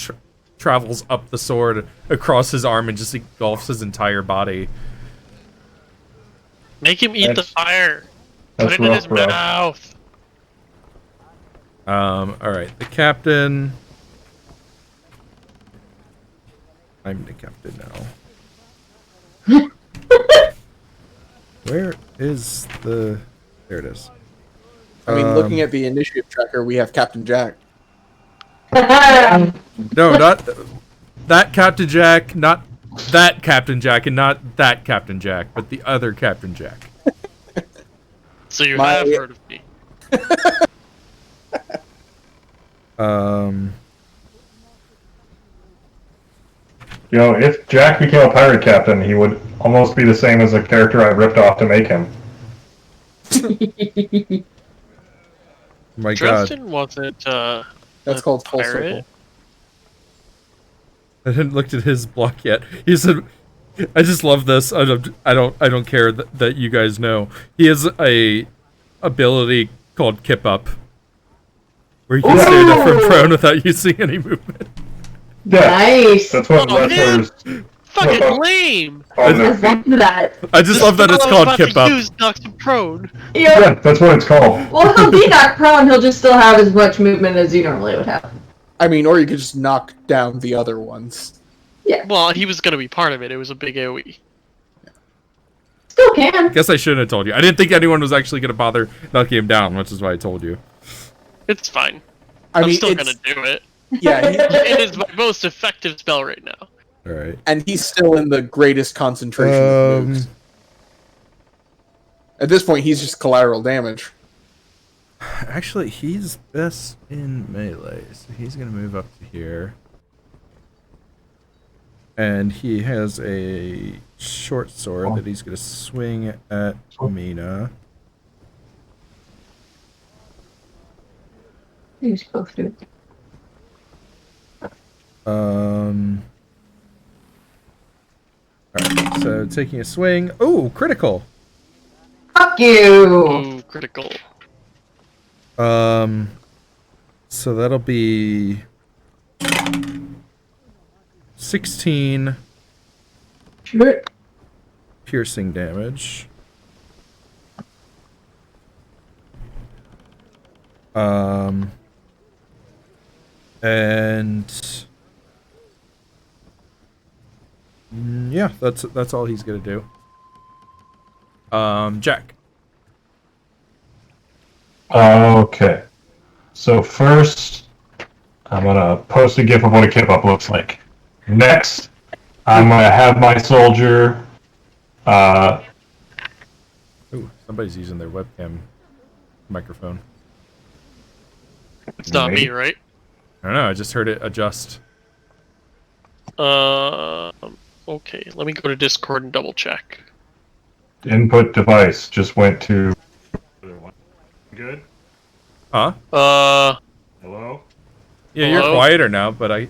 travels up the sword across his arm and just engulfs his entire body.
Make him eat the
That's-
fire. Put
That's
it in
rough,
his
bro.
mouth.
All right, the captain. I'm the captain now. Where is the? There it is.
I mean, looking at the initiative tracker, we have Captain Jack.
No, not that Captain Jack, not that Captain Jack, and not that Captain Jack, but the other Captain Jack.
So you have heard of me.
You know, if Jack became a pirate captain, he would almost be the same as the character I ripped off to make him.
My God,
Dresden wasn't
That's
a
called full
pirate.
circle.
I hadn't looked at his block yet. He said, "I just love this. I don't care that you guys know. He has a ability called Kip Up, where he can stand up from prone without using any movement."
Yeah,
Nice.
that's what
Oh,
wrestlers.
Fucking lame.
on
I
their feet.
love that.
I just love that it's called Kip Up.
Use knocks him prone.
Yeah.
Yeah, that's what it's called.
Well, he'll be knocked prone. He'll just still have as much movement as you normally would have.
I mean, or you could just knock down the other ones.
Yeah.
Well, he was gonna be part of it. It was a big AoE.
Still can.
Guess I shouldn't have told you. I didn't think anyone was actually gonna bother knocking him down, which is why I told you.
It's fine.
I
I'm
mean,
still
it's,
gonna do it.
yeah,
It is my most effective spell right now.
All right.
and he's still in the greatest concentration of moves. At this point, he's just collateral damage.
Actually, he's best in melee, so he's gonna move up to here. And he has a short sword that he's gonna swing at Mina.
You're supposed to.
Alright, so taking a swing. Oh, critical!
Fuck you.
Ooh, critical.
So that'll be 16
Shit.
piercing damage. And yeah, that's all he's gonna do. Jack.
Okay. So first, I'm gonna post a GIF of what a Kip Up looks like. Next, I'm gonna have my soldier.
Ooh, somebody's using their webcam microphone.
It's not me, right?
I don't know. I just heard it adjust.
Okay. Let me go to Discord and double check.
Input device just went to. Good.
Huh?
Hello.
Yeah, you're
Hello?
quieter now, but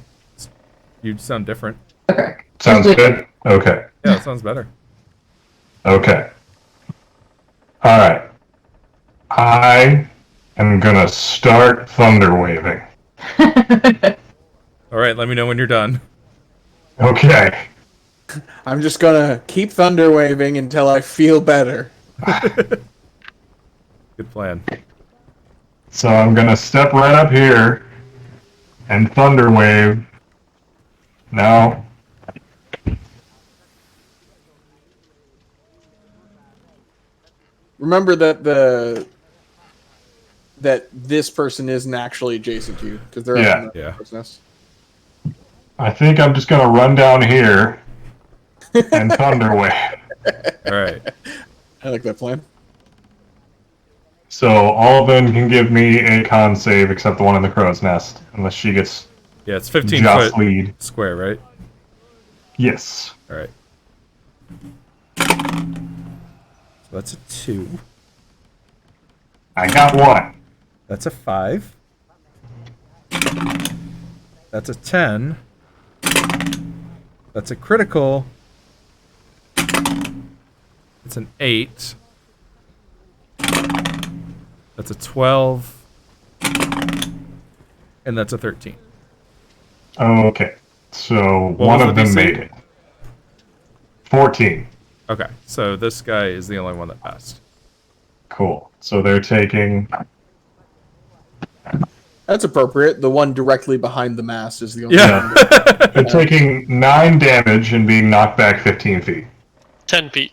you sound different.
Okay.
Sounds good. Okay.
Yeah, that sounds better.
Okay. All right. I am gonna start thunder waving.
All right, let me know when you're done.
Okay.
I'm just gonna keep thunder waving until I feel better.
Good plan.
So I'm gonna step right up here and thunder wave. Now.
Remember that that this person isn't actually adjacent to you because they're
Yeah.
on the
Yeah.
bird's nest.
I think I'm just gonna run down here and thunder wave.
All right.
I like that plan.
So all of them can give me a con save except the one in the crow's nest, unless she gets
Yeah, it's 15
just
foot
lead.
square, right?
Yes.
All right. So that's a 2.
I got one.
That's a 5. That's a 10. That's a critical. It's an 8. That's a 12. And that's a 13.
Okay. So
What
one
was
of
the
them
DC?
made it. 14.
Okay, so this guy is the only one that passed.
Cool. So they're taking...
That's appropriate. The one directly behind the mast is the only
Yeah.
one.
They're taking 9 damage and being knocked back 15 feet.
10 feet.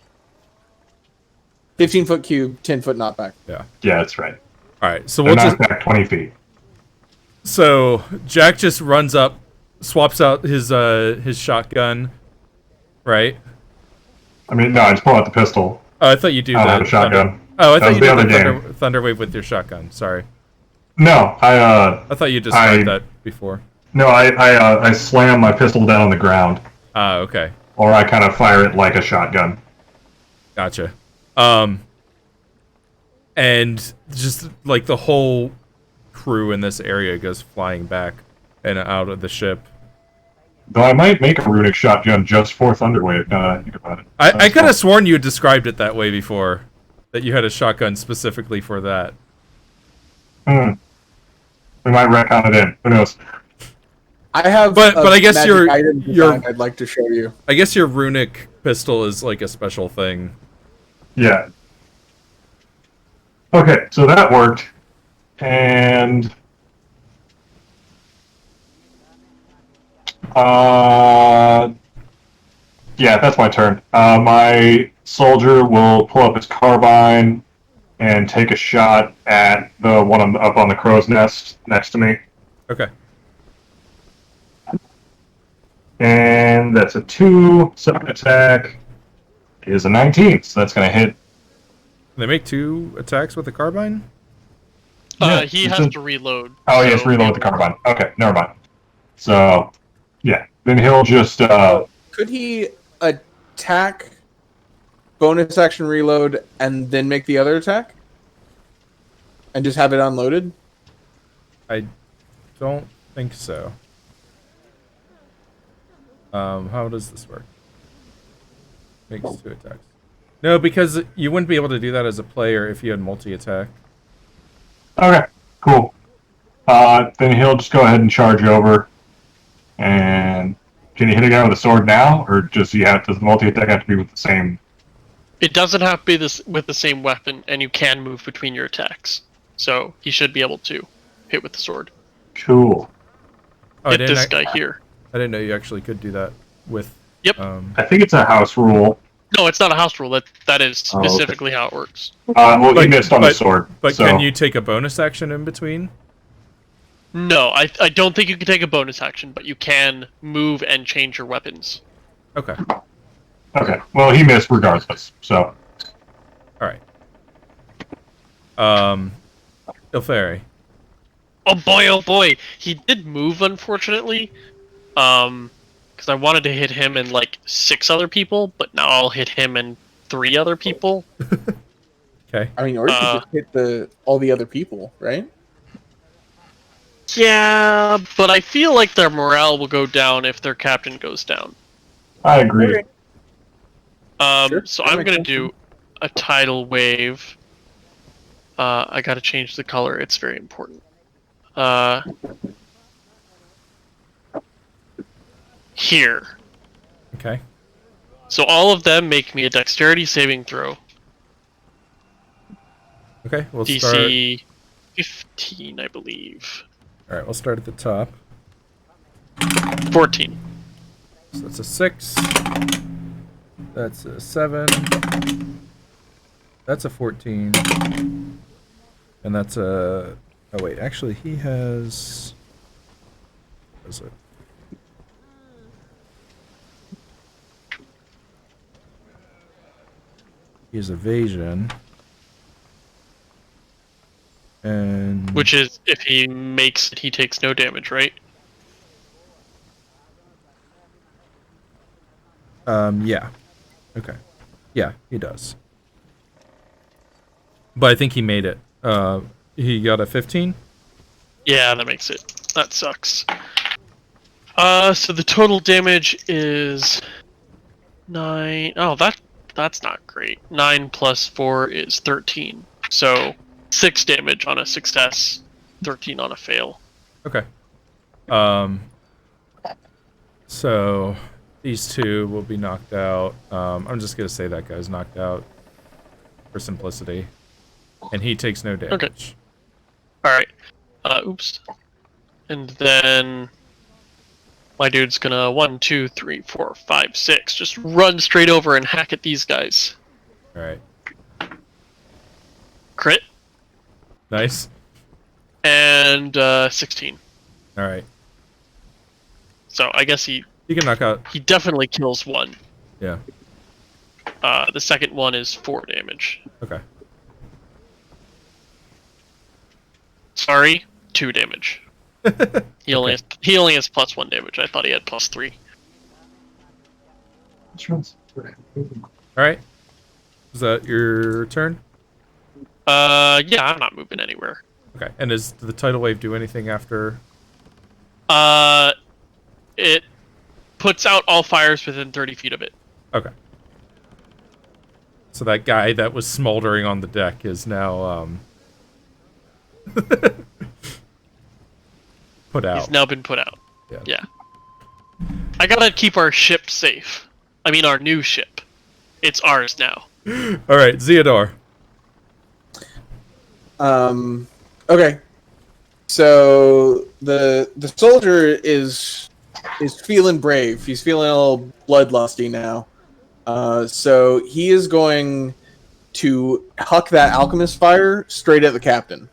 15-foot cube, 10-foot knockback.
Yeah.
Yeah, that's right.
All right, so
They're
we'll just...
knocked back 20 feet.
So Jack just runs up, swaps out his shotgun, right?
I mean, no, I just pull out the pistol.
Oh, I thought you do
I don't
that.
have a shotgun.
Oh, I
That
thought
was
you
the
did
other
the
game.
thunder wave with your shotgun. Sorry,
No,
I thought you described
I-
that before.
I slam my pistol down on the ground,
Ah, okay,
or I kind of fire it like a shotgun.
gotcha. And just like the whole crew in this area goes flying back and out of the ship.
Though I might make a runic shotgun just for Thunderwave, now that I think about it.
I could have sworn you had described it that way before, that you had a shotgun specifically for that.
We might retcon it in. Who knows?
I have
But
a
I guess
magic
your-
item
your-
design I'd like to show you.
I guess your runic pistol is like a special thing.
Yeah. Okay, so that worked. And... yeah, that's my turn. My soldier will pull up his carbine and take a shot at the one up on the crow's nest next to me.
Okay.
And that's a 2. Second attack is a 19, so that's going to hit.
They make 2 attacks with a carbine?
Yeah,
He
it's
has
a-
to reload.
Oh, he has
so
to reload the carbine. Okay, never mind. So, yeah. Then he'll just...
Could he attack, bonus action reload, and then make the other attack? And just have it unloaded?
I don't think so. How does this work? Makes 2 attacks. No, because you wouldn't be able to do that as a player if you had multi-attack.
Okay, cool. Then he'll just go ahead and charge over. And can you hit a guy with a sword now, or does the multi-attack have to be with the same?
It doesn't have to be this with the same weapon, and you can move between your attacks. So he should be able to hit with the sword.
Cool.
Oh,
Hit this guy here.
I didn't know you actually could do that with.
Yep.
I think it's a house rule.
No, it's not a house rule. That is
Oh, okay.
specifically how it works.
Well, he
But-
missed on the sword.
But
so.
can you take a bonus action in between?
No, I don't think you can take a bonus action, but you can move and change your weapons.
Okay.
Okay. Well, he missed regardless. So.
All right. Ilferi.
Oh boy, he did move, unfortunately. Because I wanted to hit him and like 6 other people, but now I'll hit him and 3 other people.
Okay.
I mean, or you could just hit all the other people, right?
Yeah, but I feel like their morale will go down if their captain goes down.
I agree.
Okay. Sure,
So
that
I'm
makes
gonna
sense.
do a tidal wave. I gotta change the color. It's very important. Here.
Okay.
So all of them make me a dexterity saving throw.
Okay. We'll start.
DC 15, I believe.
All right. We'll start at the top.
14.
So that's a 6. That's a 7. That's a 14. And that's a... Oh, wait. Actually, he has... What is it? He has evasion. And
Which is, if he makes it, he takes no damage, right?
yeah. Okay. Yeah, he does. But I think he made it. He got a 15?
Yeah, that makes it. That sucks. So the total damage is 9. Oh, that's not great. 9 plus 4 is 13. So 6 damage on a success, 13 on a fail.
Okay. So these two will be knocked out. I'm just gonna say that guy's knocked out for simplicity. And he takes no damage.
Okay. Alright. Oops. And then my dude's gonna 1, 2, 3, 4, 5, 6 just run straight over and hack at these guys.
Alright.
Crit.
Nice.
And 16.
Alright.
So I guess he
can knock out.
He definitely kills one.
Yeah.
The second one is 4 damage.
Okay.
Sorry, 2 damage. He only has plus 1 damage. I thought he had plus 3.
Alright. Is that your turn?
Yeah, I'm not moving anywhere.
Okay. And does the tidal wave do anything after?
It puts out all fires within 30 feet of it.
Okay. So that guy that was smoldering on the deck is now put out.
He's now been put out.
Yeah.
Yeah. I gotta keep our ship safe. I mean, our new ship. It's ours now.
All right, Zeodor.
Okay. So the soldier is feeling brave. He's feeling a little bloodlusty now. So he is going to huck that alchemist fire straight at the captain.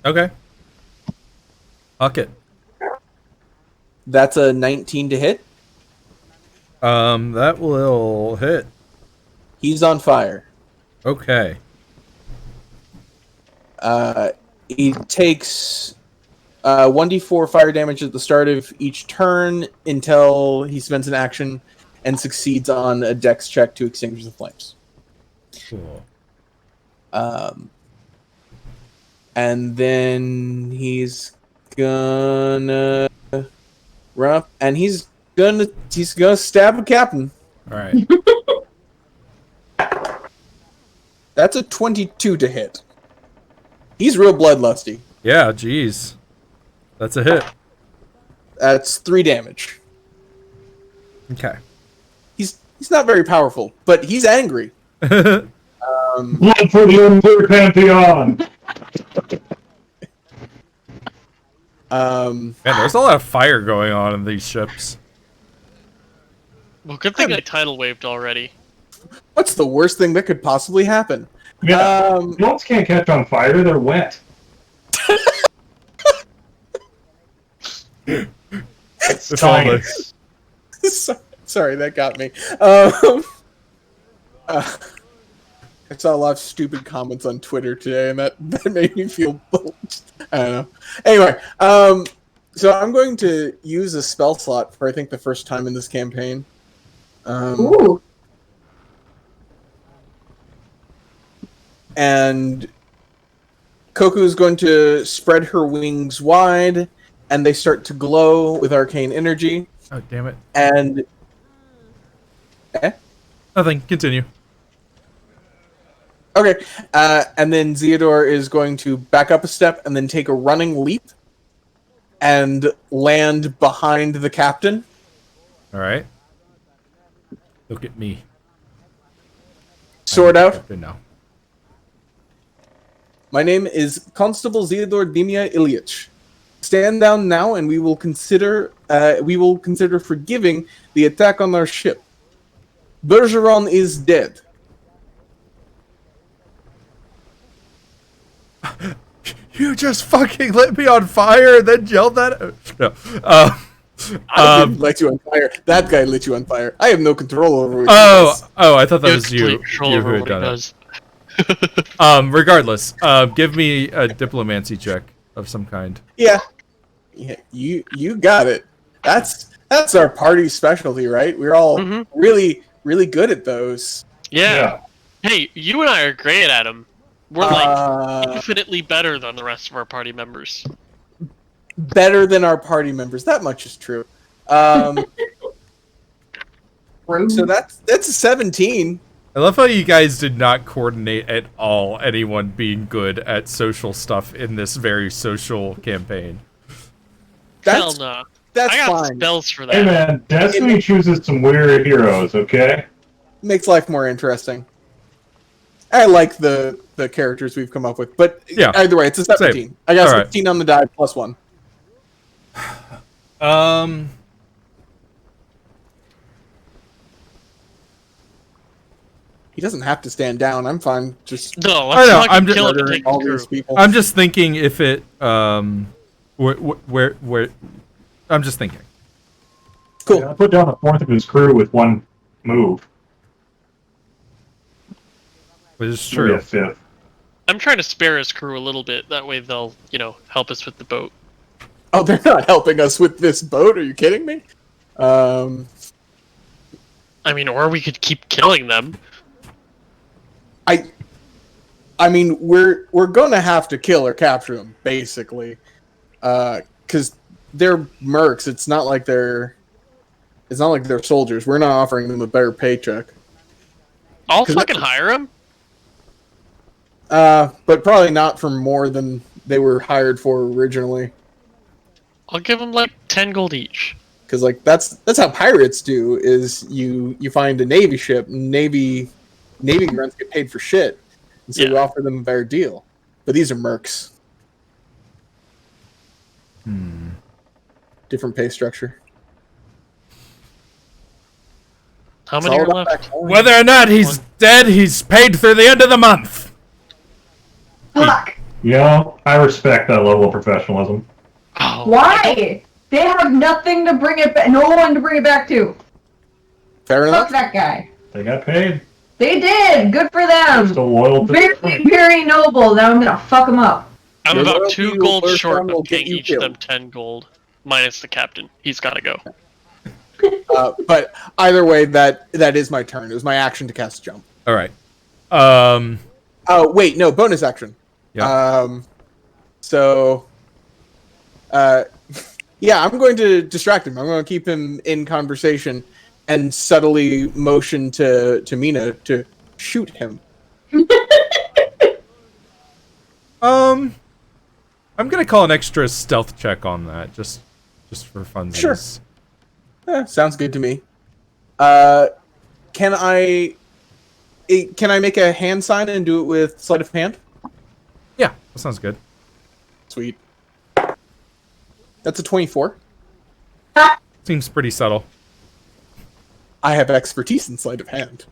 Okay. Huck it.
That's a 19 to hit.
That will hit.
He's on fire.
Okay.
He takes 1d4 fire damage at the start of each turn until he spends an action and succeeds on a dex check to extinguish the flames.
Cool.
And then he's gonna run up and he's gonna stab a captain.
All right.
That's a 22 to hit. He's real bloodlusty.
Yeah, jeez. That's a hit.
That's 3 damage.
Okay.
He's not very powerful, but he's angry.
Blood for the Unclear Pantheon!
Man, there's a lot of fire going on in these ships.
Well, good thing I tidal waved already.
What's the worst thing that could possibly happen?
Yeah, boats can't catch on fire, they're wet. It's science.
Sorry, that got me. I saw a lot of stupid comments on Twitter today, and that made me feel I don't know. Anyway, so I'm going to use a spell slot for I think the first time in this campaign.
Ooh.
And Koku is going to spread her wings wide, and they start to glow with arcane energy.
Oh, damn it.
And
Nothing. Continue.
okay, and then Zeodor is going to back up a step and then take a running leap and land behind the captain.
All right. Look at me.
Sword out.
No.
My name is Constable Zeodor Dimia Ilyich. Stand down now, and we will consider forgiving the attack on our ship. Bergeron is dead.
You just fucking lit me on fire and then yelled that. No.
I didn't light you on fire. That guy lit you on fire. I have no control over it.
Oh, I thought that
You
was
have
you.
complete control
You
over
who had
what he
done it.
does.
Regardless, give me a diplomacy check of some kind.
Yeah, you got it. That's our party specialty, right? We're all really good at those.
Yeah. Hey, you and I are great at them. We're like infinitely better than the rest of our party members.
Better than our party members. That much is true. So that's a 17.
I love how you guys did not coordinate at all anyone being good at social stuff in this very social campaign.
Hell no.
That's
I got
fine.
spells for that.
Hey man, Destiny chooses some weird heroes, okay?
Makes life more interesting. I like the characters we've come up with, but
yeah,
either way, it's a 17.
Same.
I got
all
17 on the die plus 1. He doesn't have to stand down. I'm fine. Just
no, let's
I'm just
kill him and
murdering
take
all
the crew.
these people.
I'm just thinking if it where I'm just thinking.
Cool.
Yeah, I put down a fourth of his crew with one move.
Which is
Maybe
true.
a fifth.
I'm trying to spare his crew a little bit. That way they'll, help us with the boat.
Oh, they're not helping us with this boat. Are you kidding me?
I mean, or we could keep killing them.
I mean, we're gonna have to kill or capture them, basically, because they're mercs. It's not like they're soldiers. We're not offering them a better paycheck.
I'll fucking hire them.
But probably not for more than they were hired for originally.
I'll give them like 10 gold each.
Because that's how pirates do. Is you find a navy ship, navy grunts get paid for shit, and so you offer them a better deal. But these are mercs. Different pay structure.
How
It's
many
all
are
about
left?
that coin.
Whether or not he's dead, he's paid through the end of the month.
Fuck.
You know, I respect that level of professionalism.
Oh,
Why? They have nothing to bring it back. No one to bring it back to.
Fair
Fuck
enough.
that guy.
They got paid.
They did. Good for
They're
them.
still loyal to
Very, very noble. Now I'm gonna fuck them up.
I'm
Your
about
loyalty
2
to
gold
Lord
short
Cromwell
of paying
get you
each of them
killed.
10 gold. Minus the captain. He's gotta go.
But either way, that is my turn. It was my action to cast jump.
All right.
Oh wait, no, bonus action.
Yeah.
So, yeah, I'm going to distract him. I'm going to keep him in conversation and subtly motion to Mina to shoot him.
I'm gonna call an extra stealth check on that, just for funsies.
Sure. Sounds good to me. Can I make a hand sign and do it with sleight of hand?
Yeah, that sounds good.
Sweet. That's a 24.
Seems pretty subtle.
I have expertise in sleight of hand.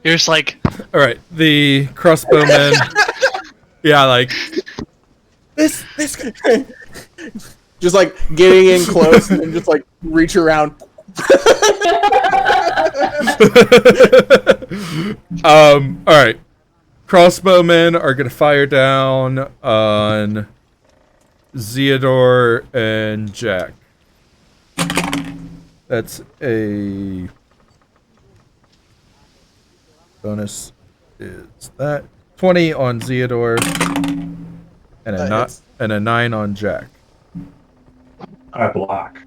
You're just like,
All right, the crossbowman. Yeah, like this guy.
Just like getting in close and then just like reach around.
All right. Crossbowmen are gonna fire down on Zeodor and Jack. That's a bonus. Is that 20 on Zeodor and
Hits.
a 9 on Jack.
I block.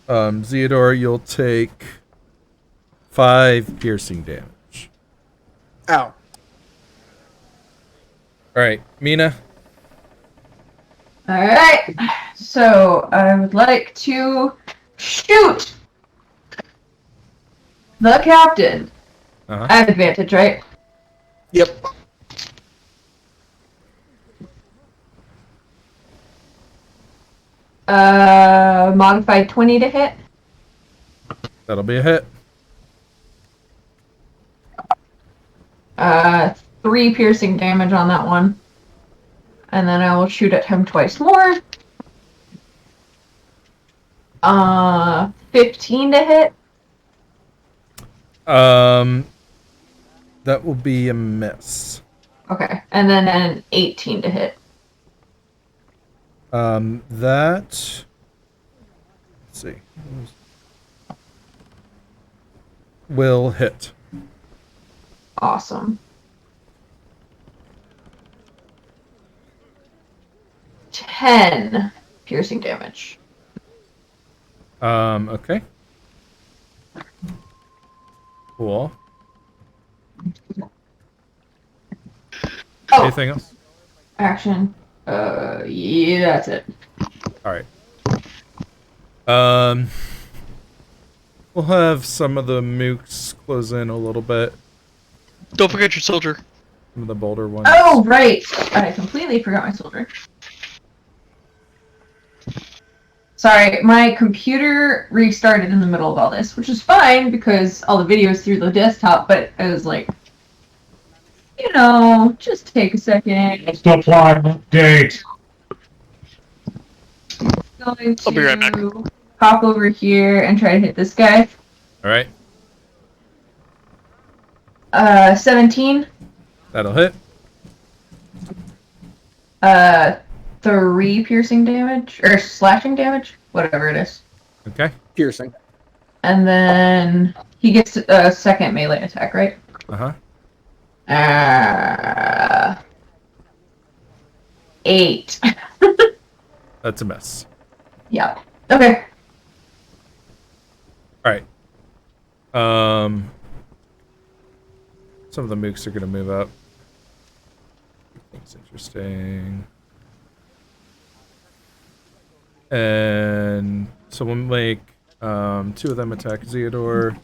Zeodor, you'll take 5 piercing damage.
Ow.
Alright, Mina.
Alright. So I would like to shoot the captain.
Uh-huh.
I have advantage, right?
Yep.
Modified 20 to hit.
That'll be a hit.
3 piercing damage on that one. And then I will shoot at him twice more. 15 to hit.
That will be a miss.
Okay, and then an 18 to hit.
That... Let's see. Will hit.
Awesome. 10 piercing damage.
Okay. Cool.
Oh,
Anything else?
action. Yeah, that's it.
Alright. We'll have some of the mooks close in a little bit.
Don't forget your soldier.
Some of the bolder ones.
Oh, right. I completely forgot my soldier. Sorry, my computer restarted in the middle of all this, which is fine because all the videos through the desktop, but I was like, just take a second.
Let's apply update.
Going
I'll be right back.
to hop over here and try to hit this guy.
Alright.
17.
That'll hit.
3 piercing damage, or slashing damage, whatever it is.
Okay.
Piercing.
And then he gets a second melee attack, right?
Uh-huh.
8.
That's a miss.
Yeah. Okay.
Alright. Some of the mooks are gonna move up. Things interesting. And so we'll make 2 of them attack Zeodor.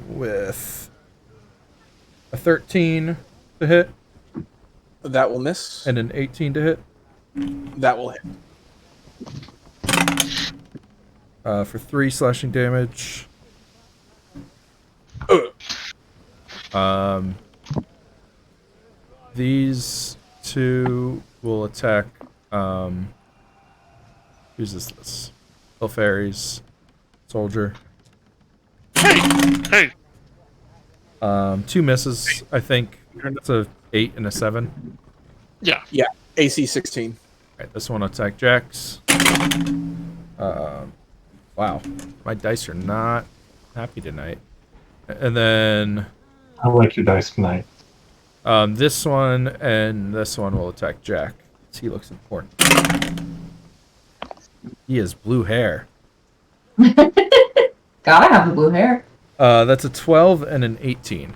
With a 13 to hit
That will miss.
and an 18 to hit.
That will hit.
For 3 slashing damage. These 2 will attack. Who's this? Ilfari's soldier.
Hey!
2 misses, I think. It's a 8 and a 7.
Yeah.
Yeah. AC 16.
Alright, this one will attack Jax. Wow. My dice are not happy tonight. And then
I like your dice tonight.
this one and this one will attack Jack. He looks important. He has blue hair.
Gotta have the blue hair.
That's a 12 and an 18.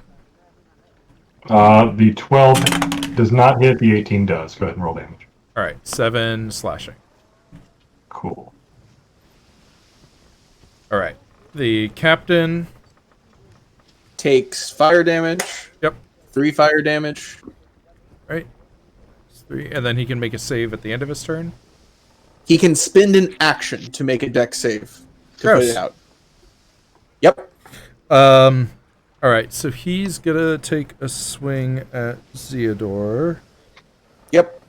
The 12 does not hit, the 18 does. Go ahead and roll damage.
Alright, 7 slashing.
Cool.
Alright. The captain.
Takes fire damage.
Yep.
3 fire damage.
Right. 3. And then he can make a save at the end of his turn.
He can spend an action to make a dex save. To
Gross.
put it out. Yep.
Alright, so he's gonna take a swing at Zeodor.
Yep.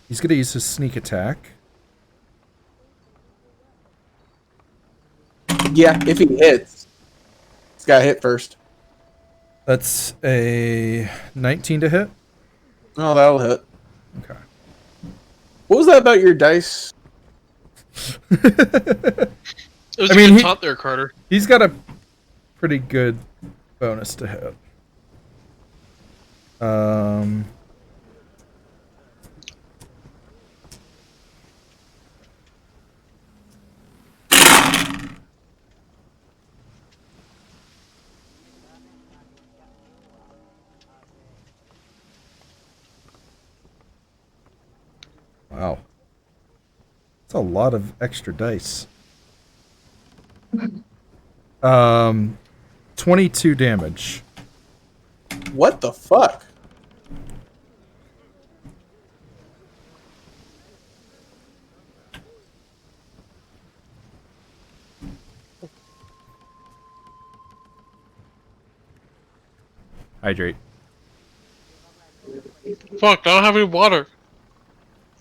He's gonna use his sneak attack.
Yeah, if he hits. He's got to hit first.
That's a 19 to hit.
Oh, that'll hit.
Okay.
What was that about your dice?
It was
I
a
mean,
good
he-
thought there, Carter.
He's got a pretty good bonus to hit. Wow. That's a lot of extra dice. 22 damage.
What the fuck?
Hydrate.
Fuck, I don't have any water.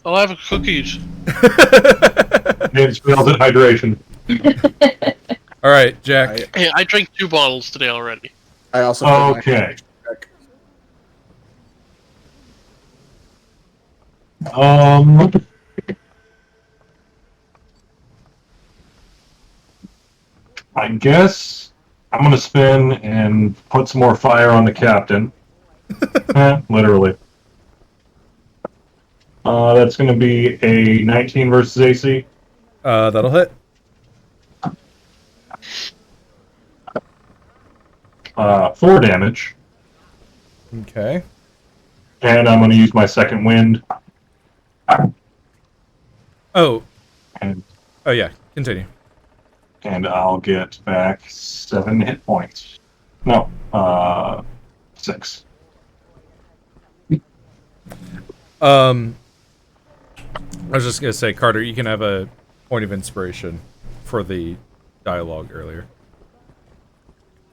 I'll have cookies.
It spells at hydration.
All right, Jack.
Hey, I drank 2 bottles today already.
I also
Okay. I guess I'm gonna spin and put some more fire on the captain. Literally. That's gonna be a 19 versus AC.
That'll hit.
4 damage,
Okay.
and I'm gonna use my second wind.
Oh.
And
Oh yeah. Continue.
I'll get back 7 hit points. No, 6.
I was just gonna say, Carter, you can have a point of inspiration for the dialogue earlier.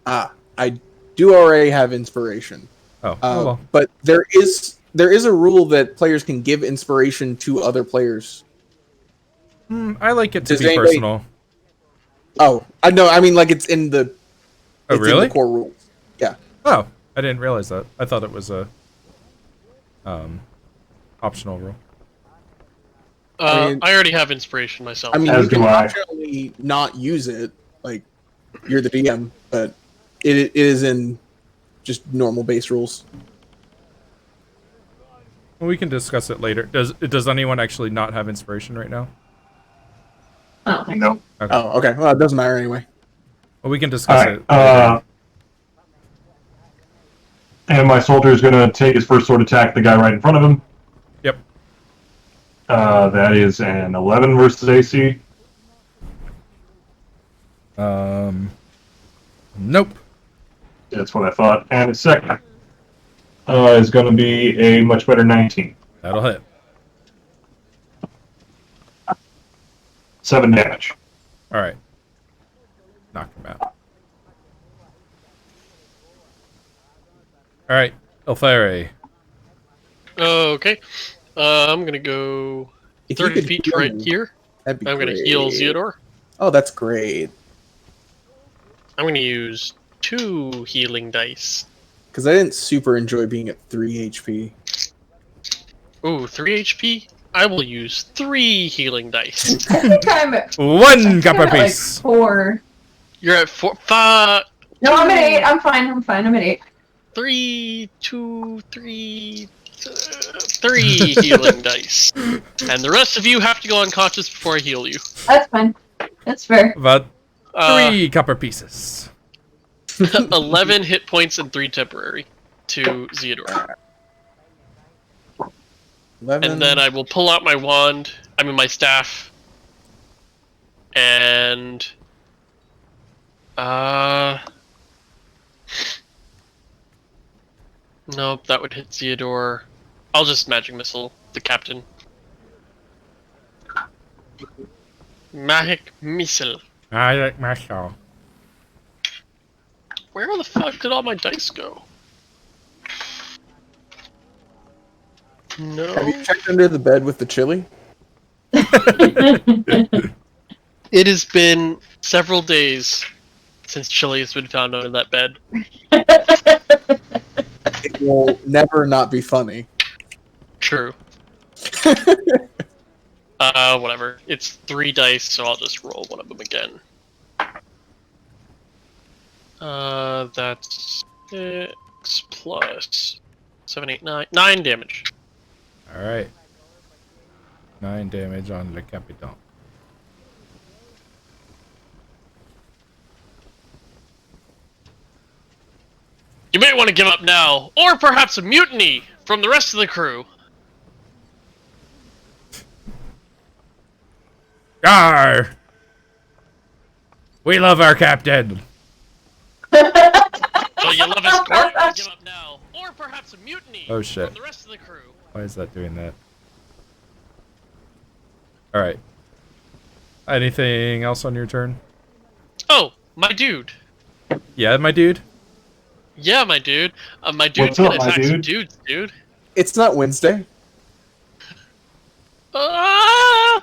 I do already have inspiration.
Oh, well.
But there is a rule that players can give inspiration to other players.
I like it to
Does
be
anybody-
personal.
Oh, I know. I mean, like it's in the.
Oh,
it's
really?
in the core rules. Yeah.
Oh, I didn't realize that. I thought it was a optional rule.
I mean-
I already have inspiration myself.
I mean,
As
you can
do I.
optionally not use it. Like, you're the DM, but it is in just normal base rules.
Well, we can discuss it later. Does anyone actually not have inspiration right now?
I don't think
Nope.
Okay.
Oh, okay. Well, it doesn't matter anyway.
Well, we can discuss
Alright,
it later.
and my soldier is gonna take his first sword attack at the guy right in front of him.
Yep.
That is an 11 versus AC.
Nope.
That's what I thought. And his second is going to be a much better 19.
That'll hit.
7 damage.
All right. Knock him out. All right, Elfare.
Okay. I'm gonna go
If you
30
could
feet
heal
right
me,
here.
that'd be
I'm gonna
great.
heal Zeodor.
Oh, that's great.
I'm gonna use 2 healing dice.
Because I didn't super enjoy being at 3 HP.
Ooh, 3 HP? I will use 3 healing dice.
I think I'm at
One copper
like
piece.
4.
You're at 4, 5,
No, I'm at 8. I'm fine. I'm at 8.
3, 2, 3, 3 healing dice. And the rest of you have to go unconscious before I heal you.
That's fine. That's fair.
About
Uh,
3 copper pieces.
11 hit points and 3 temporary to Zeodor.
11.
And then I will pull out my wand, my staff, and nope, that would hit Zeodor. I'll just magic missile the captain. Magic missile.
I like my show.
Where the fuck did all my dice go? No.
Have you checked under the bed with the chili?
It has been several days since chili has been found under that bed.
It will never not be funny.
True. Whatever. It's 3 dice, so I'll just roll one of them again. That's 6 plus 7, 8, 9. 9 damage.
All right. 9 damage on Le Capitan.
You may want to give up now, or perhaps a mutiny from the rest of the crew.
Arr! We love our captain.
So you love his court? Give up now, or perhaps a mutiny
Oh, shit.
from the rest of the crew.
Why is that doing that? All right. Anything else on your turn?
Oh, my dude.
Yeah, my dude.
Yeah, my dude. My dude's
What's up,
gonna
my
attack some
dude?
dudes, dude.
It's not Wednesday.
Ah!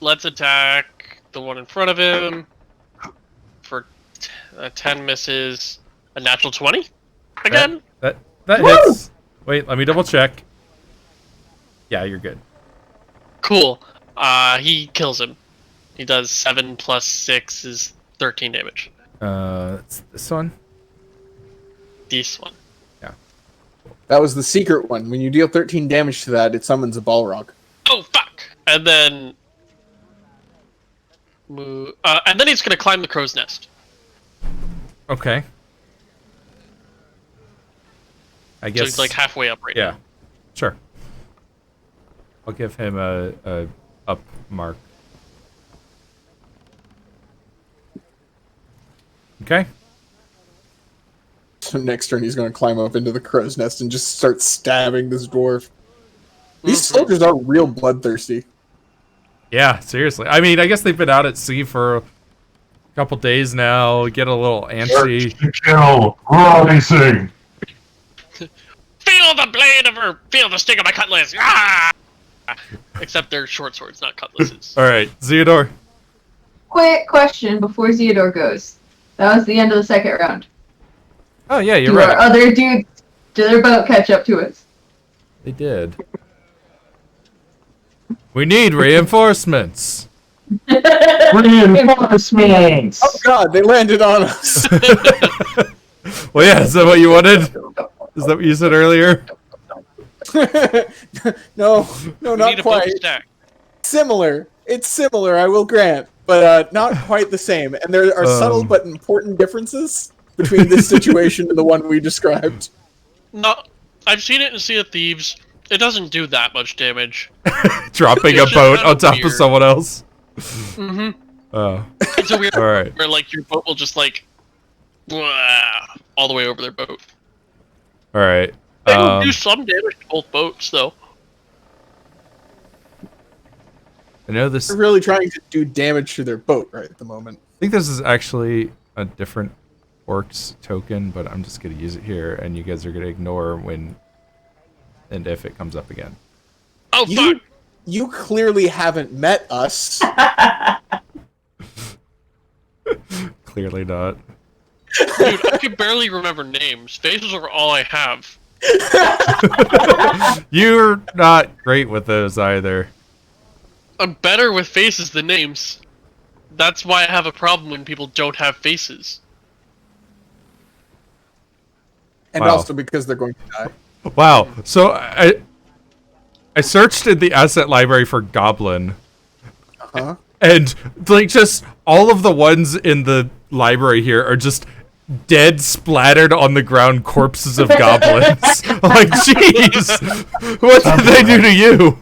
Let's attack the one in front of him for 10 misses. A natural 20 again.
That hits. Wait, let me double check. Yeah, you're good.
Cool. He kills him. He does 7 plus 6 is 13 damage.
It's this one.
This one.
Yeah.
That was the secret one. When you deal 13 damage to that, it summons a Balrog.
Oh fuck! And then he's gonna climb the crow's nest.
Okay. I guess.
So he's like halfway up right
Yeah.
now.
Sure. I'll give him a up mark. Okay.
So next turn, he's going to climb up into the crow's nest and just start stabbing this dwarf. These soldiers are real bloodthirsty.
Yeah, seriously. I mean, I guess they've been out at sea for a couple days now. Get a little antsy.
Search to kill, rising.
Feel the blade of her. Feel the sting of my cutlass. Ah! Except they're short swords, not cutlasses.
All right, Zeodor.
Quick question before Zeodor goes. That was the end of the second round.
Oh yeah, you're
Do our
right.
other dudes, did their boat catch up to us?
They did. We need reinforcements.
Reinforcements.
Oh god, they landed on us!
Well, yeah, is that what you wanted? Is that what you said earlier?
no,
We
not
need a boat
quite.
stack.
Similar. It's similar, I will grant, but not quite the same. And there are subtle but important differences between this situation and the one we described.
No, I've seen it in Sea of Thieves. It doesn't do that much damage.
Dropping a
It's just
boat
kinda
on top of
weird.
someone else.
Mm-hmm.
Oh,
It's a weird
all right.
where like your boat will just like all the way over their boat.
All right.
They will do some damage to both boats, though.
I know this.
They're really trying to do damage to their boat right at the moment.
I think this is actually a different orcs token, but I'm just gonna use it here, and you guys are gonna ignore when and if it comes up again.
Oh
You,
fuck!
you clearly haven't met us.
Clearly not.
Dude, I can barely remember names. Faces are all I have.
You're not great with those either.
I'm better with faces than names. That's why I have a problem when people don't have faces.
And
Wow.
also because they're going to die.
Wow. So I searched in the asset library for goblin,
Huh?
and like just all of the ones in the library here are just dead, splattered on the ground corpses of goblins. Like, jeez, what did they do to you?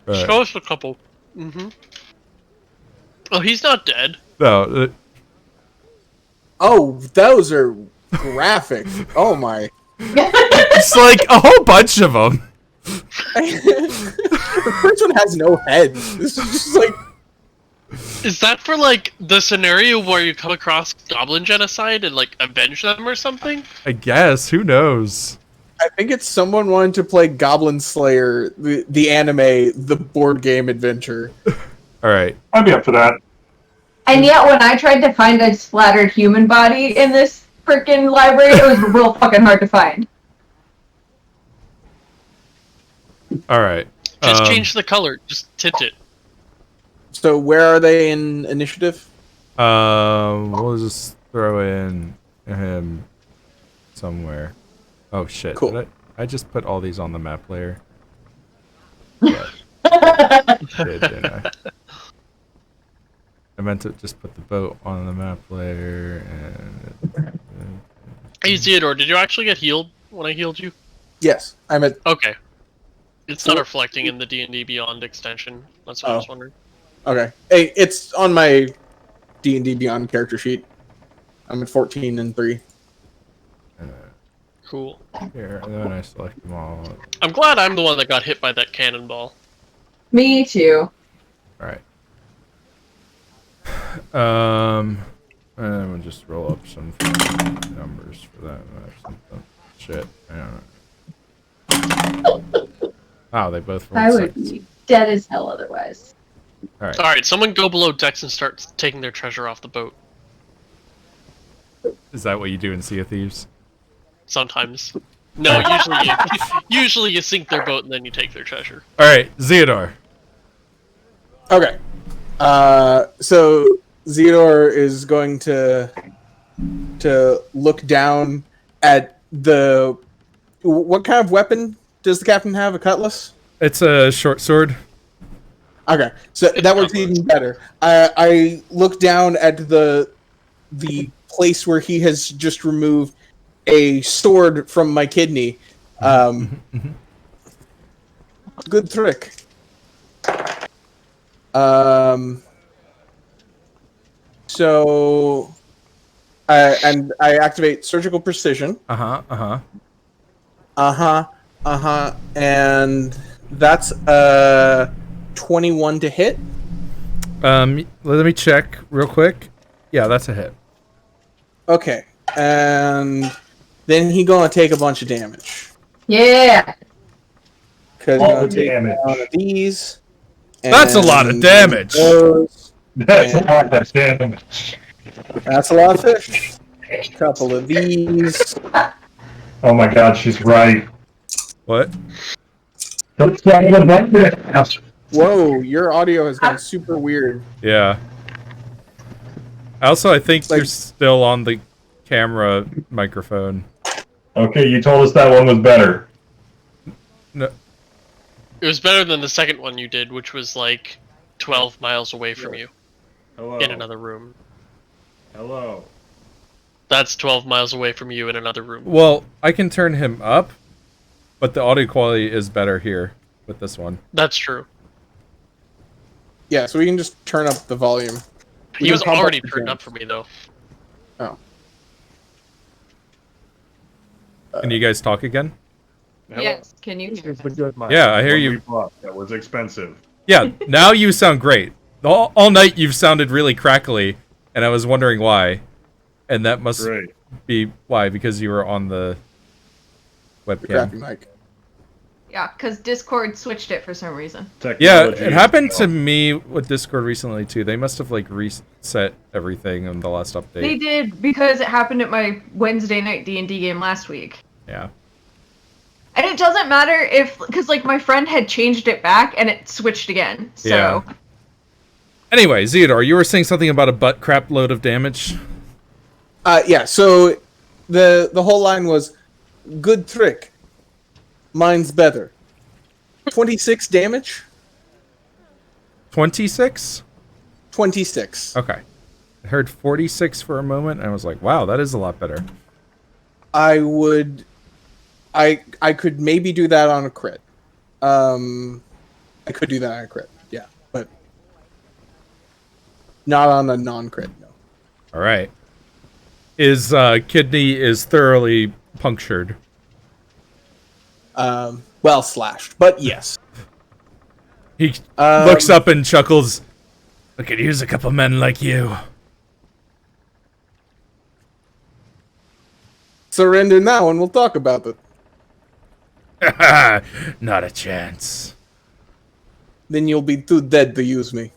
Alright.
Show us a couple. Mm-hmm. Oh, he's not dead.
No,
Oh, those are graphic. Oh my.
it's like a whole bunch of them.
The first one has no head. This is just like.
Is that for like the scenario where you come across goblin genocide and like avenge them or something?
I guess. Who knows?
I think it's someone wanting to play Goblin Slayer, the anime, the board game adventure.
All right.
I'd be up for that.
And yet, when I tried to find a splattered human body in this freaking library, it was real fucking hard to find.
All right.
Just change the color. Just tint it.
So where are they in initiative?
We'll just throw in him somewhere. Oh shit!
Cool.
Did I just put all these on the map layer. Yeah. Did, didn't I? I meant to just put the boat on the map layer and.
Hey Theodore, did you actually get healed when I healed you?
Yes, I'm at.
Okay. It's not reflecting in the D&D Beyond extension. That's what I was wondering.
Okay. Hey, it's on my D&D Beyond character sheet. I'm at 14 and 3.
Cool.
Here, and then I select them all.
I'm glad I'm the one that got hit by that cannonball.
Me too.
Alright. And then we'll just roll up some numbers for that or something. Shit. I don't know. Wow, they both rolled
I would
six.
be dead as hell otherwise.
All
All right, someone go below decks and start taking their treasure off the boat.
Is that what you do in Sea of Thieves?
Sometimes. No, usually you sink their boat and then you take their treasure.
All right, Zeodor.
Okay. So Zeodor is going to look down at the. What kind of weapon does the captain have? A cutlass?
It's a short sword.
Okay, so that works even better. I look down at the place where he has just removed a sword from my kidney. Good trick. So, I activate surgical precision. And that's 21 to hit.
Let me check real quick. Yeah, that's a hit.
Okay, and then he gonna take a bunch of damage.
Yeah.
Cause
All the
take
damage.
one of these.
That's a lot of
and
damage.
those.
That's a lot of damage.
That's a lot of fish. A couple of these.
Oh my god, she's right.
What?
Don't say the button.
Whoa, your audio has gone super weird.
Yeah. Also, I think
Like-
you're still on the camera microphone.
Okay, you told us that one was better.
No.
It was better than the second one you did, which was like 12 miles away from you
Hello.
in another room.
Hello.
That's 12 miles away from you in another room.
Well, I can turn him up, but the audio quality is better here with this one.
That's true.
Yeah, so we can just turn up the volume. We
He
can
was
pump
already
the
turned
jam.
up for me, though.
Oh.
Can you guys talk again?
Yes. Can you hear us?
Yeah, I hear you.
That was expensive.
Yeah, now you sound great. All night you've sounded really crackly, and I was wondering why. And that must
Great.
be why, because you were on the
The crappy
webcam.
mic.
Yeah, because Discord switched it for some reason.
Yeah,
Technology
it
is
happened to
still-
me with Discord recently too. They must have like reset everything in the last update.
They did because it happened at my Wednesday night D&D game last week.
Yeah.
And it doesn't matter if, because like my friend had changed it back and it switched again. So
Yeah. Anyway, Zeodor, you were saying something about a butt crap load of damage.
Yeah, so the whole line was, good trick. Mine's better. 26 damage?
26?
26.
Okay. I heard 46 for a moment, and I was like, wow, that is a lot better.
I could maybe do that on a crit. I could do that on a crit, yeah. But not on a non-crit, no.
All right. His kidney is thoroughly punctured.
Well, slashed, but yes.
He looks up and chuckles. I could use a couple men like you.
Surrender now and we'll talk about it.
Not a chance.
Then you'll be too dead to use me.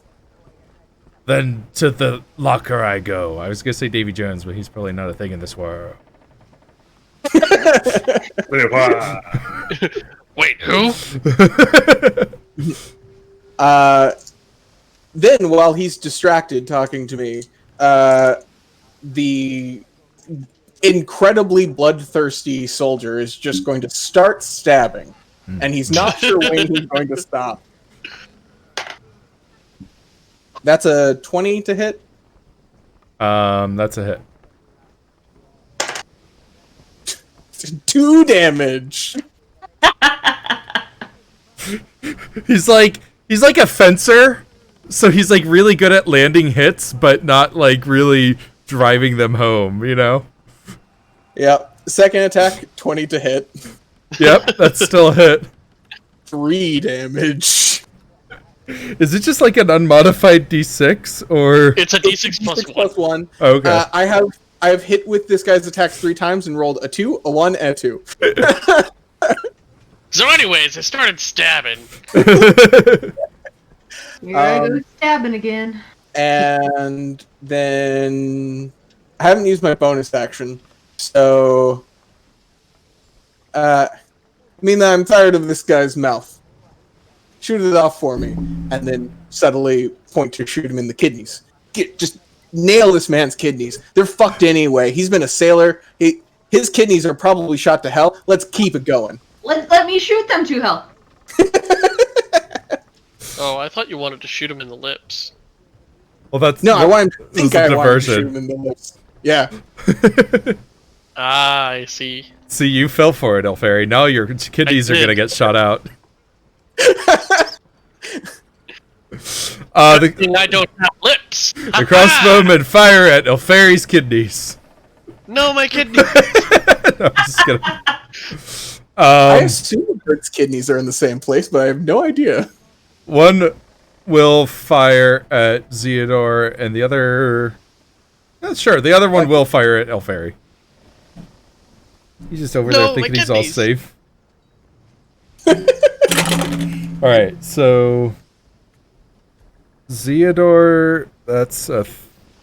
Then to the locker I go. I was gonna say Davy Jones, but he's probably not a thing in this world.
Wait, who?
Then, while he's distracted talking to me, the incredibly bloodthirsty soldier is just going to start stabbing, and he's not sure when he's going to stop. That's a 20 to hit.
That's a hit.
2 damage.
He's like a fencer, so he's like really good at landing hits, but not like really driving them home, you know?
Yep. Second attack, 20 to hit.
Yep, that's still a hit.
3 damage.
Is it just like an unmodified D6 or?
It's a d6 plus 1.
Plus 1.
Oh, okay.
I have hit with this guy's attack 3 times and rolled a 2, a 1, and a 2.
So anyways, I started stabbing.
Here I go stabbing again.
And then I haven't used my bonus action, so I mean I'm tired of this guy's mouth. Shoot it off for me, and then subtly point to shoot him in the kidneys. Just nail this man's kidneys. They're fucked anyway. He's been a sailor. His kidneys are probably shot to hell. Let's keep it going.
Let me shoot them to hell.
Oh, I thought you wanted to shoot him in the lips.
Well, that's
No, I want him to think I wanted to
diversion.
shoot him in the lips. Yeah.
Ah, I see.
See, you fell for it, Elfairy. Now your kidneys are
did.
gonna get shot out.
And I don't have lips.
The crossbowmen fire at Elfairy's kidneys.
No, my kidney.
No, I'm just gonna.
I assume Bert's kidneys are in the same place, but I have no idea.
One will fire at Zeodor, and the other... sure, the other one will fire at Elfairy. He's just over there
No,
thinking
my
he's all
kidneys.
safe. Alright, so... Zeodor, that's a...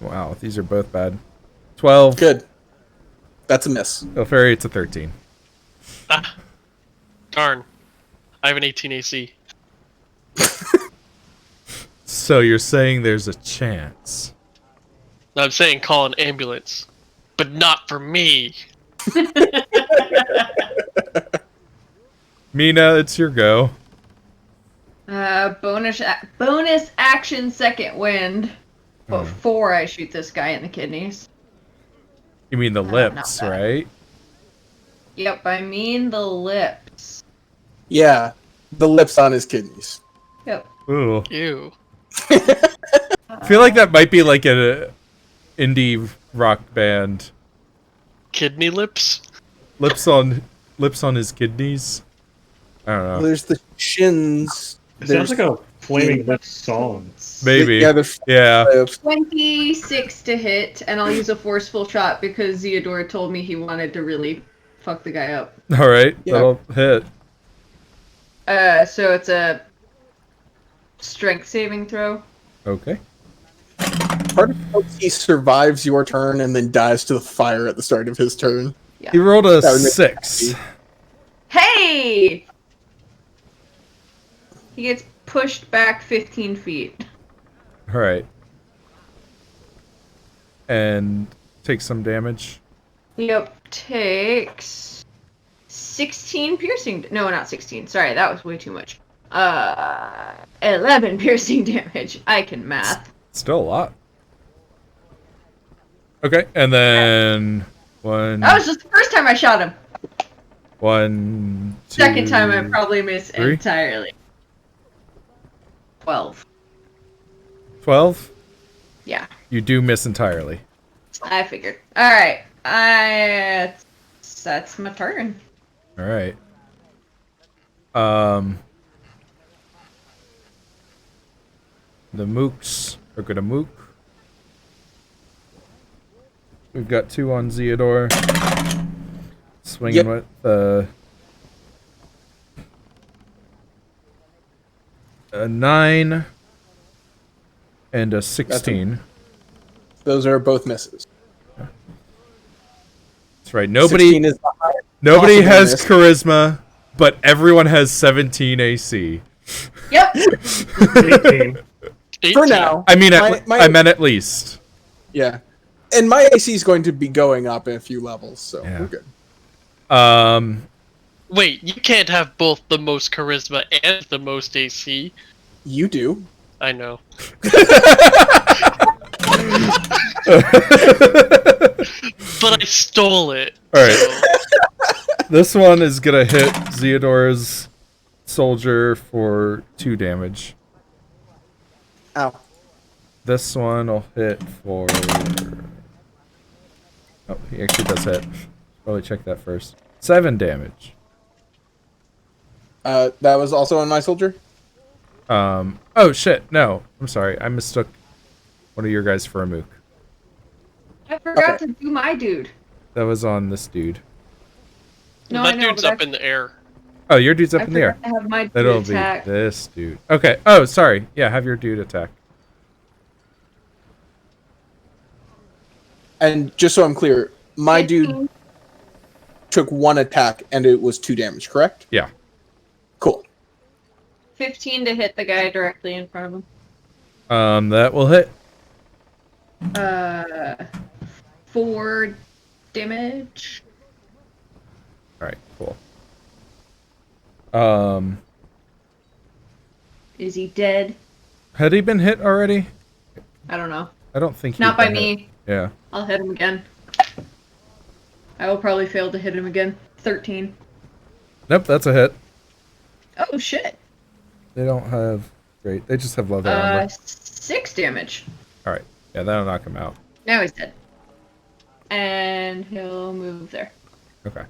wow, these are both bad. 12.
Good. That's a miss.
Elfairy, it's a 13.
Ah, darn. I have an 18 AC.
So you're saying there's a chance.
No, I'm saying call an ambulance. But not for me.
Mina, it's your go.
Bonus action second wind before I shoot this guy in the kidneys.
You mean the
not
lips,
bad.
right?
Yep, I mean the lips.
Yeah, the lips on his kidneys.
Yep.
Ooh.
Ew.
I feel like that might be like an indie rock band.
Kidney lips?
Lips on his kidneys. I don't know.
There's the shins.
It sounds like a Flaming Lips song.
Maybe.
Yeah, there's
Yeah.
26 to hit, and I'll use a forceful shot because Zeodor told me he wanted to really fuck the guy up.
All right.
Yeah.
That'll hit.
So it's a strength saving throw.
Okay.
part of hopes he survives your turn and then dies to the fire at the start of his turn.
He rolled a
That would make
6.
me
Hey! He gets pushed back 15 feet.
All right. And take some damage.
Yep, takes 16 piercing. No, not 16. Sorry, that was way too much. 11 piercing damage. I can math.
Still a lot. Okay, and then one.
That was just the first time I shot him.
1, 2.
Second time I probably missed
3?
entirely. 12.
12?
Yeah,
You do miss entirely.
I figured. Alright, that's my turn.
All right. The mooks are gonna mook. We've got 2 on Zeodor. Swinging
Yep.
with a 9 and a 16.
Those are both misses.
That's right. Nobody
16 is the highest
Nobody
possible
has
miss.
charisma, but everyone has 17 AC.
Yep.
18.
18.
For now.
I mean,
My-
I meant at least.
Yeah. And my AC is going to be going up in a few levels, so
Yeah.
we're good.
Wait, you can't have both the most charisma and the most AC.
You do.
I know. But I stole it.
All right.
so-
This one is gonna hit Zeodor's soldier for 2 damage.
Ow.
This one will hit for... Oh, he actually does hit. Probably check that first. 7 damage.
That was also on my soldier?
Oh shit, no. I'm sorry. I mistook one of your guys for a mook.
I forgot
Okay.
to do my dude.
That was on this dude.
No,
that
I know,
dude's
but
up in the air.
Oh, your dude's up
I
in the air.
forgot to have my dude
That'll
attack.
be this dude. Okay. Oh, sorry. Yeah, have your dude attack.
And just so I'm clear, my
15.
dude took 1 attack and it was 2 damage, correct?
Yeah.
Cool.
15 to hit the guy directly in front of him.
That will hit.
4 damage.
All right. Cool.
Is he dead?
Had he been hit already?
I don't know.
I don't think he
Not by
hit.
me.
Yeah.
I'll hit him again. I will probably fail to hit him again. 13.
Nope, that's a hit.
Oh shit.
They don't have great. They just have leather armor.
6 damage.
All right. Yeah, that'll knock him out.
Now he's dead. And he'll move there.
Okay.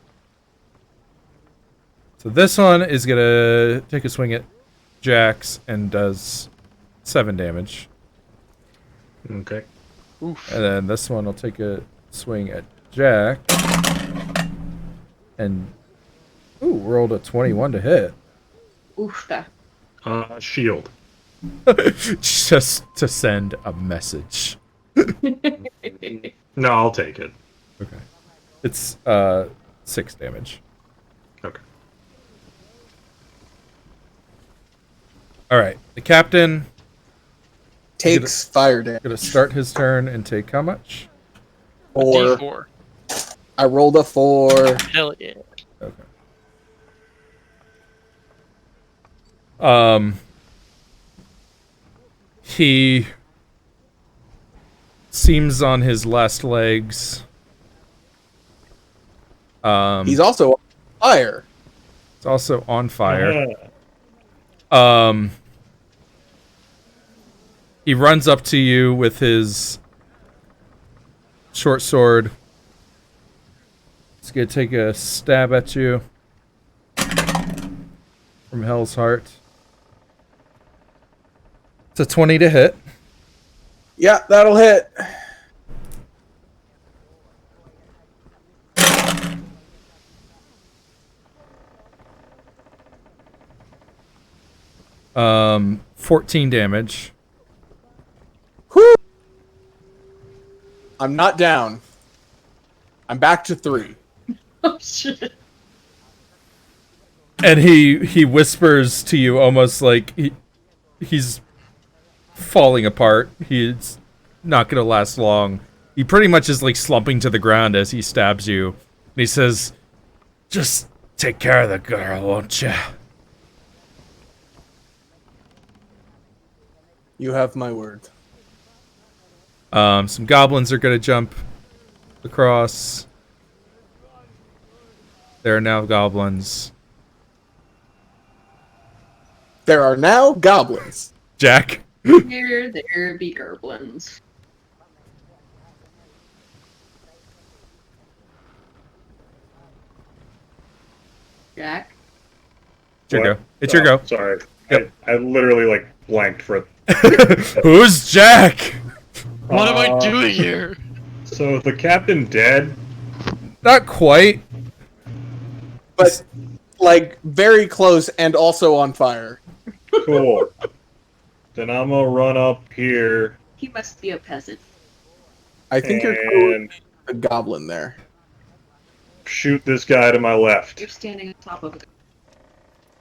So this one is gonna take a swing at Jax and does 7 damage.
Okay.
Oof.
And then this one will take a swing at Jack. And rolled a 21 to hit.
Oofta.
Shield.
Just to send a message.
No, I'll take it.
Okay. It's 6 damage.
Okay.
All right. The captain
Takes fire damage.
gonna start his turn and take how much?
4.
D4.
I rolled a 4.
Hell yeah.
Okay. He seems on his last legs.
He's also on fire.
It's also on fire.
Yeah.
He runs up to you with his short sword. He's gonna take a stab at you from Hell's Heart. It's a 20 to hit.
Yeah, that'll hit.
Um, 14 damage.
Whew. I'm not down. I'm back to 3.
Oh shit.
And he whispers to you almost like he's falling apart. He's not gonna last long. He pretty much is like slumping to the ground as he stabs you. And he says, "Just take care of the girl, won't you?"
You have my word.
Some goblins are gonna jump across. There are now goblins.
There are now goblins.
Jack.
Here there be goblins. Jack.
It's your
What?
go. It's your go.
Sorry.
Yep.
I literally like blanked for.
Who's Jack?
What am I doing here?
So the captain dead.
Not quite.
But, like, very close and also on fire.
Cool. Then I'm gonna run up here
He must be a peasant.
I think you're
and
a goblin there.
shoot this guy to my left.
You're standing on top of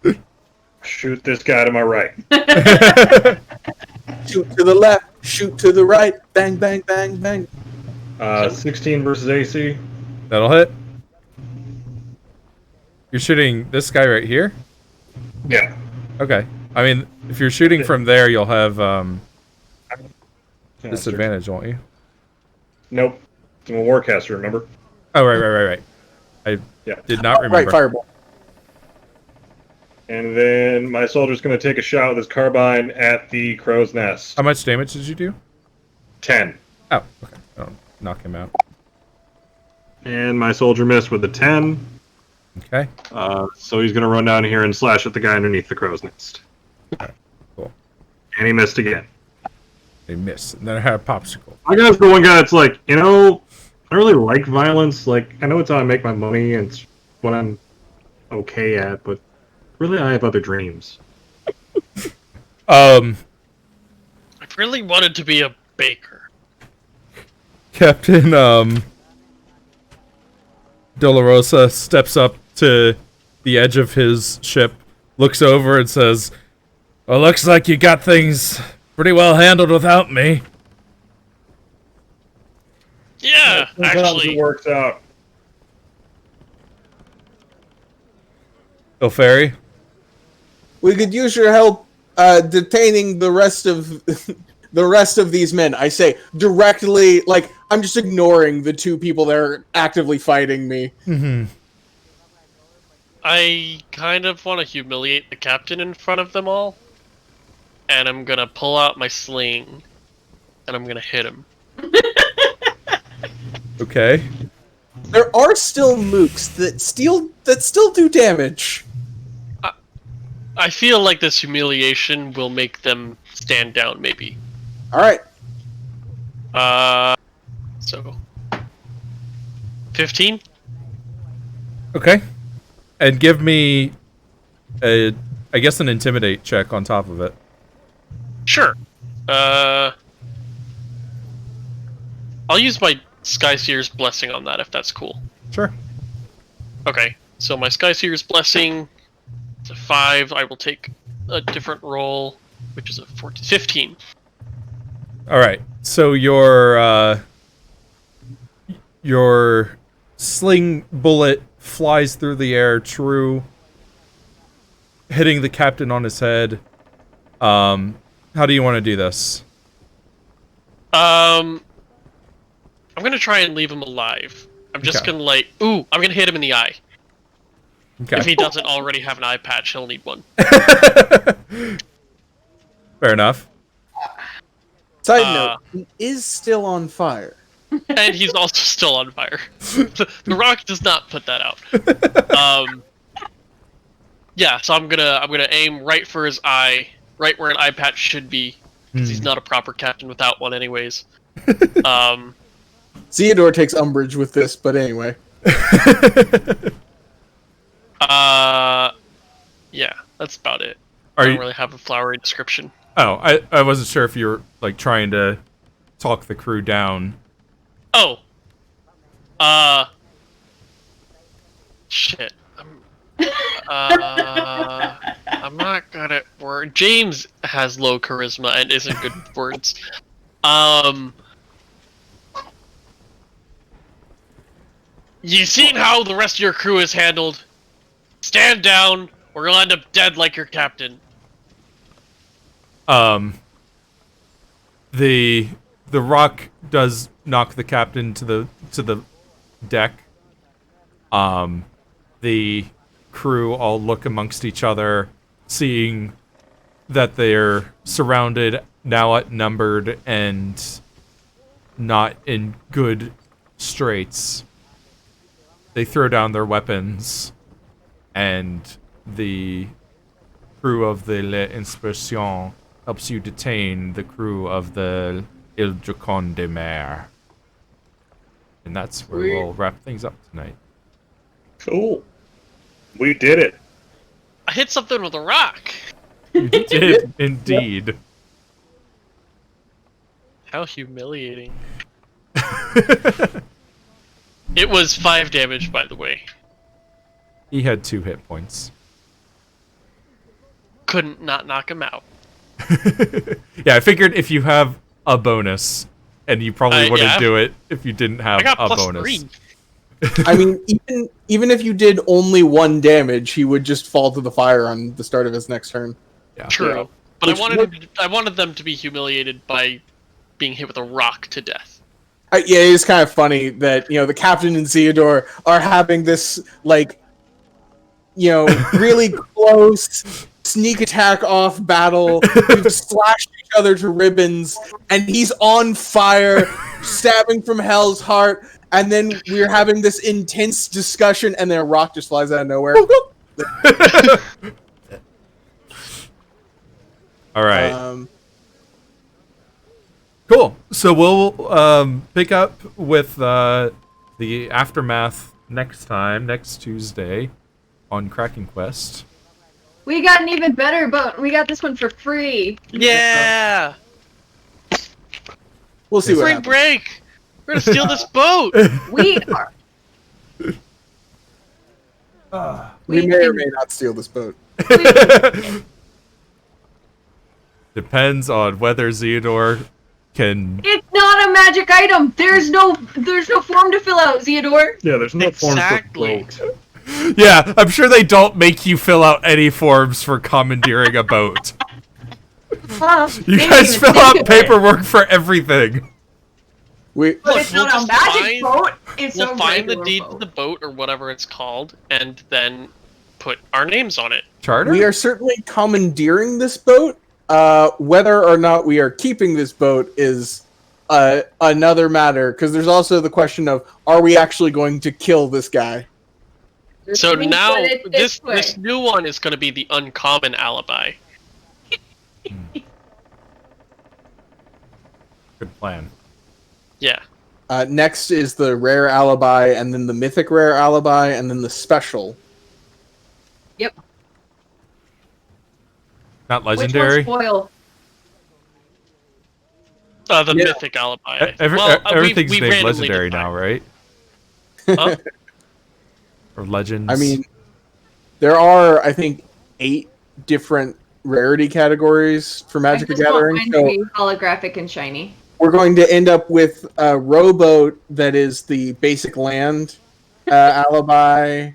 it.
Shoot this guy to my right.
Shoot to the left, shoot to the right, bang, bang, bang, bang.
16 versus AC.
That'll hit. You're shooting this guy right here?
Yeah.
Okay. I mean, if you're shooting from there, you'll have
Yeah,
disadvantage, won't you?
Nope. I'm a warcaster, remember?
Oh, right. I
Yeah.
did not remember.
Right, fireball.
And then my soldier's going to take a shot with his carbine at the crow's nest.
How much damage did you do?
10.
Oh, okay. I'll knock him out.
And my soldier missed with a 10.
Okay.
So he's going to run down here and slash at the guy underneath the crow's nest.
Cool.
And he missed again.
They missed. And then I had a popsicle.
I got the one guy that's like, I don't really like violence. Like, I know it's how I make my money and it's what I'm okay at, but Really, I have other dreams.
I really wanted to be a baker.
Captain Dolorosa steps up to the edge of his ship, looks over and says, "Well, looks like you got things pretty well handled without me."
Yeah, actually.
it works out.
Oh, Fairy?
We could use your help detaining the rest of the rest of these men. I say directly, like I'm just ignoring the two people that are actively fighting me.
Mm-hmm.
I kind of want to humiliate the captain in front of them all. And I'm gonna pull out my sling. And I'm gonna hit him.
Okay.
There are still mooks that still do damage.
I feel like this humiliation will make them stand down, maybe.
Alright.
So 15?
Okay. And give me I guess an intimidate check on top of it.
Sure. I'll use my Skyseer's Blessing on that, if that's cool.
Sure.
Okay, so my Skyseer's Blessing, it's a 5. I will take a different roll, which is a 15.
Alright. So your sling bullet flies through the air, true, hitting the captain on his head. How do you want to do this?
I'm gonna try and leave him alive. I'm just
Okay.
gonna I'm gonna hit him in the eye.
Okay.
If he doesn't already have an eye patch, he'll need one.
Fair enough.
Side note, he is still on fire.
And he's also still on fire. The rock does not put that out. Yeah, so I'm gonna aim right for his eye, right where an eye patch should be, because he's not a proper captain without one, anyways.
Theodore takes umbrage with this, but anyway.
Yeah, that's about it.
Are
I don't
you?
really have a flowery description.
Oh, I wasn't sure if you were like trying to talk the crew down.
Oh. Shit. I'm not good at words. James has low charisma and isn't good with words. You seen how the rest of your crew is handled? Stand down, or you'll end up dead like your captain.
The rock does knock the captain to the deck. The crew all look amongst each other, seeing that they're surrounded, now outnumbered, and not in good straits. They throw down their weapons, and the crew of the L'Inspection helps you detain the crew of the Il Jocon de Mer. And that's where we'll wrap things up tonight.
Cool. We did it.
I hit something with a rock.
You did, indeed.
How humiliating. It was 5 damage, by the way.
He had 2 hit points.
Couldn't not knock him out.
Yeah, I figured if you have a bonus, and you probably wouldn't
yeah.
do it if you didn't have
I got
a
plus
bonus.
3.
I mean, even if you did only 1 damage, he would just fall to the fire on the start of his next turn.
Yeah.
True.
Yeah.
But
Which
I wanted them to be humiliated by being hit with a rock to death.
Yeah, it's kind of funny that, the captain and Theodore are having this, really close sneak attack off battle. We've slashed each other to ribbons, and he's on fire, stabbing from hell's heart, and then we're having this intense discussion, and then a rock just flies out of nowhere.
All right. Cool. So we'll pick up with the aftermath next Tuesday, on KrakenQuest.
We got an even better boat. We got this one for free.
Yeah!
We'll see what
Spring
happens.
break! We're gonna steal this boat!
We are.
We may or may not steal this boat.
Depends on whether Zeodor can.
It's not a magic item. There's no form to fill out, Zeodor.
Yeah, there's no form for
Exactly.
boat.
Yeah, I'm sure they don't make you fill out any forms for commandeering a boat. You guys fill out paperwork for everything.
But it's
We'll
not a
just
magic
find-
boat. It's
We'll
a
find the
regular
deed
boat.
to the boat or whatever it's called, and then put our names on it.
Charter?
We are certainly commandeering this boat. Whether or not we are keeping this boat is another matter, because there's also the question of, are we actually going to kill this guy?
So
Think
now
about it
this
way.
this new one is going to be the uncommon alibi.
Good plan.
Yeah.
Next is the rare alibi, and then the mythic rare alibi, and then the special.
Yep.
Not
Which
legendary?
one's spoil?
The
Yeah.
mythic alibi.
Everything's
we
named
randomly
legendary
define.
now, right?
Huh?
Or legends?
I mean, there are, I think, 8 different rarity categories for Magic the
I just want
Gathering.
mine
So
to be holographic and shiny.
we're going to end up with a rowboat that is the basic land alibi,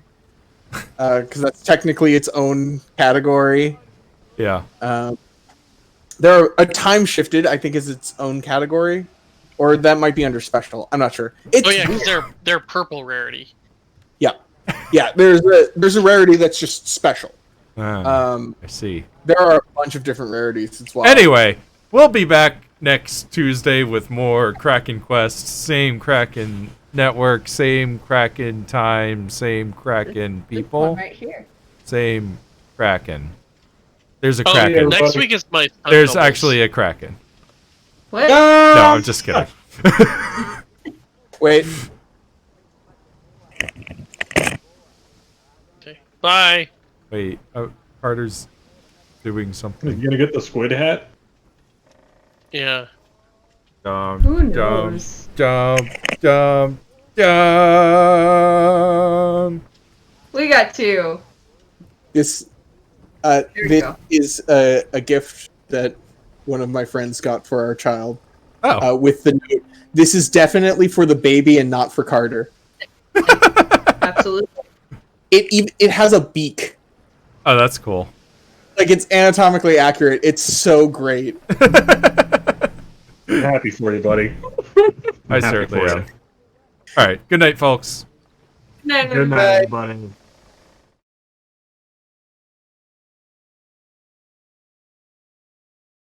because that's technically its own category.
Yeah.
There are a time shifted, I think, is its own category, or that might be under special. I'm not sure. It's
Oh yeah, because they're purple rarity.
yeah. There's a rarity that's just special.
I see.
There are a bunch of different rarities. It's wild.
Anyway, we'll be back next Tuesday with more KrakenQuest. Same Kraken network, same Kraken time, same Kraken
This
people,
one right here.
same Kraken. There's a
Oh,
Kraken.
yeah,
Everybody-
next week is my.
There's
doubles.
actually a Kraken.
What?
No, I'm just kidding.
Wait.
Okay. Bye.
Wait, Carter's doing
You
something.
gonna get the squid hat?
Yeah.
Who knows?
Dum, dum, dum.
We got 2.
This
you
this
go.
is a gift that one of my friends got for our child.
Oh,
With the note, this is definitely for the baby and not for Carter.
Absolutely.
It has a beak.
oh, that's cool.
Like, it's anatomically accurate. It's so great.
I'm happy for you, buddy.
I
Happy
certainly
for
am. All right, good night, folks.
No,
Good night, everybody.